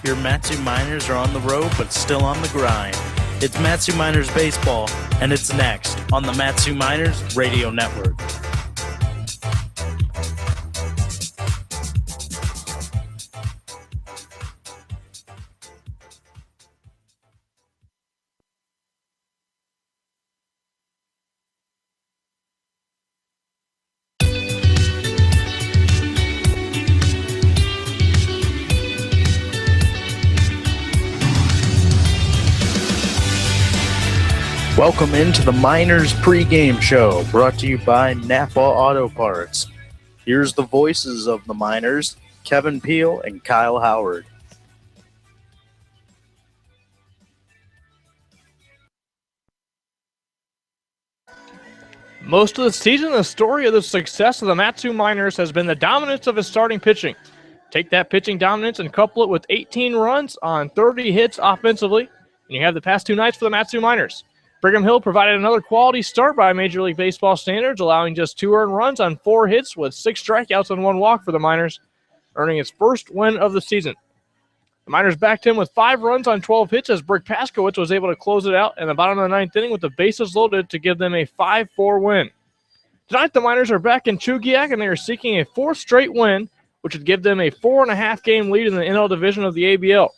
Your Matsu Miners are on the road but still on the grind. It's Matsu Miners Baseball, and it's next on the Matsu Miners Radio Network. Welcome into the Miners pregame show, brought to you by Napa Auto Parts. Here's the voices of the Miners, Kevin Peel and Kyle Howard. Most of the season, the story of the success of the Matsu Miners has been the dominance of his starting pitching. Take that pitching dominance and couple it with 18 runs on 30 hits offensively, and you have the past two nights for the Matsu Miners. Brigham Hill provided another quality start by Major League Baseball standards, allowing just 2 earned runs on 4 hits with 6 strikeouts and 1 walk for the Miners, earning its first win of the season. The Miners backed him with 5 runs on 12 hits as Brick Paskowitz was able to close it out in the bottom of the 9th inning with the bases loaded to give them a 5-4 win. Tonight, the Miners are back in Chugiak, and they are seeking a 4th straight win, which would give them a 4.5-game lead in the NL division of the ABL.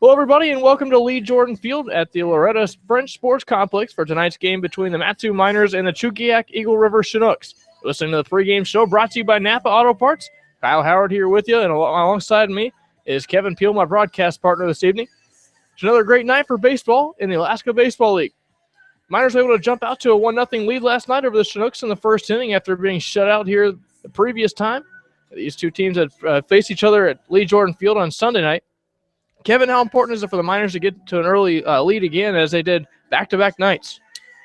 Hello, everybody, and welcome to Lee Jordan Field at the Loretta French Sports Complex for tonight's game between the Matsu Miners and the Chugiak-Eagle River Chinooks. Listening to the pregame show brought to you by Napa Auto Parts. Kyle Howard here with you, and alongside me is Kevin Peel, my broadcast partner this evening. It's another great night for baseball in the Alaska Baseball League. Miners were able to jump out to a 1-0 lead last night over the Chinooks in the first inning after being shut out here the previous time. These two teams had faced each other at Lee Jordan Field on Sunday night. Kevin, how important is it for the Miners to get to an early lead again as they did back-to-back nights?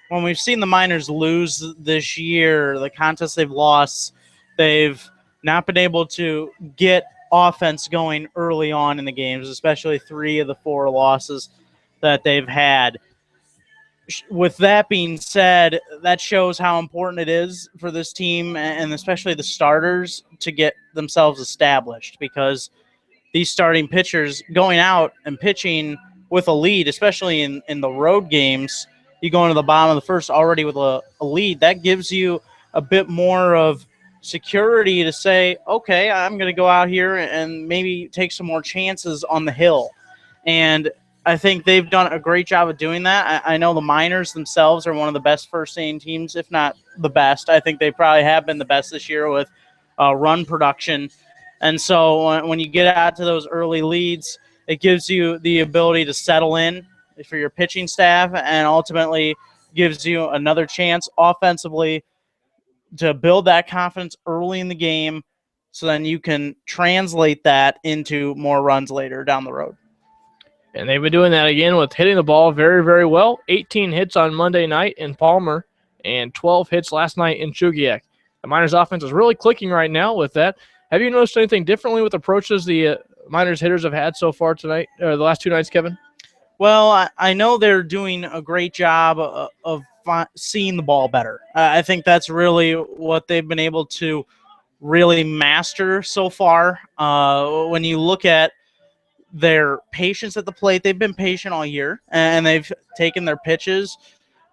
When we've seen the Miners lose this year, the contests they've lost, they've not been able to get offense going early on in the games, especially 3 of the 4 losses that they've had. With that being said, that shows how important it is for this team and especially the starters to get themselves established, because these starting pitchers going out and pitching with a lead, especially in the road games, you go into the bottom of the first already with a lead. That gives you a bit more of security to say, okay, I'm going to go out here and maybe take some more chances on the hill. And I think they've done a great job of doing that. I know the Miners themselves are one of the best first-inning teams, if not the best. I think they probably have been the best this year with run production. And so when you get out to those early leads, it gives you the ability to settle in for your pitching staff and ultimately gives you another chance offensively to build that confidence early in the game so then you can translate that into more runs later down the road. And they've been doing that again with hitting the ball very, very well. 18 hits on Monday night in Palmer and 12 hits last night in Chugiak. The Miners offense is really clicking right now with that. Have you noticed anything differently with approaches the Miners hitters have had so far tonight, or the last 2 nights, Kevin? Well, I know they're doing a great job of seeing the ball better. I think that's really what they've been able to really master so far. When you look at their patience at the plate, they've been patient all year, and they've taken their pitches.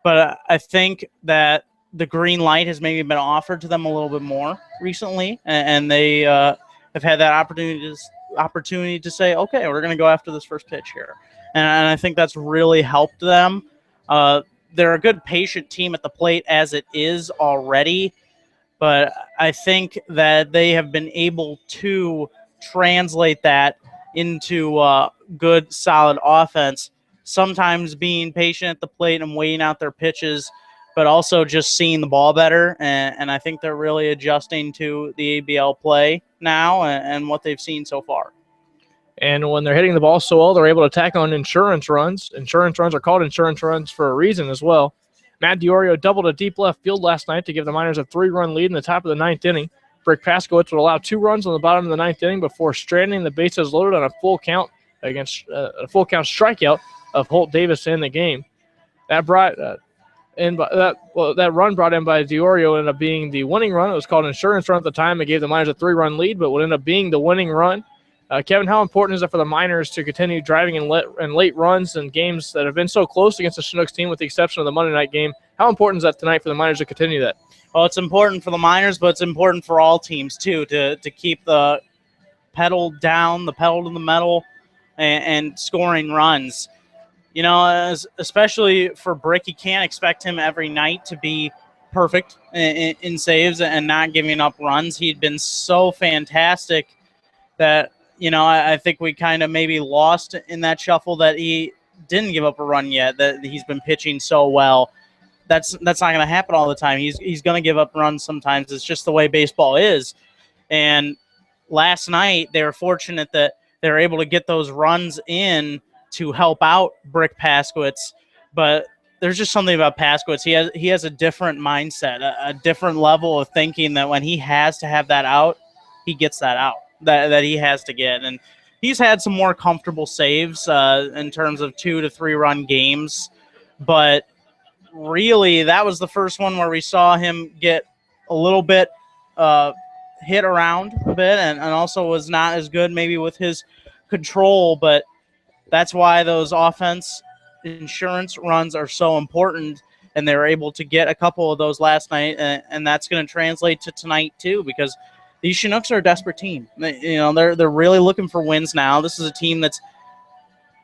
But I think that the green light has maybe been offered to them a little bit more recently, and they have had that opportunity to say, okay, we're going to go after this first pitch here. And I think that's really helped them. They're a good patient team at the plate as it is already, but I think that they have been able to translate that into good, solid offense, sometimes being patient at the plate and waiting out their pitches, but also just seeing the ball better. And I think they're really adjusting to the ABL play now and what they've seen so far. And when they're hitting the ball so well, they're able to tack on insurance runs. Insurance runs are called insurance runs for a reason as well. Matt DiOrio doubled a deep left field last night to give the Miners a 3-run lead in the top of the 9th inning. Brick Paskowitz would allow 2 runs on the bottom of the 9th inning before stranding the bases loaded on a full count against a full count strikeout of Holt Davis to end the game. That brought that run brought in by DiOrio ended up being the winning run. It was called an insurance run at the time. It gave the Miners a 3-run lead, but would end up being the winning run Kevin, how important is it for the Miners to continue driving in late runs and games that have been so close against the Chinooks team, with the exception of the Monday night game? How important is that tonight for the Miners to continue that? Well, it's important for the Miners, but it's important for all teams, too, to keep the pedal down, the pedal to the metal, and scoring runs. You know, especially for Brick, you can't expect him every night to be perfect in saves and not giving up runs. He'd been so fantastic that, you know, I think we kind of maybe lost in that shuffle that he didn't give up a run yet, that he's been pitching so well. That's not going to happen all the time. He's going to give up runs sometimes. It's just the way baseball is. And last night they were fortunate that they were able to get those runs in to help out Brick Paskowitz. But there's just something about Paskowitz. He has a different mindset, a different level of thinking, that when he has to have that out, he gets that out that he has to get. And he's had some more comfortable saves in terms of 2 to 3 run games. But really, that was the first one where we saw him get a little bit hit around a bit, and also was not as good maybe with his control. But that's why those offense insurance runs are so important, and they were able to get a couple of those last night, and that's going to translate to tonight too, because these Chinooks are a desperate team. They're really looking for wins now. This is a team that's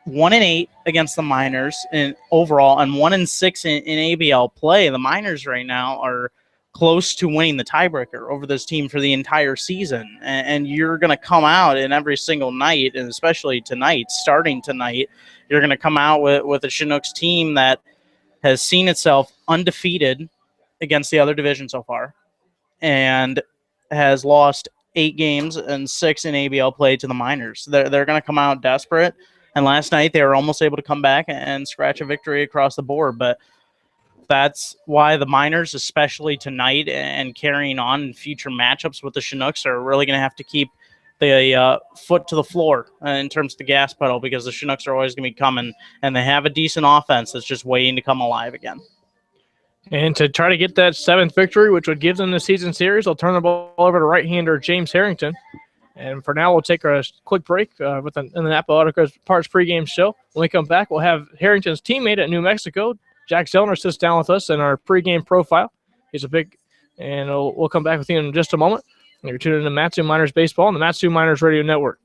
1-8 against the Miners in overall, and 1-6 in ABL play. The Miners right now are close to winning the tiebreaker over this team for the entire season. And you're going to come out in every single night, and especially tonight, starting tonight, you're going to come out with a Chinooks team that has seen itself undefeated against the other division so far, and has lost 8 games and 6 in ABL play to the Miners. They're going to come out desperate. And last night they were almost able to come back and scratch a victory across the board. But that's why the Miners, especially tonight and carrying on in future matchups with the Chinooks, are really going to have to keep the foot to the floor in terms of the gas pedal, because the Chinooks are always going to be coming, and they have a decent offense that's just waiting to come alive again. And to try to get that 7th victory, which would give them the season series, I'll turn the ball over to right-hander James Harrington. And for now, we'll take a quick break in the Napa Auto Parts pregame show. When we come back, we'll have Harrington's teammate at New Mexico, Jack Zellner, sits down with us in our pregame profile. He's and we'll come back with you in just a moment. You're tuning in to Matsu Miners Baseball on the Matsu Miners Radio Network.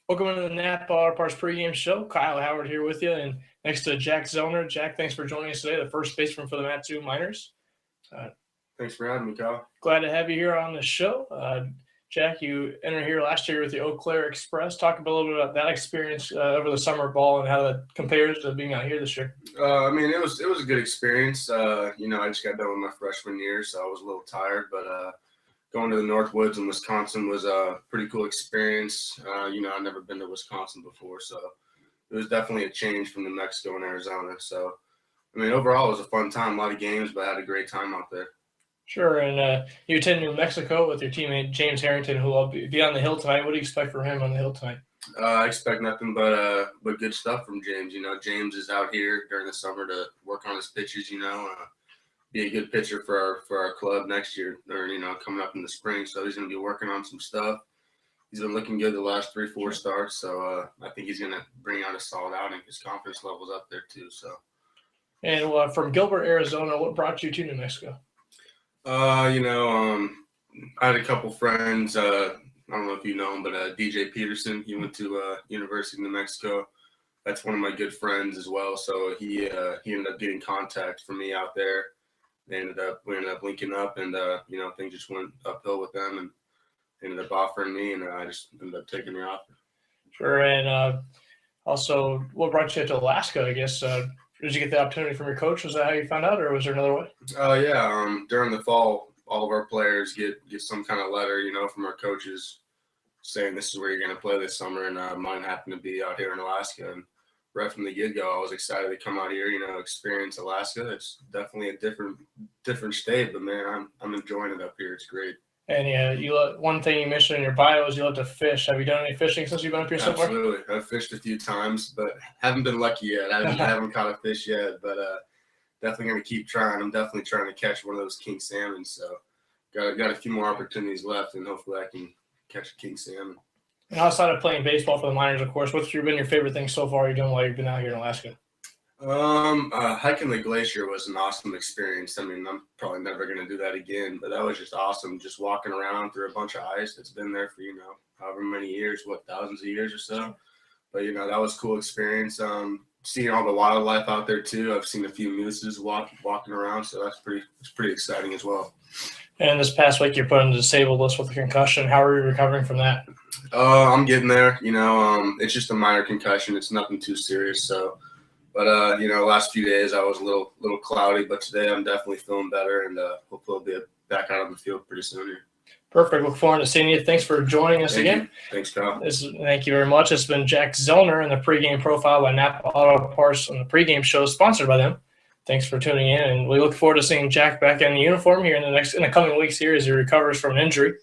Welcome to the Napa Auto Parts pregame show. Kyle Howard here with you, and next to Jack Zellner. Jack, thanks for joining us today, the first baseman for the Matsu Miners. Thanks for having me, Kyle. Glad to have you here on the show. Jack, you entered here last year with the Eau Claire Express. Talk a little bit about that experience over the summer ball and how that compares to being out here this year. It was a good experience. I just got done with my freshman year, so I was a little tired, but going to the Northwoods in Wisconsin was a pretty cool experience. I've never been to Wisconsin before, so it was definitely a change from New Mexico and Arizona. So, overall it was a fun time, a lot of games, but I had a great time out there. Sure, and you attend New Mexico with your teammate James Harrington, who will be on the hill tonight. What do you expect from him on the hill tonight? I expect nothing but good stuff from James. James is out here during the summer to work on his pitches, be a good pitcher for our club next year, or coming up in the spring. So he's going to be working on some stuff. He's been looking good the last 3-4 starts. So I think he's going to bring out a solid outing. His confidence level's up there too. So And from Gilbert, Arizona, what brought you to New Mexico? I had a couple friends. I don't know if you know him, but DJ Peterson. He went to University of New Mexico. That's one of my good friends as well. So he ended up getting contact for me out there. We ended up linking up, and things just went uphill with them, and ended up offering me, and I just ended up taking the offer. Sure. And also, what brought you to Alaska? I guess did you get the opportunity from your coach? Was that how you found out, or was there another way? Yeah. During the fall, all of our players get some kind of letter, from our coaches saying this is where you're going to play this summer, and mine happened to be out here in Alaska. And right from the get-go, I was excited to come out here, experience Alaska. It's definitely a different state, but man, I'm enjoying it up here. It's great. And yeah, one thing you mentioned in your bio is you love to fish. Have you done any fishing since you've been up here so far? Absolutely. I've fished a few times, but haven't been lucky yet. I haven't caught a fish yet, but definitely going to keep trying. I'm definitely trying to catch one of those king salmon. So got a few more opportunities left, and hopefully I can catch a king salmon. And outside of playing baseball for the Miners, of course, what's been your favorite thing so far you've done while you've been out here in Alaska? Hiking the glacier was an awesome experience. I mean, I'm probably never going to do that again, but that was just awesome. Just walking around through a bunch of ice that's been there for, however many years, thousands of years or so. But, that was a cool experience. Seeing all the wildlife out there too. I've seen a few mooses walking around, so it's pretty exciting as well. And this past week, you're put on the disabled list with a concussion. How are you recovering from that? I'm getting there. It's just a minor concussion. It's nothing too serious. So, but last few days I was a little cloudy, but today I'm definitely feeling better, and hopefully I'll be back out on the field pretty soon here. Perfect. Look forward to seeing you. Thanks for joining us again. Thanks, Kyle. Thank you very much. It's been Jack Zellner in the pregame profile by Napa Auto Parts on the pregame show sponsored by them. Thanks for tuning in, and we look forward to seeing Jack back in the uniform here in the coming weeks here as he recovers from an injury.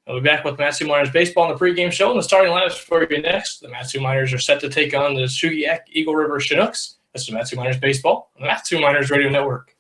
We'll be back with Matsu Miners baseball in the pregame show, and the starting lineups for you next. The Matsu Miners are set to take on the Chugiak-Eagle River Chinooks. This is Matsu Miners baseball on the Matsu Miners Radio Network.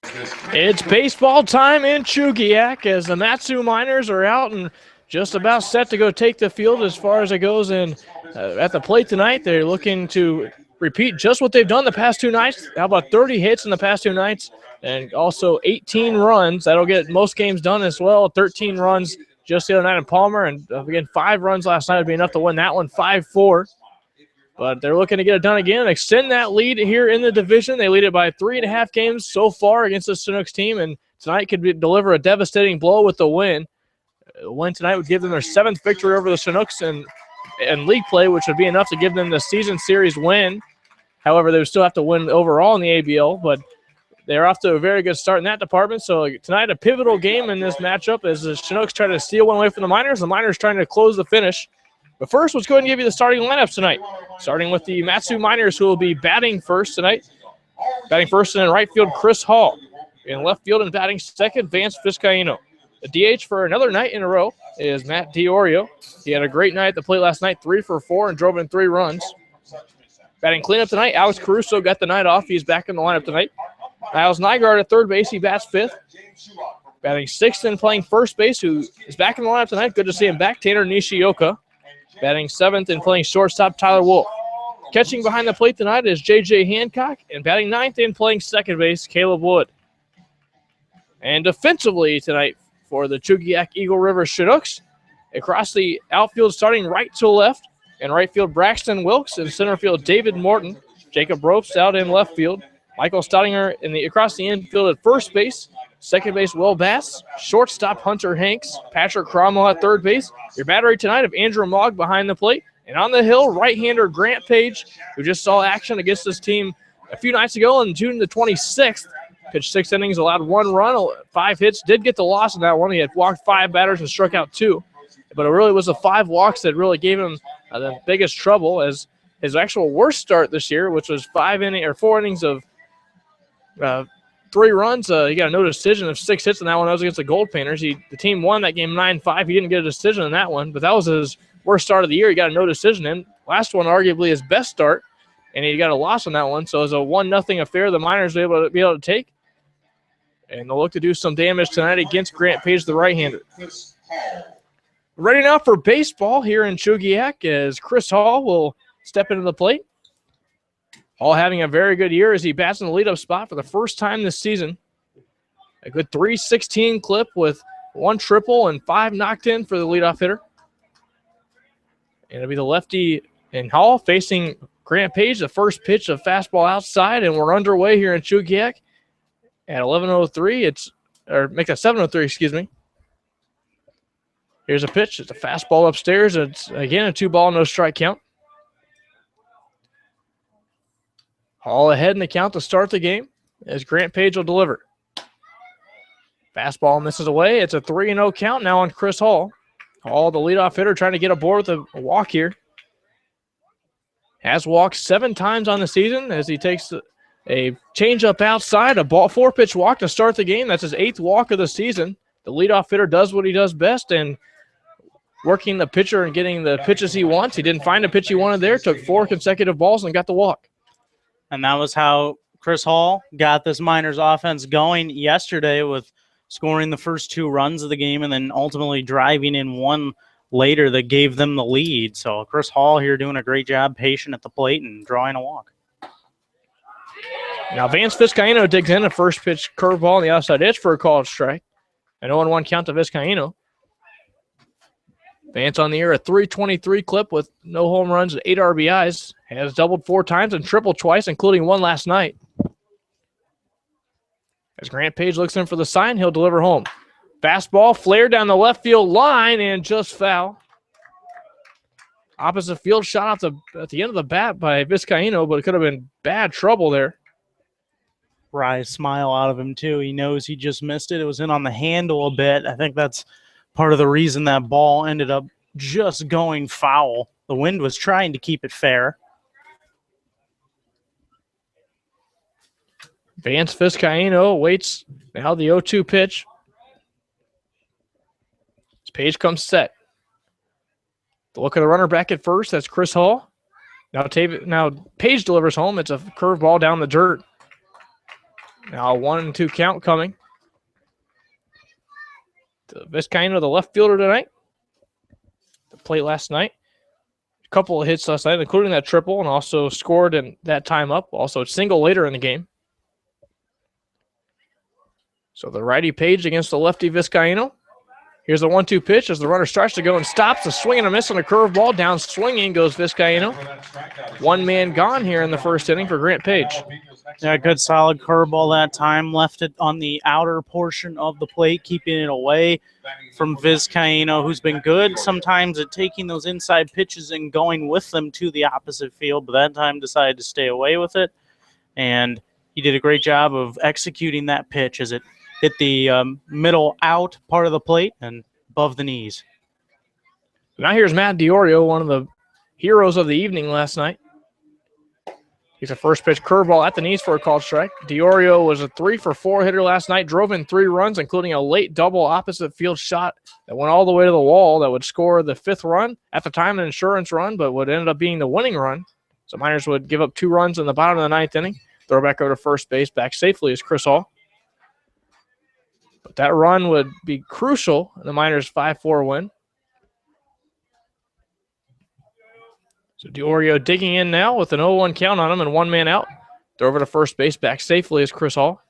It's baseball time in Chugiak as the Matsu Miners are out and just about set to go take the field as far as it goes in at the plate tonight. They're looking to repeat just what they've done the past two nights. How about 30 hits in the past two nights and also 18 runs. That'll get most games done as well. 13 runs just the other night in Palmer, and again, 5 runs last night would be enough to win that one 5-4. But they're looking to get it done again and extend that lead here in the division. They lead it by 3.5 games so far against the Chinooks team, and tonight could deliver a devastating blow with the win. A win tonight would give them their 7th victory over the Chinooks in league play, which would be enough to give them the season series win. However, they would still have to win overall in the ABL, but they're off to a very good start in that department. So tonight, a pivotal game in this matchup as the Chinooks try to steal one away from the Miners. The Miners trying to close the finish. But first, let's go ahead and give you the starting lineups tonight. Starting with the Matsu Miners, who will be batting first tonight. Batting first in right field, Chris Hall. In left field and batting second, Vance Vizcaino. The DH for another night in a row is Matt Diorio. He had a great night at the plate last night, 3 for 4, and drove in 3 runs. Batting cleanup tonight, Alex Caruso got the night off. He's back in the lineup tonight. Niles Nygaard at third base. He bats 5th. Batting 6th and playing first base, who is back in the lineup tonight. Good to see him back, Tanner Nishioka. Batting 7th and playing shortstop, Tyler Wolf. Catching behind the plate tonight is J.J. Hancock. And batting 9th and playing second base, Caleb Wood. And defensively tonight for the Chugiak-Eagle River Chinooks, across the outfield starting right to left. In right field, Braxton Wilkes. In center field, David Morton. Jacob Ropes out in left field. Michael Staudinger across the infield at first base. Second base, Will Bass. Shortstop, Hunter Hanks. Patrick Cromwell at third base. Your battery tonight of Andrew Mogg behind the plate. And on the hill, right-hander Grant Page, who just saw action against this team a few nights ago on June the 26th. Pitched 6 innings, allowed 1 run, 5 hits. Did get the loss in that one. He had walked 5 batters and struck out 2. But it really was the 5 walks that really gave him the biggest trouble, as his actual worst start this year, which was 4 innings of 3 runs. He got a no decision of 6 hits in that one. That was against the Gold Painters. The team won that game 9-5. He didn't get a decision in that one, but that was his worst start of the year. He got a no decision in. Last one, arguably his best start, and he got a loss on that one. So it was a 1-0 affair the Miners were able to take. And they'll look to do some damage tonight against Grant Page, the right-hander. Ready now for baseball here in Chugiak as Chris Hall will step into the plate. Hall having a very good year as he bats in the leadoff spot for the first time this season. A good .316 clip with 1 triple and 5 knocked in for the leadoff hitter. And it'll be the lefty in Hall facing Grant Page. The first pitch, a fastball outside, and we're underway here in Chugiak at 11:03. Make that 7:03, excuse me. Here's a pitch. It's a fastball upstairs. It's, again, a 2-ball, no strike count. Hall ahead in the count to start the game as Grant Page will deliver. Fastball misses away. It's a 3-0 count now on Chris Hall. Hall, the leadoff hitter, trying to get aboard with a walk here. Has walked 7 times on the season as he takes a changeup outside, a 4-pitch walk to start the game. That's his 8th walk of the season. The leadoff hitter does what he does best, and working the pitcher and getting the pitches he wants. He didn't find a pitch he wanted there, took 4 consecutive balls and got the walk. And that was how Chris Hall got this Miners offense going yesterday, with scoring the first 2 runs of the game and then ultimately driving in 1 later that gave them the lead. So Chris Hall here doing a great job, patient at the plate and drawing a walk. Now Vance Vizcaino digs in a first pitch curveball on the outside edge for a called strike. An 0-1 count to Vizcaino. Vance on the year, a .323 clip with no home runs and 8 RBIs. Has doubled 4 times and tripled twice, including 1 last night. As Grant Page looks in for the sign, he'll deliver home. Fastball flared down the left field line and just foul. Opposite field shot at the end of the bat by Vizcaino, but it could have been bad trouble there. Wry smile out of him, too. He knows he just missed it. It was in on the handle a bit. I think that's part of the reason that ball ended up just going foul. The wind was trying to keep it fair. Vance Vizcaino waits now the 0-2 pitch. As Page comes set. The look of the runner back at first. That's Chris Hall. Now Page delivers home. It's a curveball down the dirt. Now a 1-2 count coming to Vizcaino, the left fielder tonight. The plate last night. A couple of hits last night, including that triple, and also scored in that time up. Also a single later in the game. So the righty Page against the lefty Vizcaino. Here's the 1-2 pitch as the runner starts to go and stops. A swing and a miss on a curveball. Down swinging goes Vizcaino. One man gone here in the first inning for Grant Page. Yeah, good solid curveball that time. Left it on the outer portion of the plate, keeping it away from Vizcaino, who's been good sometimes at taking those inside pitches and going with them to the opposite field, but that time decided to stay away with it. And he did a great job of executing that pitch as it hit the middle out part of the plate and above the knees. Now here's Matt DiOrio, one of the heroes of the evening last night. He's a first pitch curveball at the knees for a called strike. DiOrio was a 3-for-4 hitter last night, drove in 3 runs, including a late double opposite field shot that went all the way to the wall that would score the 5th run, at the time an insurance run, but would end up being the winning run. So Miners would give up 2 runs in the bottom of the 9th inning. Throw back over to first base, back safely is Chris Hall. But that run would be crucial in the Miners' 5-4 win. So DiOrio digging in now with an 0-1 count on him and 1 man out. Throw over to first base, back safely is Chris Hall.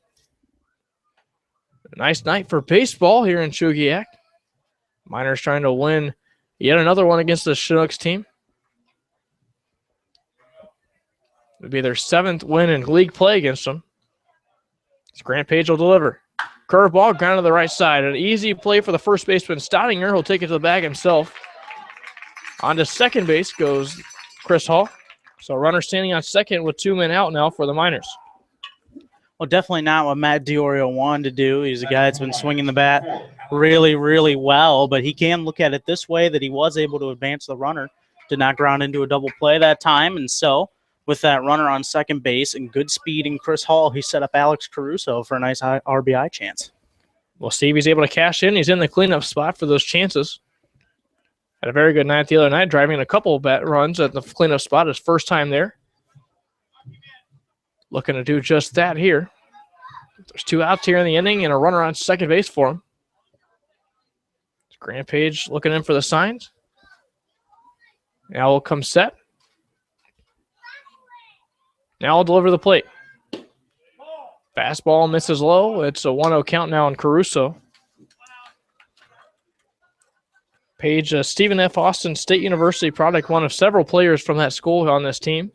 A nice night for baseball here in Chugiak. Miners trying to win yet another one against the Chinooks team. It would be their 7th win in league play against them. Grant Page will deliver. Curveball, ground to the right side. An easy play for the first baseman, Staudinger. He'll take it to the bag himself. On to second base goes Chris Hall. So runner standing on second with 2 men out now for the Miners. Well, definitely not what Matt DiOrio wanted to do. He's a guy that's been swinging the bat really, really well, but he can look at it this way, that he was able to advance the runner. Did not ground into a double play that time, and so with that runner on second base and good speed in Chris Hall, he set up Alex Caruso for a nice RBI chance. We'll see if he's able to cash in. He's in the cleanup spot for those chances. Had a very good night the other night, driving a couple of runs at the cleanup spot. His first time there. Looking to do just that here. There's 2 outs here in the inning and a runner on second base for him. Grant Page looking in for the signs. Now will come set. Now I'll deliver the plate. Fastball misses low. It's a 1-0 count now on Caruso. Page, Stephen F. Austin State University product, one of several players from that school on this team.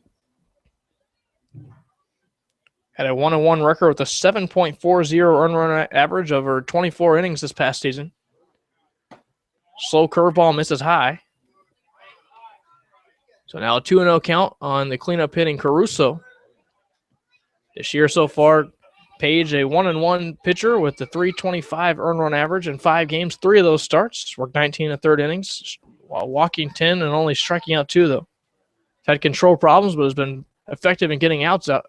Had a 1-1 record with a 7.40 earned run average over 24 innings this past season. Slow curveball misses high. So now a 2-0 count on the cleanup hitting Caruso. This year so far, Page, a 1-1 pitcher with the 325 earned run average in 5 games. 3 of those starts, worked 19 and 3rd innings, while walking 10 and only striking out 2, though. Had control problems, but has been effective in getting outs out.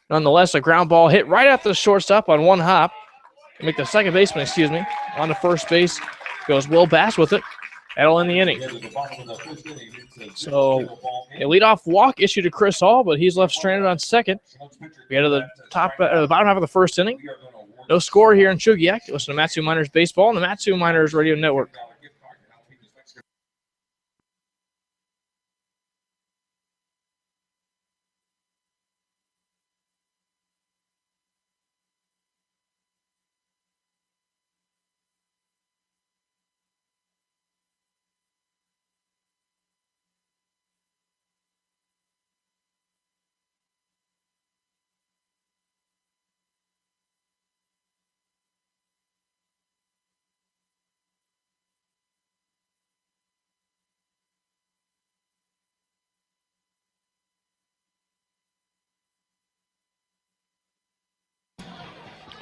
Nonetheless, a ground ball hit right at the shortstop on 1 hop. Make the second baseman, on to first base goes Will Bass with it. That'll end the inning. So a leadoff walk issued to Chris Hall, but he's left stranded on second. We head to the bottom half of the first inning. No score here in Chugiak. Listen to Matsu Miners Baseball on the Matsu Miners Radio Network.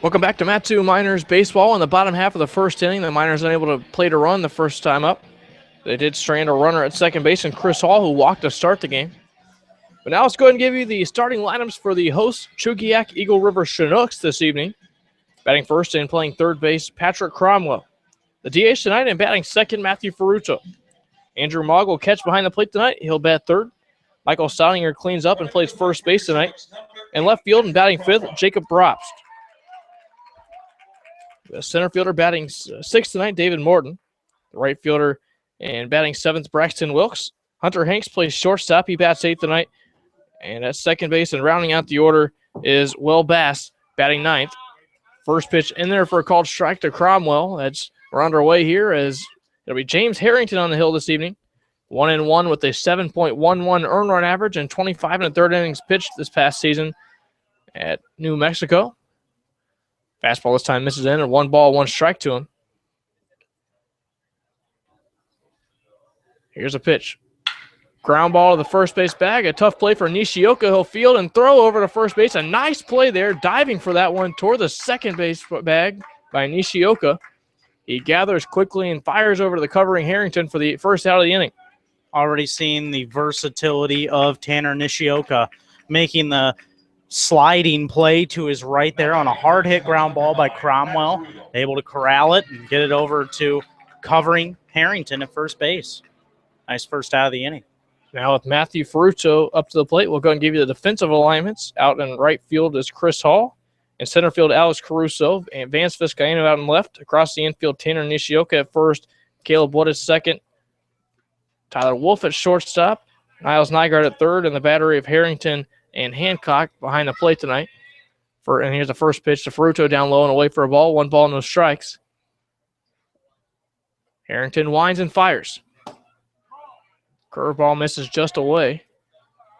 Welcome back to Matsu Miners Baseball. In the bottom half of the first inning, the Miners unable to play to run the first time up. They did strand a runner at second base, and Chris Hall, who walked to start the game. But now let's go ahead and give you the starting lineups for the host Chugiak-Eagle River Chinooks this evening. Batting first and playing third base, Patrick Cromwell. The DH tonight and batting second, Matthew Ferruto. Andrew Mogg will catch behind the plate tonight. He'll bat third. Michael Staudinger cleans up and plays first base tonight. In left field and batting fifth, Jacob Brobst. The center fielder batting sixth tonight, David Morton. The right fielder and batting seventh, Braxton Wilkes. Hunter Hanks plays shortstop. He bats eighth tonight. And at second base and rounding out the order is Will Bass, batting ninth. First pitch in there for a called strike to Cromwell. We're underway here as it'll be James Harrington on the hill this evening. 1-1 with a 7.11 earned run average and 25 1/3 innings pitched this past season at New Mexico. Fastball this time misses in, and 1-1 to him. Here's a pitch. Ground ball to the first base bag. A tough play for Nishioka. He'll field and throw over to first base. A nice play there, diving for that one toward the second base bag by Nishioka. He gathers quickly and fires over to the covering Harrington for the first out of the inning. Already seeing the versatility of Tanner Nishioka, making the sliding play to his right there on a hard hit ground ball by Cromwell. Able to corral it and get it over to covering Harrington at first base. Nice first out of the inning. Now with Matthew Ferruccio up to the plate, we'll go and give you the defensive alignments. Out in right field is Chris Hall. In center field, Alex Caruso. And Vance Vizcaino out in left. Across the infield, Tanner Nishioka at first. Caleb Wood at second. Tyler Wolf at shortstop. Niles Nygaard at third. And the battery of Harrington and Hancock behind the plate tonight. And here's the first pitch to Ferruccio down low and away for a ball. 1 ball, no strikes. Harrington winds and fires. Curveball misses just away.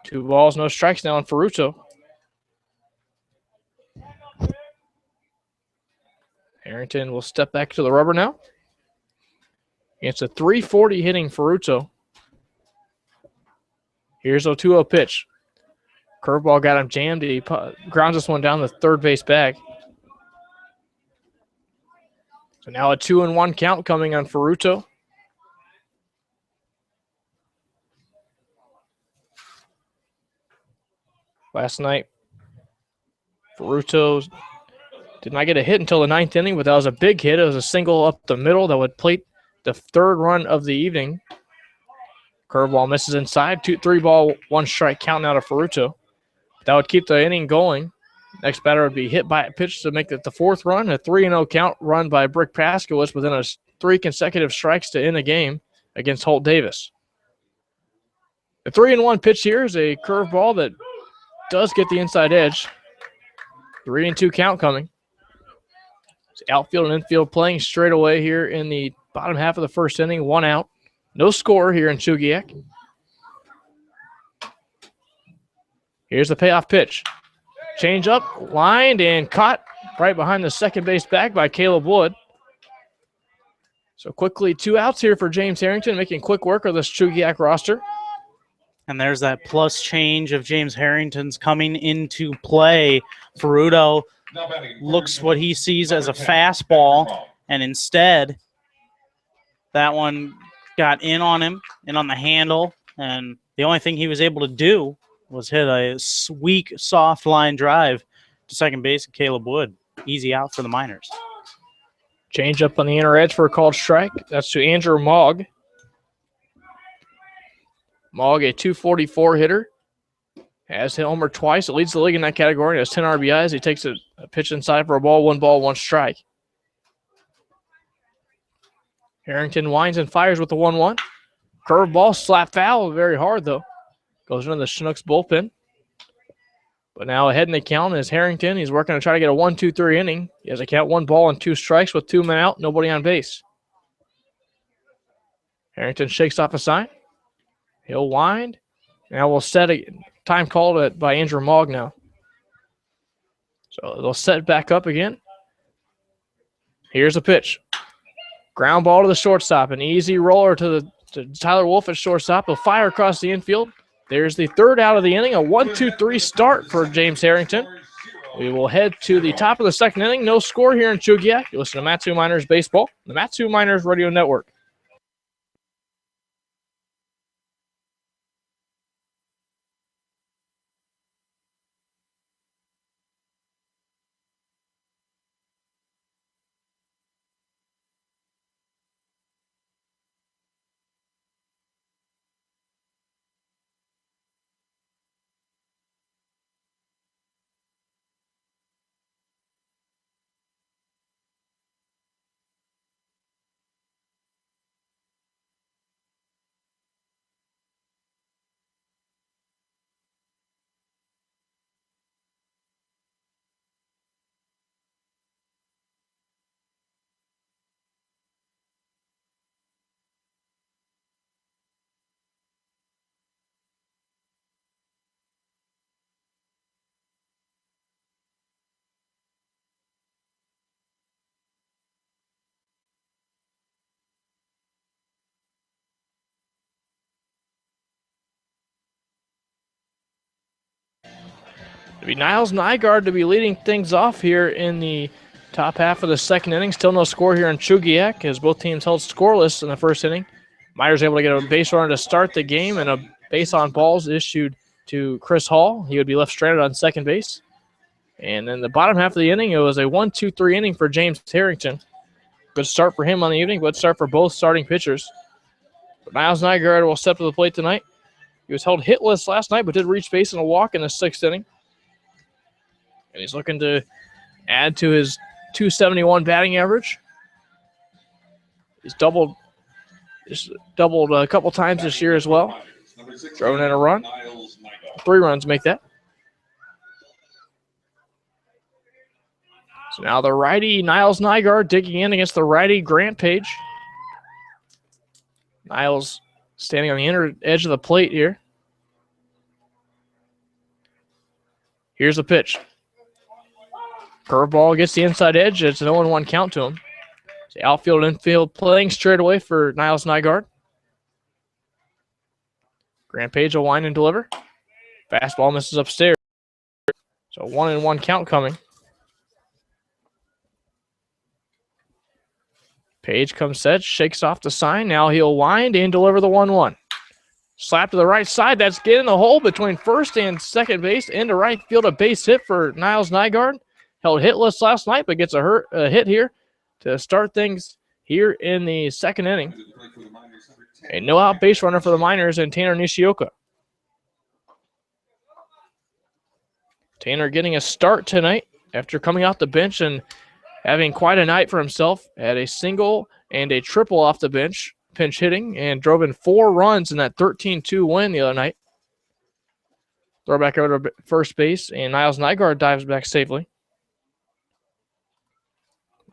2 balls, no strikes now on Ferruccio. Harrington will step back to the rubber now. It's a 340 hitting Ferruccio. Here's a 2-0 pitch. Curveball got him jammed. He grounds this one down the third base bag. So now a 2-1 count coming on Ferruccio. Last night, Ferruccio did not get a hit until the ninth inning, but that was a big hit. It was a single up the middle that would plate the third run of the evening. Curveball misses inside. 3 ball, 1 strike count now to Ferruccio. That would keep the inning going. Next batter would be hit by a pitch to make it the fourth run. A 3-0 count run by Brick Paskowitz within 3 consecutive strikes to end the game against Holt Davis. The 3-1 pitch here is a curveball that does get the inside edge. 3-2 count coming. It's outfield and infield playing straight away here in the bottom half of the first inning. 1 out. No score here in Chugiak. Here's the payoff pitch. Change up, lined, and caught right behind the second base bag by Caleb Wood. So quickly 2 outs here for James Harrington, making quick work of this Chugiak roster. And there's that plus change of James Harrington's coming into play. Ferruccio looks what he sees as a fastball, and instead that one got in on him, in on the handle, and the only thing he was able to do was hit a weak, soft line drive to second base of Caleb Wood. Easy out for the Miners. Change up on the inner edge for a called strike. That's to Andrew Mogg. Mogg, a 244 hitter, has hit homer twice. It leads the league in that category. He has 10 RBIs. He takes a pitch inside for a ball, 1 ball, 1 strike. Harrington winds and fires with the 1-1. Curveball, slap foul, very hard though. Goes into the Chinooks bullpen. But now ahead in the count is Harrington. He's working to try to get a 1-2-3 inning. He has a count 1 ball and 2 strikes with 2 men out, nobody on base. Harrington shakes off a sign. He'll wind. Now we'll set a time called by Andrew Mogg now. So they'll set back up again. Here's a pitch. Ground ball to the shortstop. An easy roller to Tyler Wolf at shortstop. He'll fire across the infield. There's the third out of the inning. A 1-2-3 start for James Harrington. We will head to the top of the second inning. No score here in Chugiak. You listen to Matsu Miners Baseball, the Matsu Miners Radio Network. It'll be Niles Nygaard to be leading things off here in the top half of the second inning. Still no score here in Chugiak as both teams held scoreless in the first inning. Miners able to get a base runner to start the game, and a base on balls issued to Chris Hall. He would be left stranded on second base. And in the bottom half of the inning, it was a 1-2-3 inning for James Harrington. Good start for him on the evening. Good start for both starting pitchers. But Niles Nygaard will step to the plate tonight. He was held hitless last night, but did reach base in a walk in the sixth inning. And he's looking to add to his .271 batting average. He's doubled a couple times this year as well. Drove in a run. 3 runs make that. So now the righty Niles Nygaard digging in against the righty Grant Page. Niles standing on the inner edge of the plate here. Here's the pitch. Curveball gets the inside edge. It's an 0-1 count to him. So outfield and infield playing straight away for Niles Nygaard. Grant Page will wind and deliver. Fastball misses upstairs. So 1-1 count coming. Page comes set, shakes off the sign. Now he'll wind and deliver the 1-1. Slap to the right side. That's getting the hole between first and second base. Into right field, a base hit for Niles Nygaard. Held hitless last night, but gets a hit here to start things here in the second inning. A no-out base runner for the Miners and Tanner Nishioka. Tanner getting a start tonight after coming off the bench and having quite a night for himself. Had a single and a triple off the bench, pinch hitting, and drove in 4 runs in that 13-2 win the other night. Throw back over to first base, and Niles Nygaard dives back safely.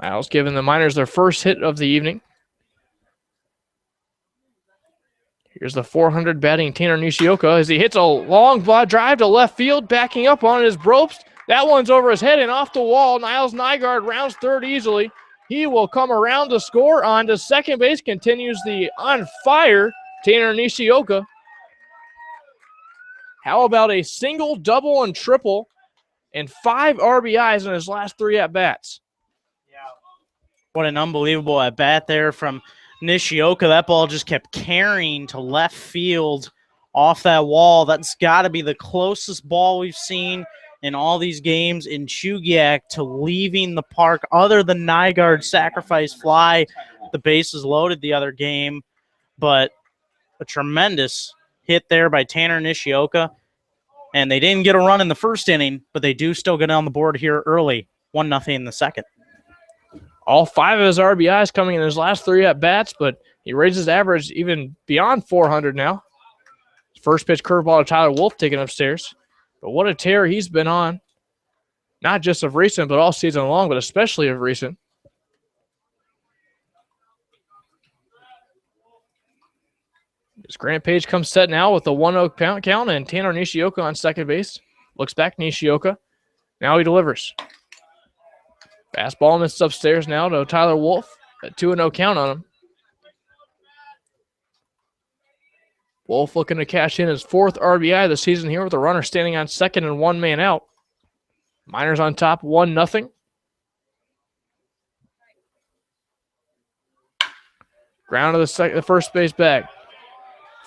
Niles giving the Miners their first hit of the evening. Here's the 400 batting Tanner Nishioka as he hits a long fly drive to left field, backing up on his ropes. That one's over his head and off the wall. Niles Nygaard rounds third easily. He will come around to score on to second base. Continues the on fire Tanner Nishioka. How about a single, double, and triple and 5 RBIs in his last 3 at-bats? Yeah. What an unbelievable at-bat there from Nishioka. That ball just kept carrying to left field off that wall. That's got to be the closest ball we've seen in all these games in Chugiak to leaving the park, other than Nygaard's sacrifice fly. The bases loaded the other game, but a tremendous hit there by Tanner Nishioka. And they didn't get a run in the first inning, but they do still get on the board here early, 1-0 in the second. All 5 of his RBIs coming in his last 3 at-bats, but he raised his average even beyond 400 now. First pitch curveball to Tyler Wolf taken upstairs. But what a tear he's been on, not just of recent, but all season long, but especially of recent. As Grant Page comes set now with a 1-0 count, and Tanner Nishioka on second base. Looks back, Nishioka. Now he delivers. Fastball misses upstairs now to Tyler Wolf. A 2-0 count on him. Wolf looking to cash in his 4th RBI of the season here with a runner standing on second and 1 man out. Miners on top, 1-0. Ground to the first base bag.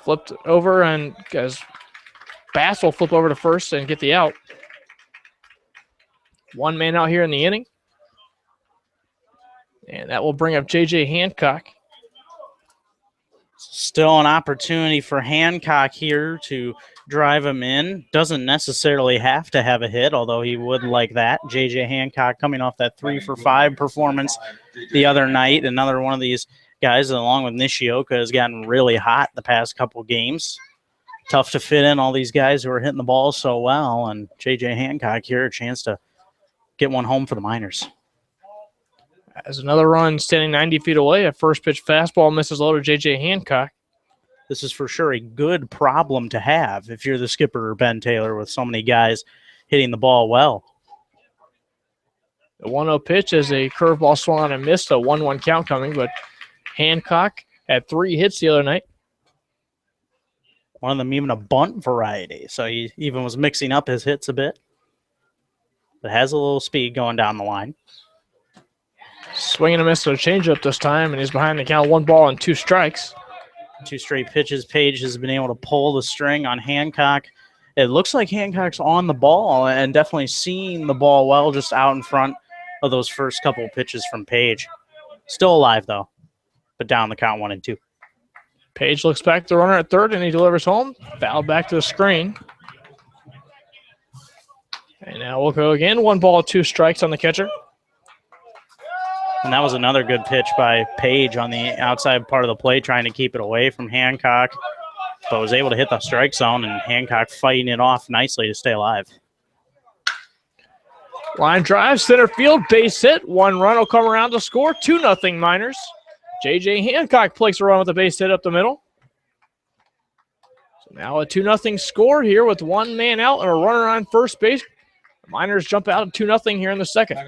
Flipped over, and as Bass will flip over to first and get the out. 1 man out here in the inning. And that will bring up J.J. Hancock. Still an opportunity for Hancock here to drive him in. Doesn't necessarily have to have a hit, although he would like that. J.J. Hancock coming off that 3-for-5 performance the other night. Another one of these guys, along with Nishioka, has gotten really hot the past couple games. Tough to fit in all these guys who are hitting the ball so well. And J.J. Hancock here, a chance to get one home for the Miners. As another run standing 90 feet away, a first pitch fastball misses low to J.J. Hancock. This is for sure a good problem to have if you're the skipper or Ben Taylor with so many guys hitting the ball well. The 1-0 pitch is a curveball swung on and missed, a 1-1 count coming, but Hancock had 3 hits the other night. One of them even a bunt variety, so he even was mixing up his hits a bit. but has a little speed going down the line. Swing and a miss to a changeup this time, and he's behind the count 1 ball and 2 strikes. 2 straight pitches. Page has been able to pull the string on Hancock. It looks like Hancock's on the ball and definitely seeing the ball well just out in front of those first couple of pitches from Page. Still alive, though, but down the count 1 and 2. Page looks back to the runner at third, and he delivers home. Fouled back to the screen. And now we'll go again. 1 ball, 2 strikes on the catcher. And that was another good pitch by Page on the outside part of the plate, trying to keep it away from Hancock, but was able to hit the strike zone, and Hancock fighting it off nicely to stay alive. Line drive, center field, base hit. 1 run will come around to score. 2-0 Miners. J.J. Hancock placed a run with a base hit up the middle. So now a 2-0 score here with 1 man out and a runner on first base. The Miners jump out at 2-0 here in the second.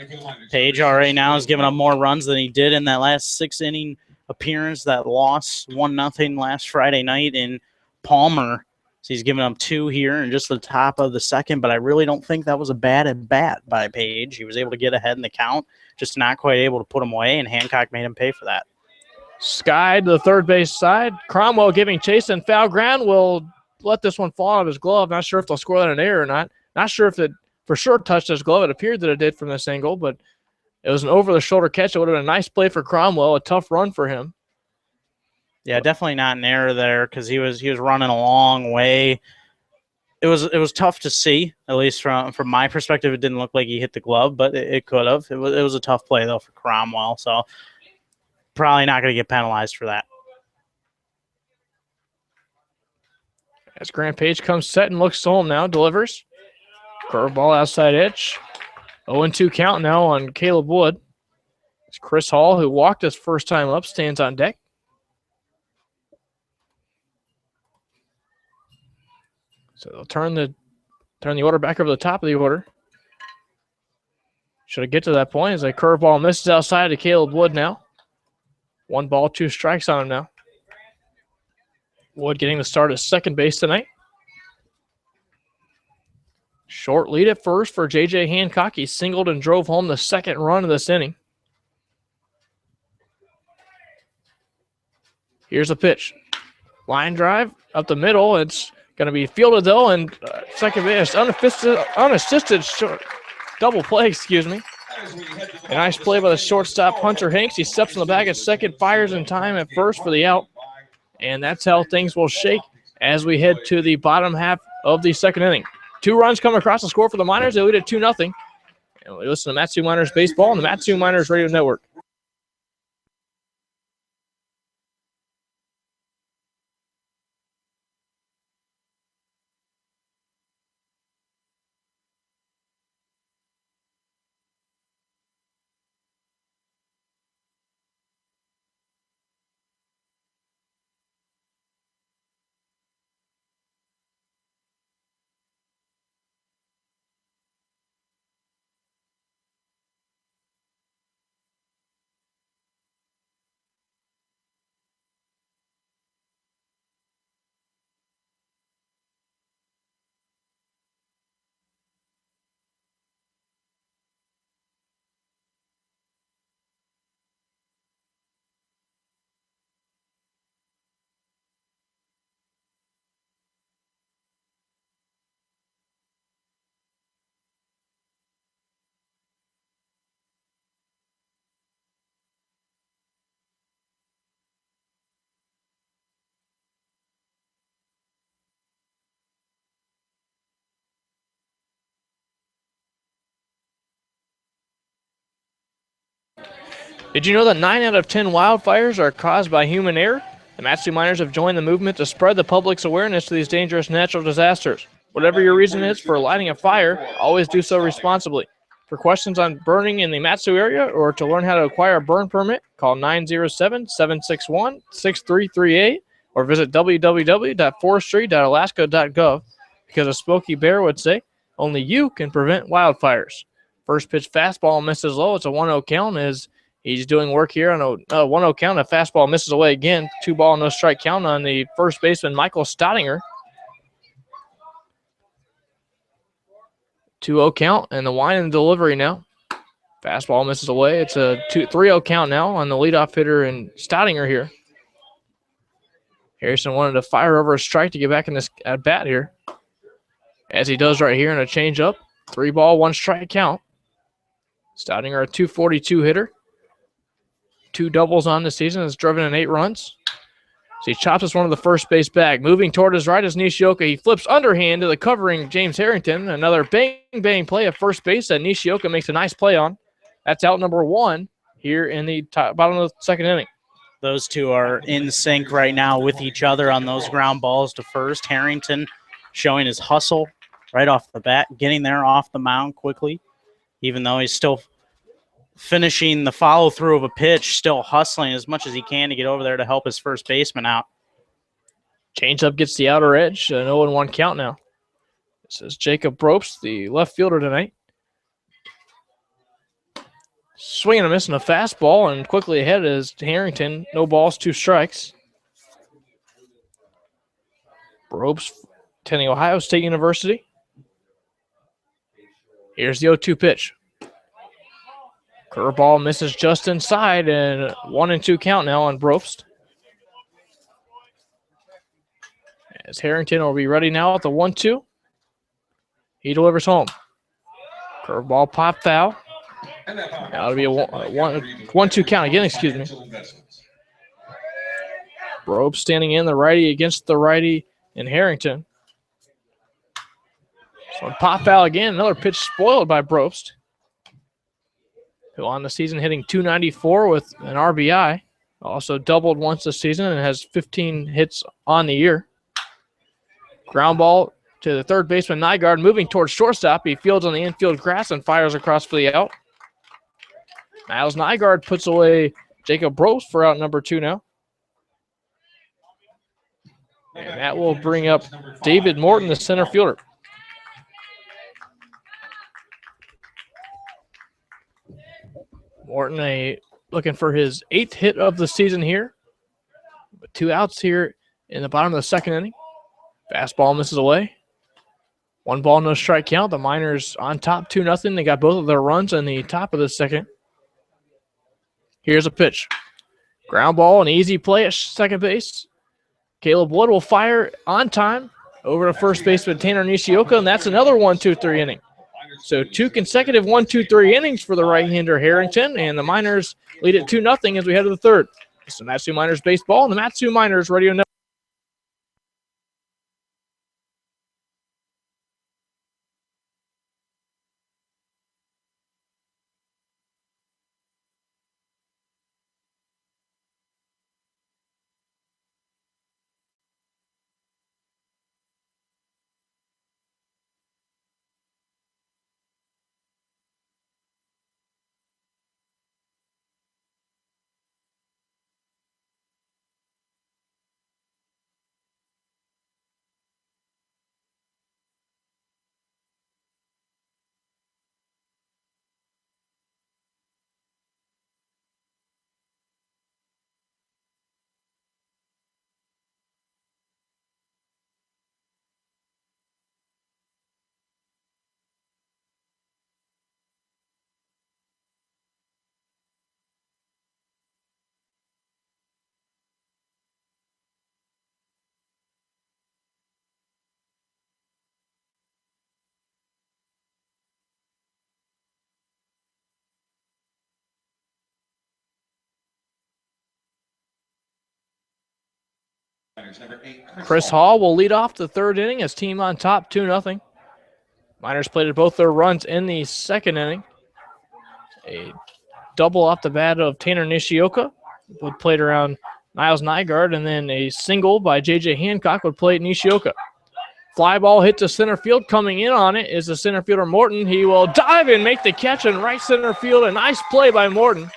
Page already now has given up more runs than he did in that last 6-inning appearance that lost 1-0 last Friday night in Palmer. So he's given up 2 here in just the top of the second, but I really don't think that was a bad at bat by Page. He was able to get ahead in the count, just not quite able to put him away, and Hancock made him pay for that. Sky to the third base side. Cromwell giving chase and foul ground will let this one fall out of his glove. Not sure if they'll score that in air or not. Not sure if it for sure touched his glove. It appeared that it did from this angle, but it was an over-the-shoulder catch. It would have been a nice play for Cromwell, a tough run for him. Yeah, definitely not an error there because he was running a long way. It was tough to see, at least from my perspective. It didn't look like he hit the glove, but it could have. It was a tough play, though, for Cromwell, so probably not going to get penalized for that. As Grant Page comes set and looks to home now, delivers. Curveball outside edge. 0-2 count now on Caleb Wood. It's Chris Hall, who walked his first time up, stands on deck. So they'll turn the order back over the top of the order. Should it get to that point as a curveball misses outside to Caleb Wood now. 1 ball, 2 strikes on him now. Wood getting the start at second base tonight. Short lead at first for J.J. Hancock. He singled and drove home the second run of this inning. Here's a pitch. Line drive up the middle. It's going to be fielded, though, and second base, unassisted short, double play, excuse me. A nice play by the shortstop, Hunter Hanks. He steps in the bag at second, fires in time at first for the out. And that's how things will shake as we head to the bottom half of the second inning. 2 runs come across the score for the Miners. They lead at 2-0. And we listen to Matsu Miners Baseball on the Matsu Miners Radio Network. Did you know that 9 out of 10 wildfires are caused by human error? The Matsu Miners have joined the movement to spread the public's awareness to these dangerous natural disasters. Whatever your reason is for lighting a fire, always do so responsibly. For questions on burning in the Matsu area or to learn how to acquire a burn permit, call 907-761-6338 or visit www.forestry.alaska.gov. Because as Smokey Bear would say, only you can prevent wildfires. First pitch fastball misses low. It's a 1-0 count as he's doing work here on a 1-0 count. A fastball misses away again. 2-ball, no strike count on the first baseman, Michael Stottinger. 2-0 count, and the line and delivery now. Fastball misses away. It's a 3-0 count now on the leadoff hitter and Stoudinger here. Harrison wanted to fire over a strike to get back in this at bat here, as he does right here in a changeup. 3-ball, 1-strike count. Stoudinger, a .242 hitter. 2 doubles on the season, has driven in 8 runs. So he chops us one of the first base bag. Moving toward his right is Nishioka. He flips underhand to the covering James Harrington. Another bang play at first base that Nishioka makes a nice play on. That's out number 1 here in the bottom of the second inning. Those two are in sync right now with each other on those ground balls to first. Harrington showing his hustle right off the bat, getting there off the mound quickly, even though he's still finishing the follow-through of a pitch, still hustling as much as he can to get over there to help his first baseman out. Changeup gets the outer edge, an 0-1 count now. This is Jacob Probst, the left fielder tonight. Swinging and missing a fastball, and quickly ahead is Harrington. No balls, 2 strikes. Probst attending Ohio State University. Here's the 0-2 pitch. Curveball misses just inside, and 1-2 count now on Probst. As Harrington will be ready now at the 1-2. He delivers home. Curveball pop foul. Now it'll be a 1-2 count again, excuse me. Probst standing in, the righty against the righty, and Harrington. So pop foul again, another pitch spoiled by Probst, who on the season hitting .294 with an RBI. Also doubled once this season and has 15 hits on the year. Ground ball to the third baseman, Nygaard, moving towards shortstop. He fields on the infield grass and fires across for the out. Miles Nygaard puts away Jacob Probst for out number 2 now. And that will bring up David Morton, the center fielder. Morton looking for his 8th hit of the season here. 2 outs here in the bottom of the second inning. Fastball misses away. 1 ball, no strike count. The Miners on top 2-0. They got both of their runs in the top of the second. Here's a pitch. Ground ball, an easy play at second base. Caleb Wood will fire on time over to first baseman Tanner Nishioka, and that's another 1-2-3 inning. So 2 consecutive 1-2-3 innings for the right-hander Harrington, and the Miners lead at 2-0 as we head to the third. So Matsu Miners baseball and the Matsu Miners Radio Network. Chris Hall will lead off the third inning as team on top 2-0. Miners plated both their runs in the second inning. A double off the bat of Tanner Nishioka would plate around Miles Nygaard, and then a single by J.J. Hancock would plate Nishioka. Fly ball hit to center field. Coming in on it is the center fielder Morton. He will dive and make the catch in right center field. A nice play by Morton.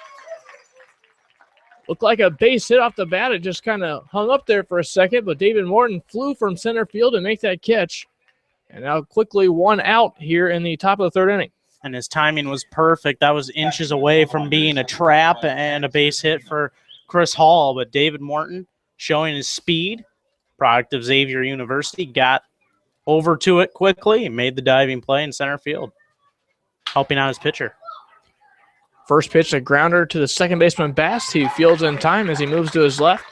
Looked like a base hit off the bat. It just kind of hung up there for a second, but David Morton flew from center field to make that catch. And now quickly 1 out here in the top of the third inning. And his timing was perfect. That was inches away from being a trap and a base hit for Chris Hall. But David Morton showing his speed, product of Xavier University, got over to it quickly and made the diving play in center field, helping out his pitcher. First pitch, a grounder to the second baseman, Bass. He fields in time as he moves to his left.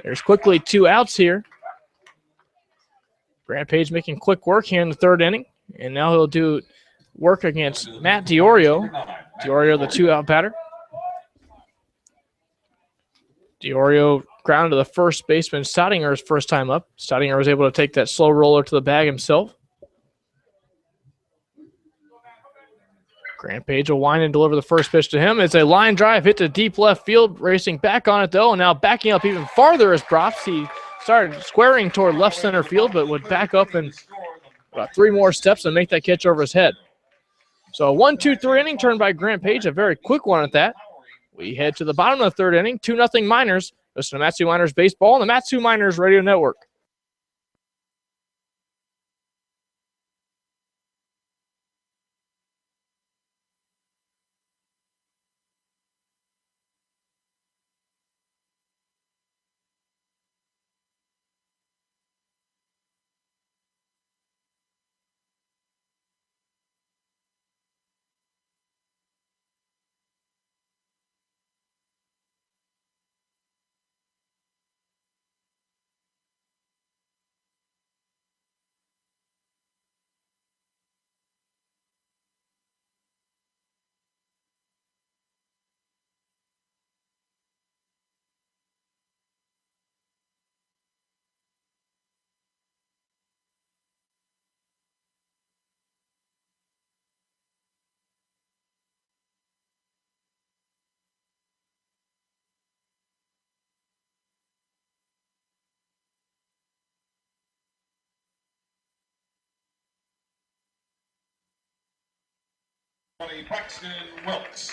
There's quickly 2 outs here. Grant Page making quick work here in the 3rd inning, and now he'll do work against Matt Diorio. Diorio, the 2-out batter. Diorio grounded to the first baseman, Staudinger, first time up. Staudinger was able to take that slow roller to the bag himself. Grant Page will wind and deliver the first pitch to him. It's a line drive hit to deep left field, racing back on it though, and now backing up even farther as props. He started squaring toward left center field, but would back up and about 3 more steps and make that catch over his head. So a 1-2-3 inning turned by Grant Page, a very quick one at that. We head to the bottom of the 3rd inning, 2-0 Miners. Listen to Matsu Miners Baseball on the Matsu Miners Radio Network.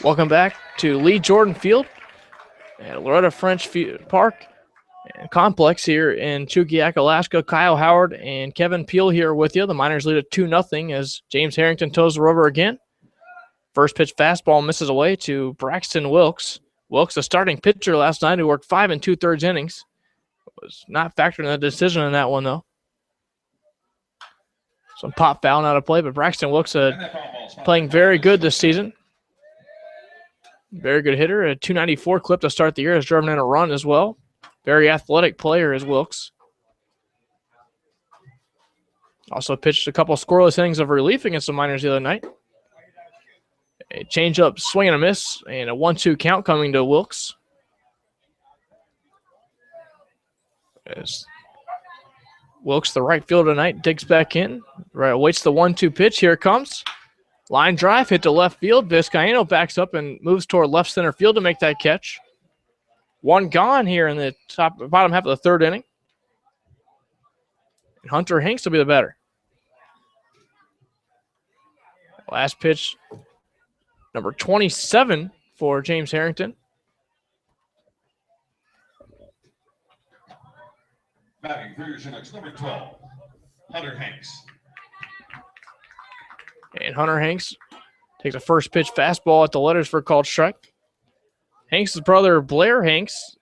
Welcome back to Lee Jordan Field at Loretta French Park and Complex here in Chugiak, Alaska. Kyle Howard and Kevin Peel here with you. The Miners lead at 2-0 as James Harrington toes the rubber again. First pitch fastball misses away to Braxton Wilkes. Wilkes, the starting pitcher last night, who worked 5 2/3 innings. Was not factored in the decision in that one, though. Some pop foul out of play, but Braxton Wilkes playing very good this season. Very good hitter. A 294 clip to start the year. Has driven in a run as well. Very athletic player is Wilkes. Also pitched a couple scoreless innings of relief against the Miners the other night. A changeup swing and a miss, and a 1-2 count coming to Wilkes. As Wilkes, the right fielder tonight, digs back in. Right, waits the 1-2 pitch. Here it comes. Line drive hit to left field. Vizcaino backs up and moves toward left center field to make that catch. One gone here in the bottom half of the 3rd inning. And Hunter Hanks will be the batter. Last pitch, number 27 for James Harrington. Batting for your Chinooks, number 12, Hunter Hanks. And Hunter Hanks takes a first pitch fastball at the letters for a called strike. Hanks' brother, Blair Hanks,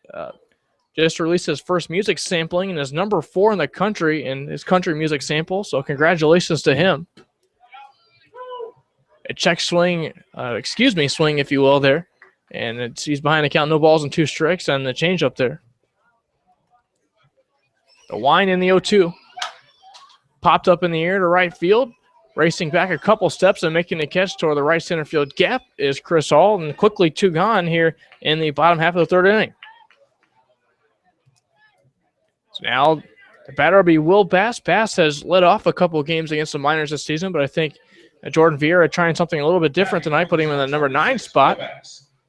just released his first music sampling and is number 4 in the country in his country music sample, so congratulations to him. A check swing, swing, if you will, there. And he's behind the count, no balls and 2 strikes on the changeup there. The wind in the 0-2. Popped up in the air to right field. Racing back a couple steps and making the catch toward the right center field gap is Chris Hall, and quickly 2 gone here in the bottom half of the 3rd inning. So now the batter will be Will Bass. Bass has led off a couple of games against the Miners this season, but I think Jordan Vieira trying something a little bit different tonight, putting him in the number 9 spot,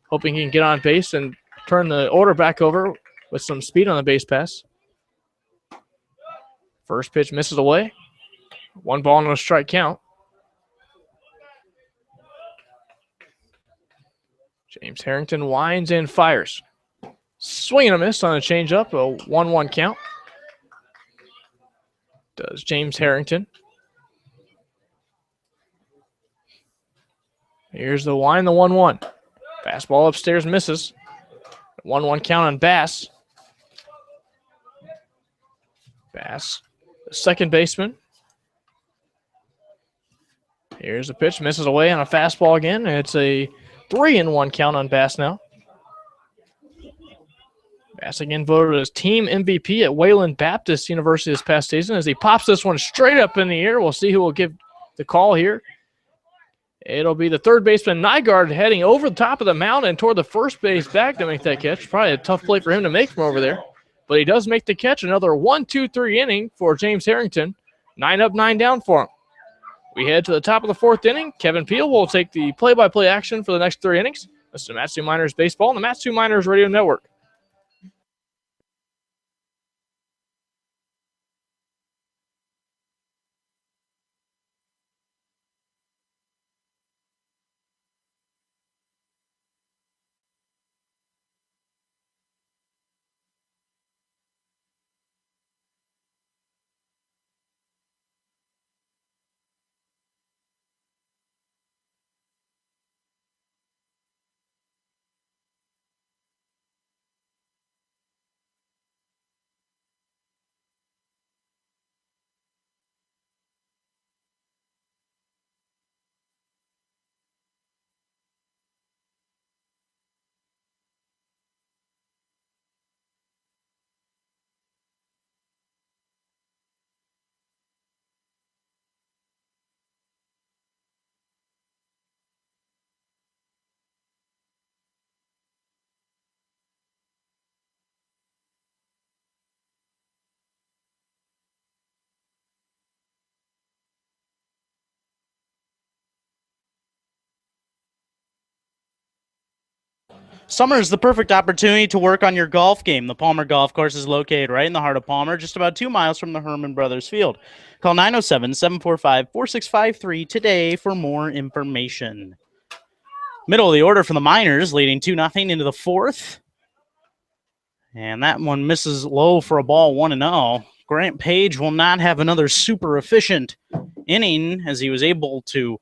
hoping he can get on base and turn the order back over with some speed on the base pass. First pitch misses away. 1 ball, no strike count. James Harrington winds and fires. Swing and a miss on a changeup, a 1-1 count. Does James Harrington. Here's the wind, the 1-1. Fastball upstairs misses. 1-1 count on Bass. Bass, the second baseman. Here's a pitch, misses away on a fastball again. It's a 3-1 count on Bass now. Bass again voted as team MVP at Wayland Baptist University this past season as he pops this one straight up in the air. We'll see who will give the call here. It'll be the third baseman, Nygaard, heading over the top of the mound and toward the first base bag to make that catch. Probably a tough play for him to make from over there. But he does make the catch. Another 1-2-3 inning for James Harrington. 9 up, 9 down for him. We head to the top of the 4th inning. Kevin Peel will take the play-by-play action for the next 3 innings. This is Matsu Miners Baseball on the Matsu Miners Radio Network. Summer is the perfect opportunity to work on your golf game. The Palmer Golf Course is located right in the heart of Palmer, just about 2 miles from the Herman Brothers Field. Call 907-745-4653 today for more information. Middle of the order for the Miners, leading 2-0 into the 4th. And that one misses low for a ball, 1-0. Grant Page will not have another super efficient inning as he was able to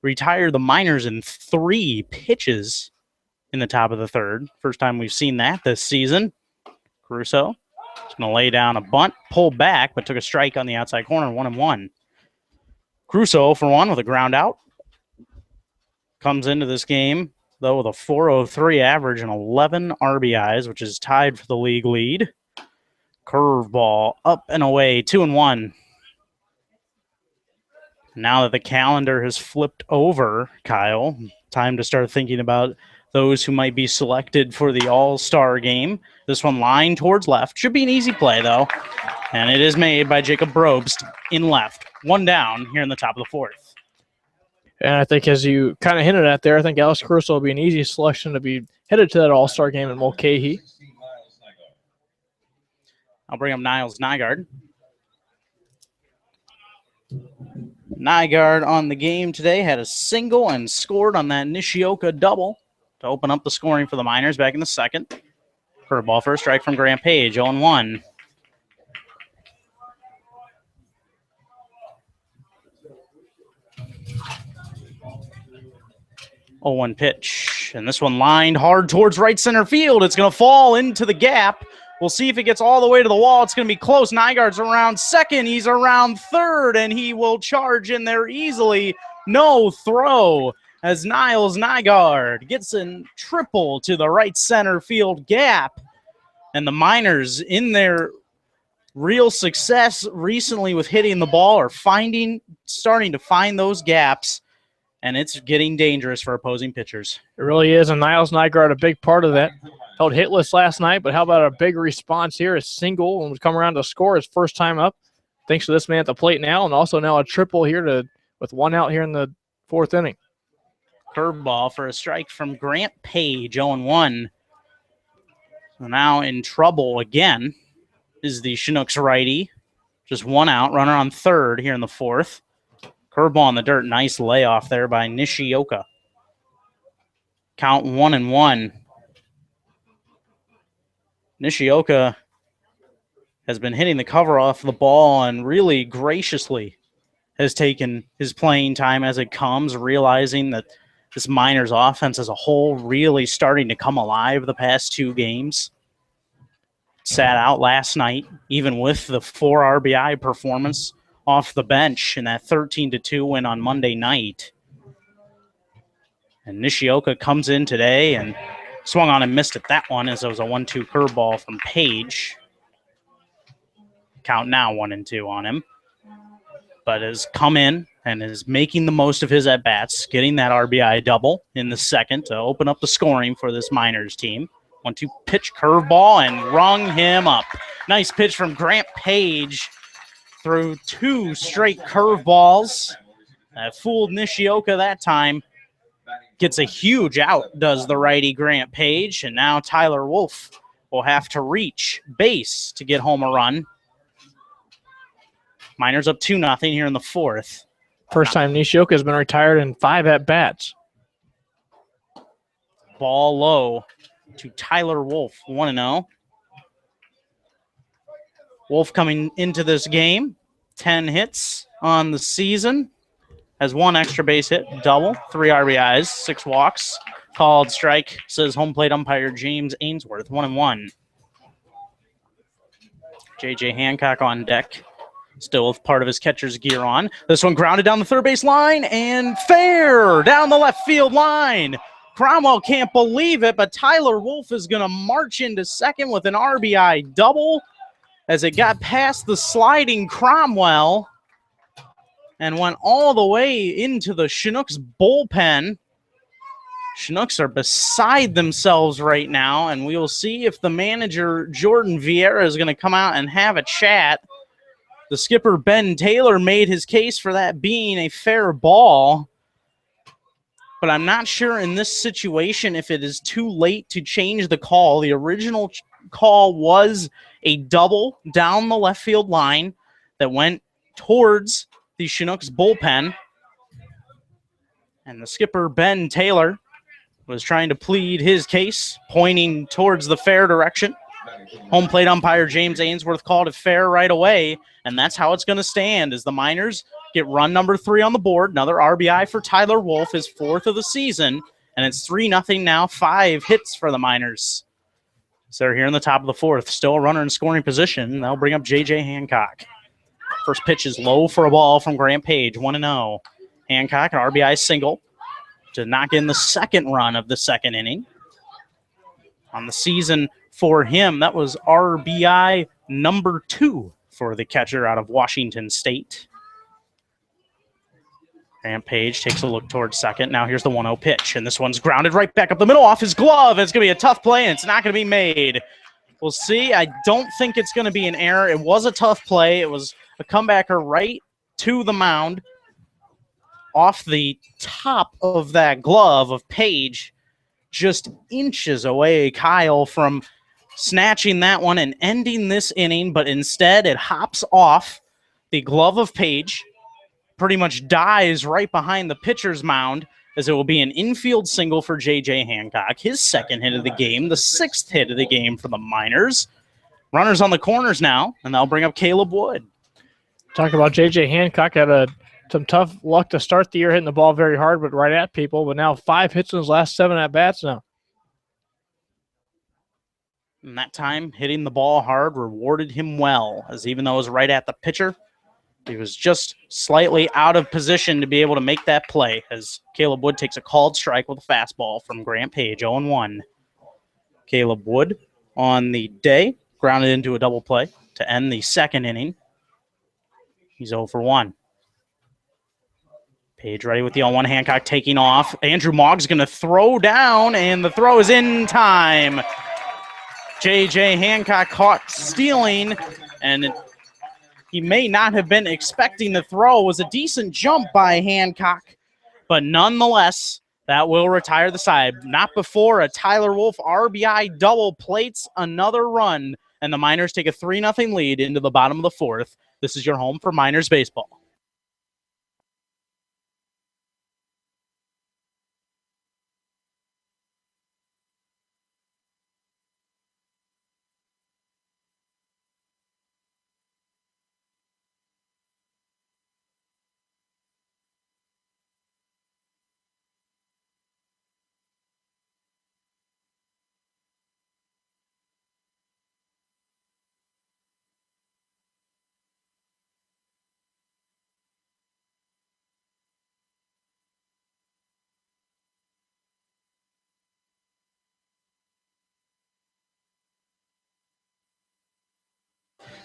retire the Miners in 3 pitches in the top of the 3rd. First time we've seen that this season. Crusoe is going to lay down a bunt, pull back, but took a strike on the outside corner, 1-1. Crusoe for 1 with a ground out. Comes into this game, though, with a .403 average and 11 RBIs, which is tied for the league lead. Curveball up and away, 2-1. Now that the calendar has flipped over, Kyle, time to start thinking about those who might be selected for the All-Star game. This one lined towards left. Should be an easy play, though. And it is made by Jacob Brobst in left. 1 down here in the top of the 4th. And I think as you kind of hinted at there, I think Alex Crusoe will be an easy selection to be headed to that All-Star game in Mulcahy. I'll bring up Niles Nygaard. Nygaard on the game today had a single and scored on that Nishioka double to open up the scoring for the Miners back in the 2nd. Curveball for a strike from Grant Page, 0-1. Oh, 1 pitch. And this one lined hard towards right center field. It's going to fall into the gap. We'll see if it gets all the way to the wall. It's going to be close. Nygaard's around 2nd. He's around 3rd, and he will charge in there easily. No throw as Niles Nygaard gets a triple to the right center field gap. And the Miners, in their real success recently with hitting the ball, are starting to find those gaps, and it's getting dangerous for opposing pitchers. It really is, and Niles Nygaard a big part of that. Held hitless last night, but how about a big response here? A single and would come around to score his first time up. Thanks to this man at the plate now, and also now a triple here with 1 out here in the 4th inning. Curveball for a strike from Grant Page, 0-1. So now in trouble again is the Chinooks righty. Just 1 out, runner on 3rd here in the 4th. Curveball in the dirt, nice layoff there by Nishioka. Count 1-1. Nishioka has been hitting the cover off the ball and really graciously has taken his playing time as it comes, realizing that this Miners offense as a whole really starting to come alive the past 2 games. Sat out last night, even with the 4 RBI performance off the bench in that 13-2 win on Monday night. And Nishioka comes in today and swung on and missed at that one as it was a 1-2 curveball from Page. Count now 1-2 on him. But has come in and is making the most of his at-bats, getting that RBI double in the second to open up the scoring for this Miners team. 1-2 pitch curveball and rung him up. Nice pitch from Grant Page through 2 straight curveballs. That fooled Nishioka that time. Gets a huge out, does the righty Grant Page, and now Tyler Wolf will have to reach base to get home a run. Miners up 2-0 here in the fourth. First time Nishioka has been retired in 5 at-bats. Ball low to Tyler Wolf, 1-0. Wolf coming into this game, 10 hits on the season. Has 1 extra base hit, double, 3 RBIs, 6 walks. Called strike, says home plate umpire James Ainsworth, 1-1. J.J. Hancock on deck, still with part of his catcher's gear on. This one grounded down the third base line and fair down the left field line. Cromwell can't believe it, but Tyler Wolf is going to march into second with an RBI double as it got past the sliding Cromwell and went all the way into the Chinooks bullpen. Chinooks are beside themselves right now, and we will see if the manager, Jordan Vieira, is going to come out and have a chat. The skipper, Ben Taylor, made his case for that being a fair ball, but I'm not sure in this situation if it is too late to change the call. The original call was a double down the left field line that went towards the Chinooks bullpen. And the skipper, Ben Taylor, was trying to plead his case, pointing towards the fair direction. Home plate umpire James Ainsworth called it fair right away, and that's how it's going to stand as the Miners get run number 3 on the board. Another RBI for Tyler Wolf, his 4th of the season, and it's 3-0 now, 5 hits for the Miners. So they're here in the top of the 4th, still a runner in scoring position. They'll bring up J.J. Hancock. First pitch is low for a ball from Grant Page, 1-0. Hancock, an RBI single to knock in the second run of the second inning. On the season for him, that was RBI number 2 for the catcher out of Washington State. Grant Page takes a look towards second. Now here's the 1-0 pitch, and this one's grounded right back up the middle off his glove. It's going to be a tough play, and it's not going to be made. We'll see. I don't think it's going to be an error. It was a tough play. It was a comebacker right to the mound off the top of that glove of Page, just inches away, Kyle, from snatching that one and ending this inning, but instead it hops off the glove of Page, pretty much dies right behind the pitcher's mound, as it will be an infield single for J.J. Hancock, his 2nd hit of the game, the 6th hit of the game for the Miners. Runners on the corners now, and they'll bring up Caleb Wood. Talk about J.J. Hancock had some tough luck to start the year, hitting the ball very hard, but right at people. But now 5 hits in his last 7 at-bats now. And that time, hitting the ball hard rewarded him well, as even though it was right at the pitcher, he was just slightly out of position to be able to make that play, as Caleb Wood takes a called strike with a fastball from Grant Page, 0-1. Caleb Wood on the day grounded into a double play to end the second inning. He's 0-1. Page ready with the 0-1. Hancock taking off. Andrew Mogg's going to throw down, and the throw is in time. J.J. Hancock caught stealing, and he may not have been expecting the throw. It was a decent jump by Hancock, but nonetheless, that will retire the side. Not before a Tyler Wolf RBI double plates another run, and the Miners take a 3-0 lead into the bottom of the 4th. This is your home for Miners baseball.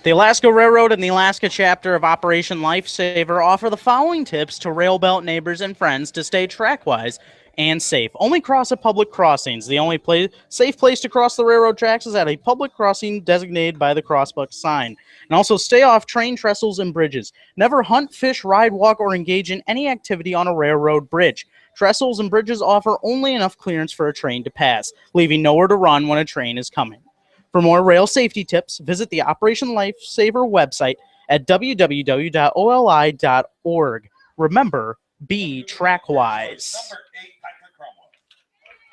The Alaska Railroad and the Alaska chapter of Operation Lifesaver offer the following tips to railbelt neighbors and friends to stay trackwise and safe. Only cross at public crossings. The only safe place to cross the railroad tracks is at a public crossing designated by the crossbuck sign. And also stay off train trestles and bridges. Never hunt, fish, ride, walk, or engage in any activity on a railroad bridge. Trestles and bridges offer only enough clearance for a train to pass, leaving nowhere to run when a train is coming. For more rail safety tips, visit the Operation Lifesaver website at www.oli.org. Remember, be trackwise.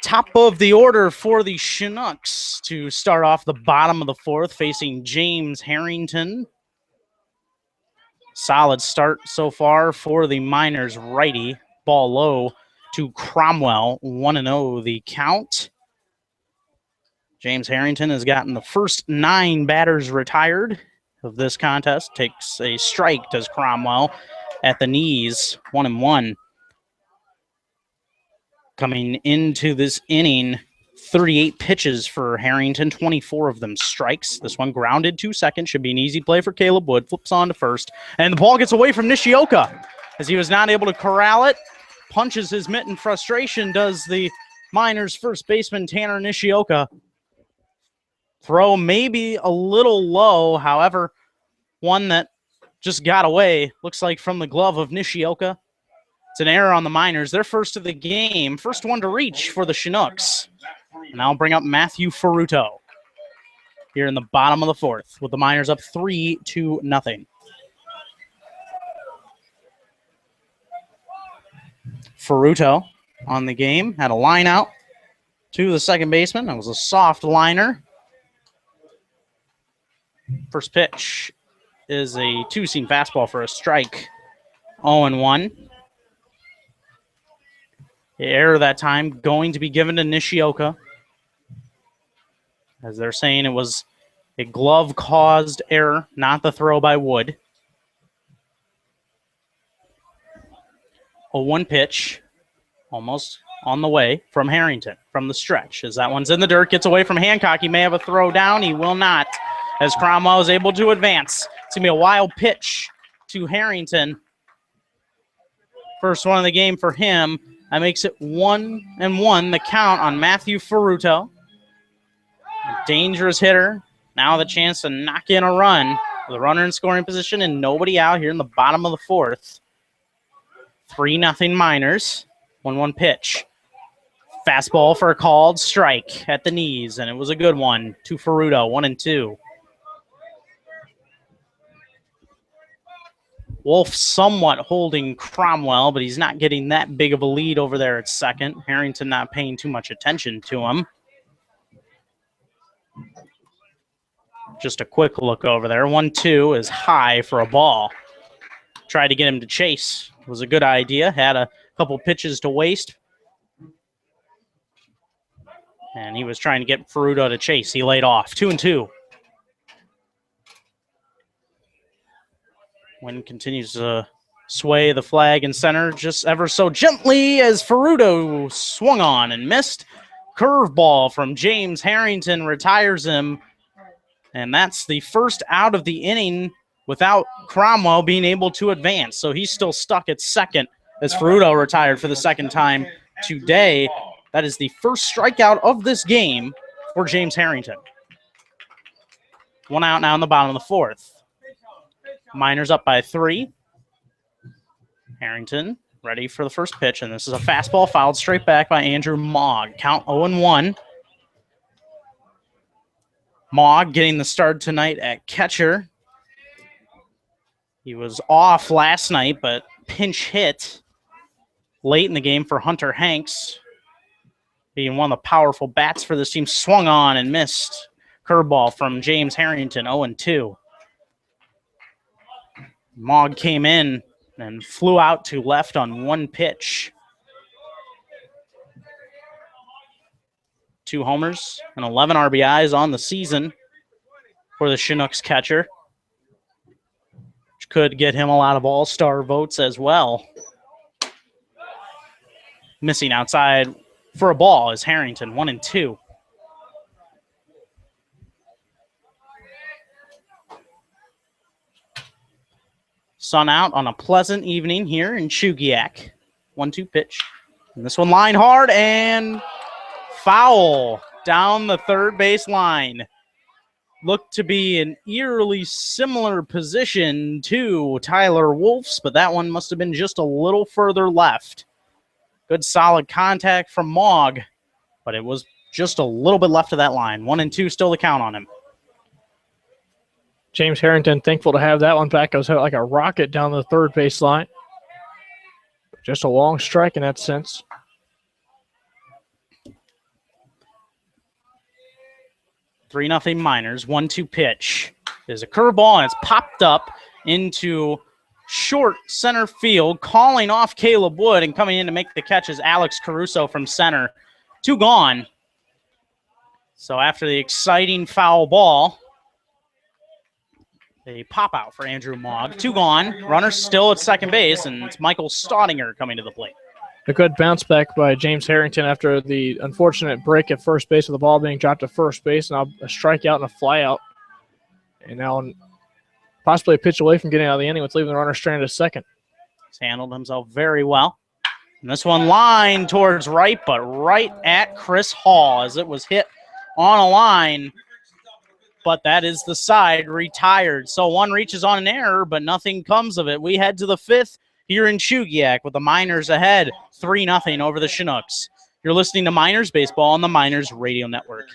Top of the order for the Chinooks to start off the bottom of the fourth, facing James Harrington. Solid start so far for the Miners righty. Ball low to Cromwell, 1-0 the count. James Harrington has gotten the first 9 batters retired of this contest. Takes a strike, does Cromwell, at the knees, 1-1. Coming into this inning, 38 pitches for Harrington, 24 of them strikes. This one grounded to second. Should be an easy play for Caleb Wood. Flips on to first. And the ball gets away from Nishioka as he was not able to corral it. Punches his mitt in frustration, does the Miners' first baseman, Tanner Nishioka. Throw maybe a little low, however, one that just got away. Looks like from the glove of Nishioka. It's an error on the Miners. Their first of the game. First one to reach for the Chinooks. And I'll bring up Matthew Ferruto here in the bottom of the fourth with the Miners up 3-0. Ferruto on the game. Had a line out to the second baseman. That was a soft liner. First pitch is a two-seam fastball for a strike. 0-1. The error that time going to be given to Nishioka. As they're saying, it was a glove-caused error, not the throw by Wood. 0-1 pitch, almost on the way from Harrington, from the stretch. As that one's in the dirt, gets away from Hancock. He may have a throw down. He will not, as Cromwell is able to advance. It's going to be a wild pitch to Harrington. First one of the game for him. That makes it 1-1, the count on Matthew Ferruto. A dangerous hitter. Now the chance to knock in a run with a runner in scoring position and nobody out here in the bottom of the fourth. 3-0 Miners. 1-1 pitch. Fastball for a called strike at the knees, and it was a good one to Ferruto, 1-2. Wolf somewhat holding Cromwell, but he's not getting that big of a lead over there at second. Harrington not paying too much attention to him. Just a quick look over there. 1-2 is high for a ball. Tried to get him to chase. It was a good idea. Had a couple pitches to waste. And he was trying to get Ferruto to chase. He laid off. 2-2. Wind continues to sway the flag in center just ever so gently as Ferruto swung on and missed. Curveball from James Harrington retires him. And that's the first out of the inning without Cromwell being able to advance. So he's still stuck at second as Ferruto retired for the second time today. That is the first strikeout of this game for James Harrington. 1 out now in the bottom of the fourth. Miners up by 3. Harrington ready for the first pitch, and this is a fastball fouled straight back by Andrew Mogg. Count 0-1. Mogg getting the start tonight at catcher. He was off last night, but pinch hit late in the game for Hunter Hanks. Being one of the powerful bats for this team, swung on and missed. Curveball from James Harrington, 0-2. Mogg came in and flew out to left on one pitch. 2 homers and 11 RBIs on the season for the Chinooks catcher, which could get him a lot of all-star votes as well. Missing outside for a ball is Harrington, 1-2. Sun out on a pleasant evening here in Chugiak. 1-2 pitch. And this one line hard and foul down the third base line. Looked to be an eerily similar position to Tyler Wolf's, but that one must have been just a little further left. Good solid contact from Mogg, but it was just a little bit left of that line. 1-2 still the count on him. James Harrington thankful to have that one back. It was like a rocket down the third base line. Just a long strike in that sense. Three nothing Miners. 1-2 pitch. There's a curveball, and it's popped up into short center field. Calling off Caleb Wood, and coming in to make the catch is Alex Caruso from center. 2 gone. So after the exciting foul ball, a pop out for Andrew Mogg. 2 gone. Runner still at second base, and it's Michael Staudinger coming to the plate. A good bounce back by James Harrington after the unfortunate break at first base with the ball being dropped to first base. Now a strikeout and a flyout. And now possibly a pitch away from getting out of the inning with leaving the runner stranded at second. He's handled himself very well. And this one lined towards right, but right at Chris Hall as it was hit on a line. But that is the side retired. So one reaches on an error, but nothing comes of it. We head to the 5th here in Chugiak with the Miners ahead 3-0 over the Chinooks. You're listening to Miners Baseball on the Miners Radio Network.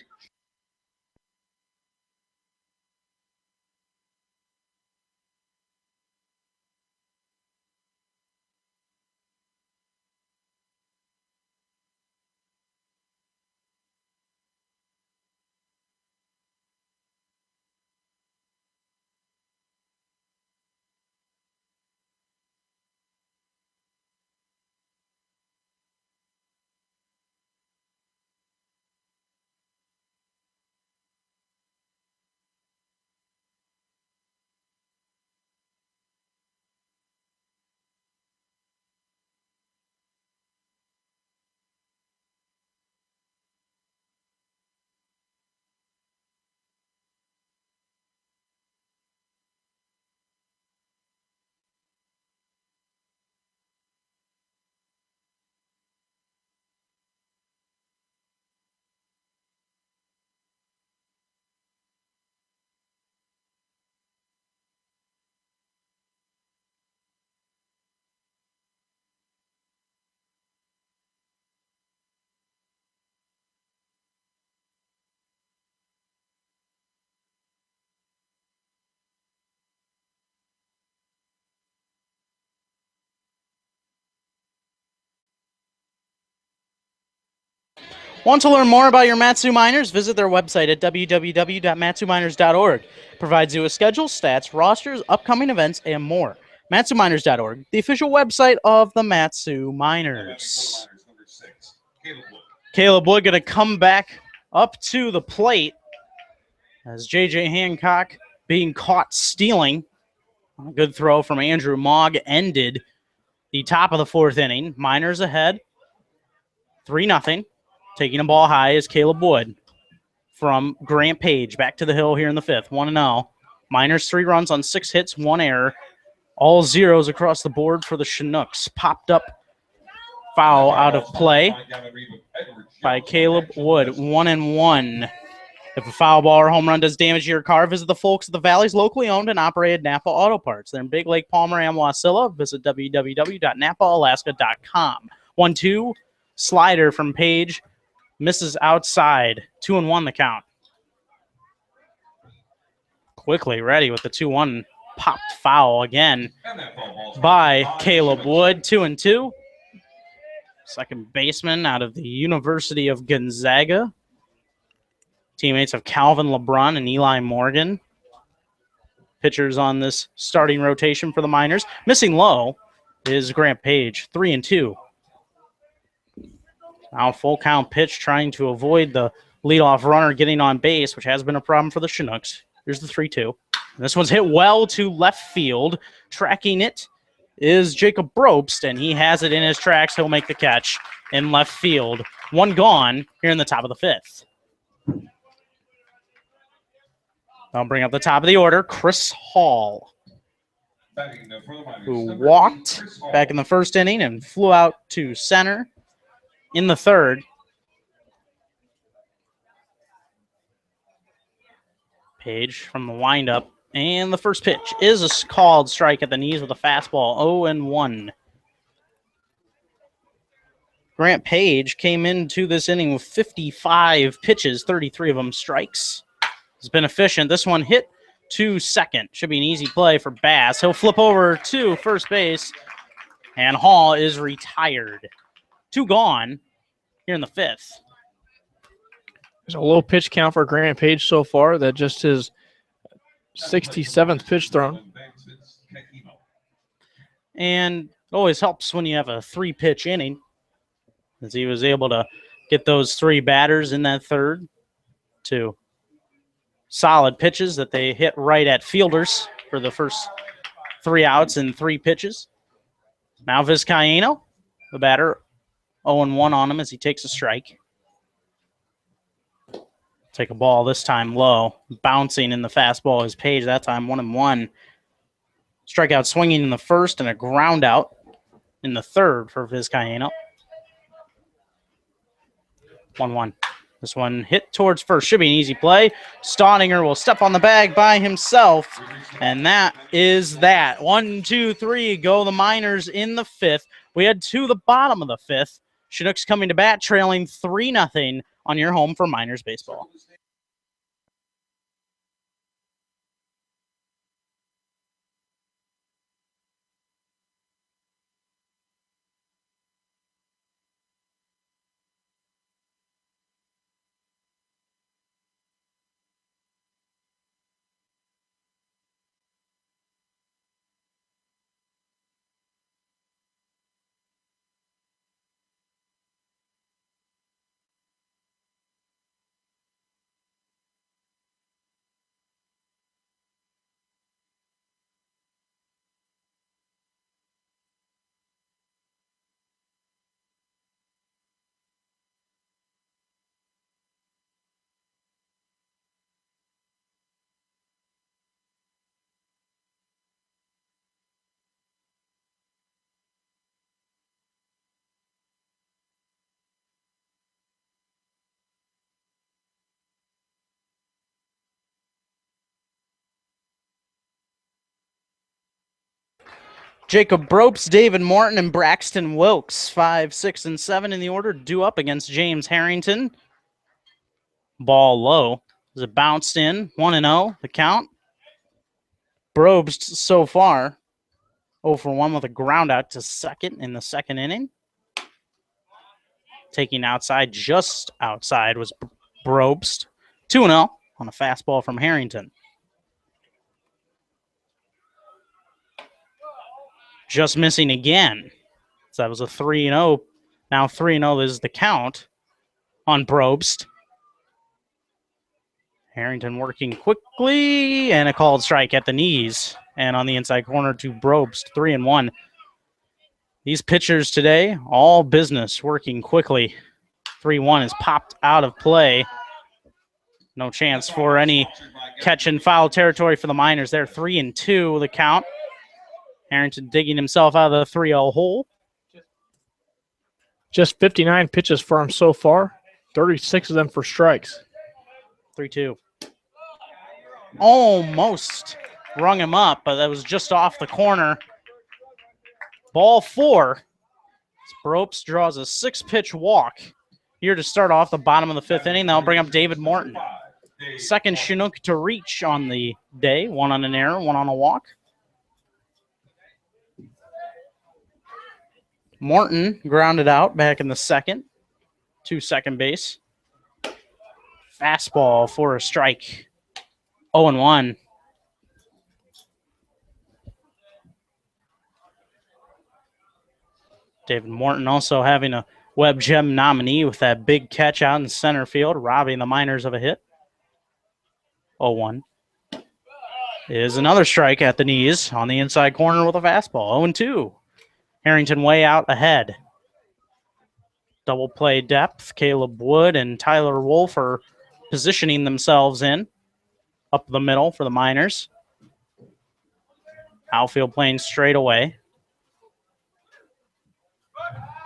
Want to learn more about your Mat-Su Miners? Visit their website at www.matsuminers.org. Provides you with schedules, stats, rosters, upcoming events, and more. matsuminers.org, the official website of the Mat-Su Miners. Caleb Wood going to come back up to the plate as J.J. Hancock being caught stealing. A good throw from Andrew Mogg ended the top of the 4th inning. Miners ahead 3-0. Taking a ball high is Caleb Wood from Grant Page. Back to the hill here in the 5th. 1-0. Miners 3 runs on 6 hits, 1 error. All zeros across the board for the Chinooks. Popped up foul out of play by Caleb Wood. 1-1. If a foul ball or home run does damage to your car, visit the folks at the Valley's locally owned and operated Napa Auto Parts. They're in Big Lake, Palmer, and Wasilla. Visit www.napaalaska.com. 1-2. Slider from Page. Misses outside. 2-1 the count. Quickly ready with the 2-1. Popped foul again by Caleb Wood. 2-2. Second baseman out of the University of Gonzaga. Teammates of Calvin LeBron and Eli Morgan. Pitchers on this starting rotation for the Miners. Missing low is Grant Page. 3-2. Now full count pitch, trying to avoid the leadoff runner getting on base, which has been a problem for the Chinooks. Here's the 3-2. This one's hit well to left field. Tracking it is Jacob Brobst, and he has it in his tracks. He'll make the catch in left field. 1 gone here in the top of the 5th. I'll bring up the top of the order, Chris Hall. who walked back in the first inning and flew out to center in the third. Page from the windup. And the first pitch is a called strike at the knees with a fastball, 0-1. Grant Page came into this inning with 55 pitches, 33 of them strikes. He's been efficient. This one hit to second. Should be an easy play for Bass. He'll flip over to first base, and Hall is retired. 2 gone here in the 5th. There's a low pitch count for Grant Page so far. That just his 67th pitch thrown. And it always helps when you have a 3-pitch inning, as he was able to get those 3 batters in that third to solid pitches that they hit right at fielders for the first 3 outs and 3 pitches. Now Vizcaino, the batter, 0-1 on him as he takes a strike. Take a ball this time low. Bouncing in the fastball is Page. That time 1-1. Strikeout swinging in the first and a ground out in the third for Vizcaino. 1-1. This one hit towards first. Should be an easy play. Staudinger will step on the bag by himself. And that is that. 1, 2, 3 go the Miners in the 5th. We head to the bottom of the 5th. Chinooks coming to bat, trailing 3-0 on your home for Miners baseball. Jacob Bropes, David Morton, and Braxton Wilkes, 5, 6, and 7 in the order, due up against James Harrington. Ball low as it bounced in, 1-0, the count. Bropes so far, 0 for 1 with a ground out to second in the second inning. Taking outside, just outside, was Bropes. 2-0 on a fastball from Harrington. Just missing again. So that was a 3-0. Now 3-0 is the count on Probst. Harrington working quickly, and a called strike at the knees. And on the inside corner to Probst, 3-1. These pitchers today, all business, working quickly. 3-1 is popped out of play. No chance for any catch in foul territory for the Miners there. 3-2 the count. Harrington digging himself out of the 3-0 hole. Just 59 pitches for him so far, 36 of them for strikes. 3-2. Almost rung him up, but that was just off the corner. Ball 4. Bropes draws a 6-pitch walk here to start off the bottom of the 5th inning. That'll bring up David Morton. Second Chinook to reach on the day. 1 on an error, 1 on a walk. Morton grounded out back in the second to second base. Fastball for a strike. 0-1. David Morton also having a Web Gem nominee with that big catch out in center field, robbing the Miners of a hit. 0-1. Is another strike at the knees on the inside corner with a fastball. 0-2. Harrington way out ahead. Double play depth. Caleb Wood and Tyler Wolf are positioning themselves in up the middle for the Miners. Outfield playing straight away.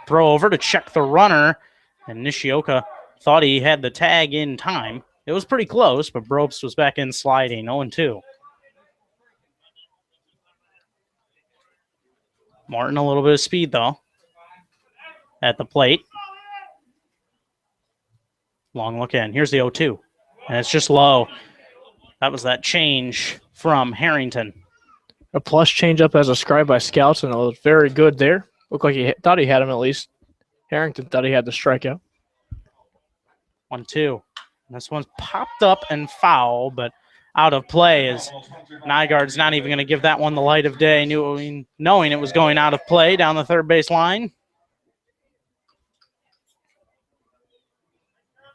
Throw over to check the runner, and Nishioka thought he had the tag in time. It was pretty close, but Brobst was back in sliding, 0-2. Martin, a little bit of speed, though, at the plate. Long look in. Here's the 0-2, and it's just low. That was that change from Harrington. A plus changeup as ascribed by scouts, and it was very good there. Looked like he thought he had him at least. Harrington thought he had the strikeout. 1-2. This one's popped up and foul, but out of play as Nygaard's not even going to give that one the light of day, knowing it was going out of play down the third base line.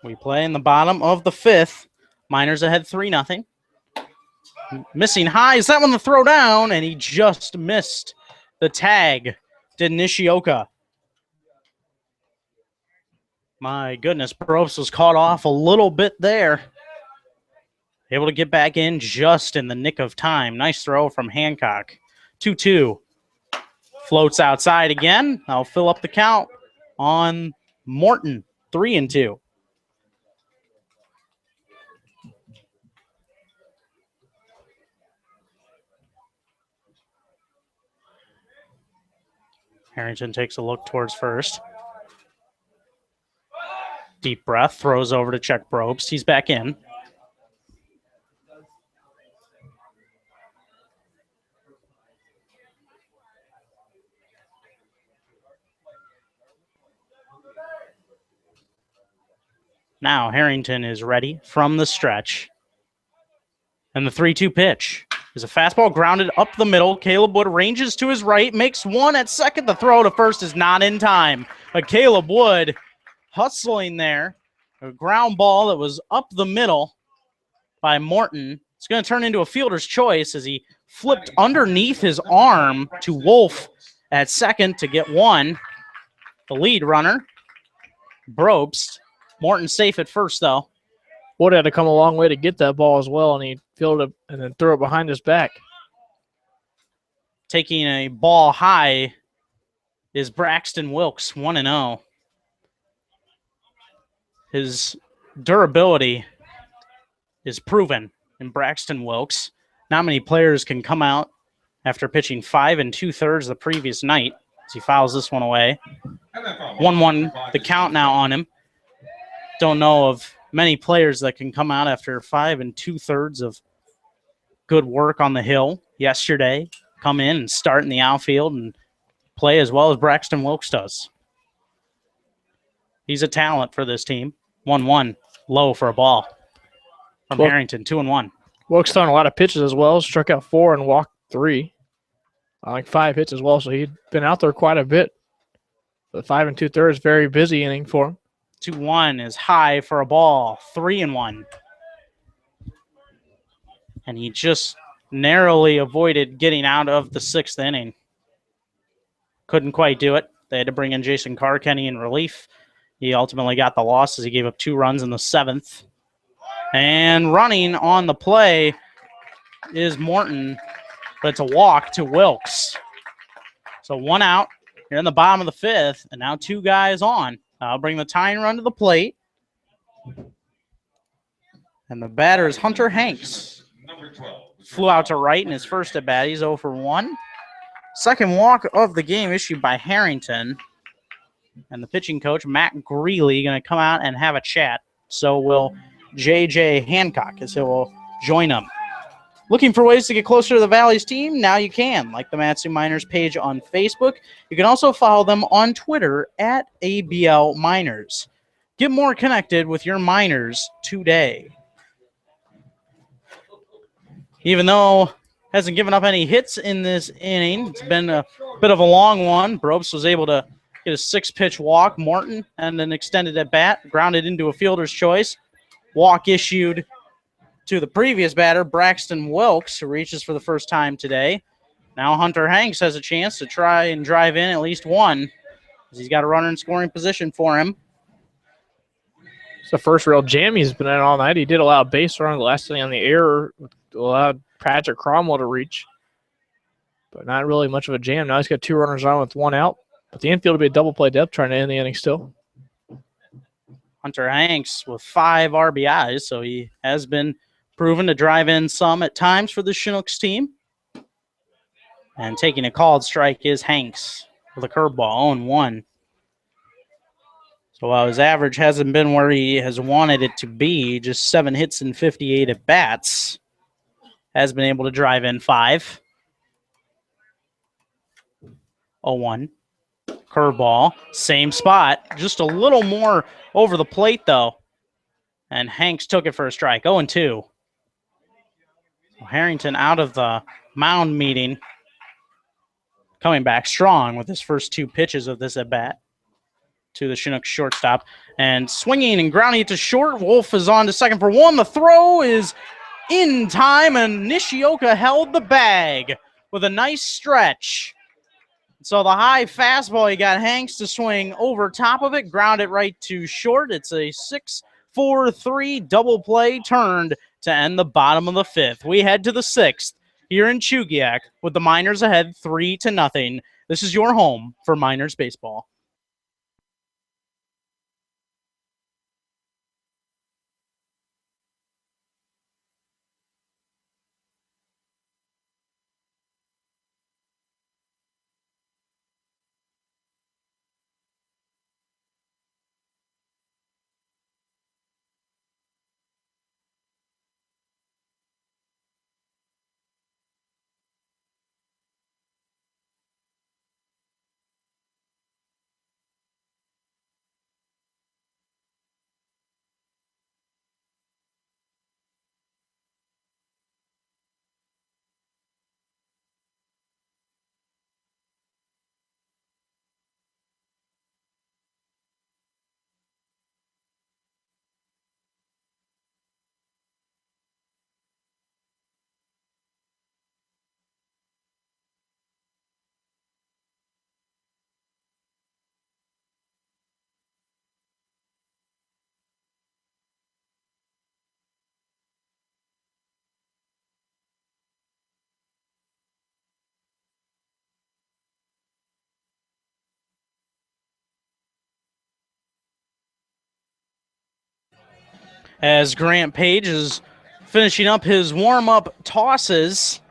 We play in the bottom of the fifth. Miners ahead 3-0. Missing high. Is that one the throw down? And he just missed the tag to Nishioka. My goodness, Probst was caught off a little bit there. Able to get back in just in the nick of time. Nice throw from Hancock. 2-2. Floats outside again. I'll fill up the count on Morton. 3-2. Harrington takes a look towards first. Deep breath, throws over to check Probst. He's back in. Now Harrington is ready from the stretch. And the 3-2 pitch is a fastball grounded up the middle. Caleb Wood ranges to his right, makes one at second. The throw to first is not in time. But Caleb Wood hustling there. A ground ball that was up the middle by Morton. It's going to turn into a fielder's choice as he flipped underneath his arm to Wolf at second to get one. The lead runner, Probst. Morton safe at first, though. Wood had to come a long way to get that ball as well, and he fielded it and then threw it behind his back. Taking a ball high is Braxton Wilkes, 1-0. His durability is proven in Braxton Wilkes. Not many players can come out after pitching 5 2/3 the previous night as he fouls this one away. 1-1 the count now on him. Don't know of many players that can come out after 5 2/3 of good work on the hill yesterday, come in and start in the outfield and play as well as Braxton Wilkes does. He's a talent for this team. 1-1, low for a ball from Harrington, 2-1. Wilkes thrown a lot of pitches as well, struck out 4 and walked 3. Like 5 hits as well, so he'd been out there quite a bit. The 5 2/3, very busy inning for him. 2-1 is high for a ball, 3-1. And he just narrowly avoided getting out of the 6th inning. Couldn't quite do it. They had to bring in Jason Carkenny in relief. He ultimately got the loss as he gave up 2 runs in the 7th. And running on the play is Morton, but it's a walk to Wilkes. So 1 out here in the bottom of the 5th, and now 2 guys on. I'll bring the tying run to the plate. And the batter is Hunter Hanks. Flew out to right in his first at bat. He's 0 for 1. Second walk of the game issued by Harrington. And the pitching coach, Matt Greeley, going to come out and have a chat. So will J.J. Hancock as he will join him. Looking for ways to get closer to the Valley's team? Now you can. Like the Matsu Miners page on Facebook. You can also follow them on Twitter at ABL Miners. Get more connected with your Miners today. Even though hasn't given up any hits in this inning, it's been a bit of a long one. Probst was able to get a 6-pitch walk. Morton and an extended at bat, grounded into a fielder's choice. Walk issued to the previous batter, Braxton Wilkes, who reaches for the first time today. Now Hunter Hanks has a chance to try and drive in at least one, as he's got a runner in scoring position for him. It's the first real jam he's been in all night. He did allow a base run the last inning on the error, allowed Patrick Cromwell to reach. but not really much of a jam. Now he's got 2 runners on with 1 out. But the infield will be a double play depth trying to end the inning still. Hunter Hanks with 5 RBIs, so he has been proven to drive in some at times for the Chinooks team. And taking a called strike is Hanks with a curveball, 0-1. So while his average hasn't been where he has wanted it to be, just 7 hits and 58 at-bats, has been able to drive in 5. 0-1. Curveball, same spot, just a little more over the plate, though. And Hanks took it for a strike, 0-2. Harrington out of the mound meeting, coming back strong with his first 2 pitches of this at-bat to the Chinooks shortstop. And swinging and grounding it to short. Wolf is on to second for 1. The throw is in time, and Nishioka held the bag with a nice stretch. So the high fastball, he got Hanks to swing over top of it, ground it right to short. It's a 6-4-3 double play turned to end the bottom of the 5th. We head to the 6th here in Chugiak with the Miners ahead 3-0. This is your home for Miners baseball. As Grant Page is finishing up his warm-up tosses,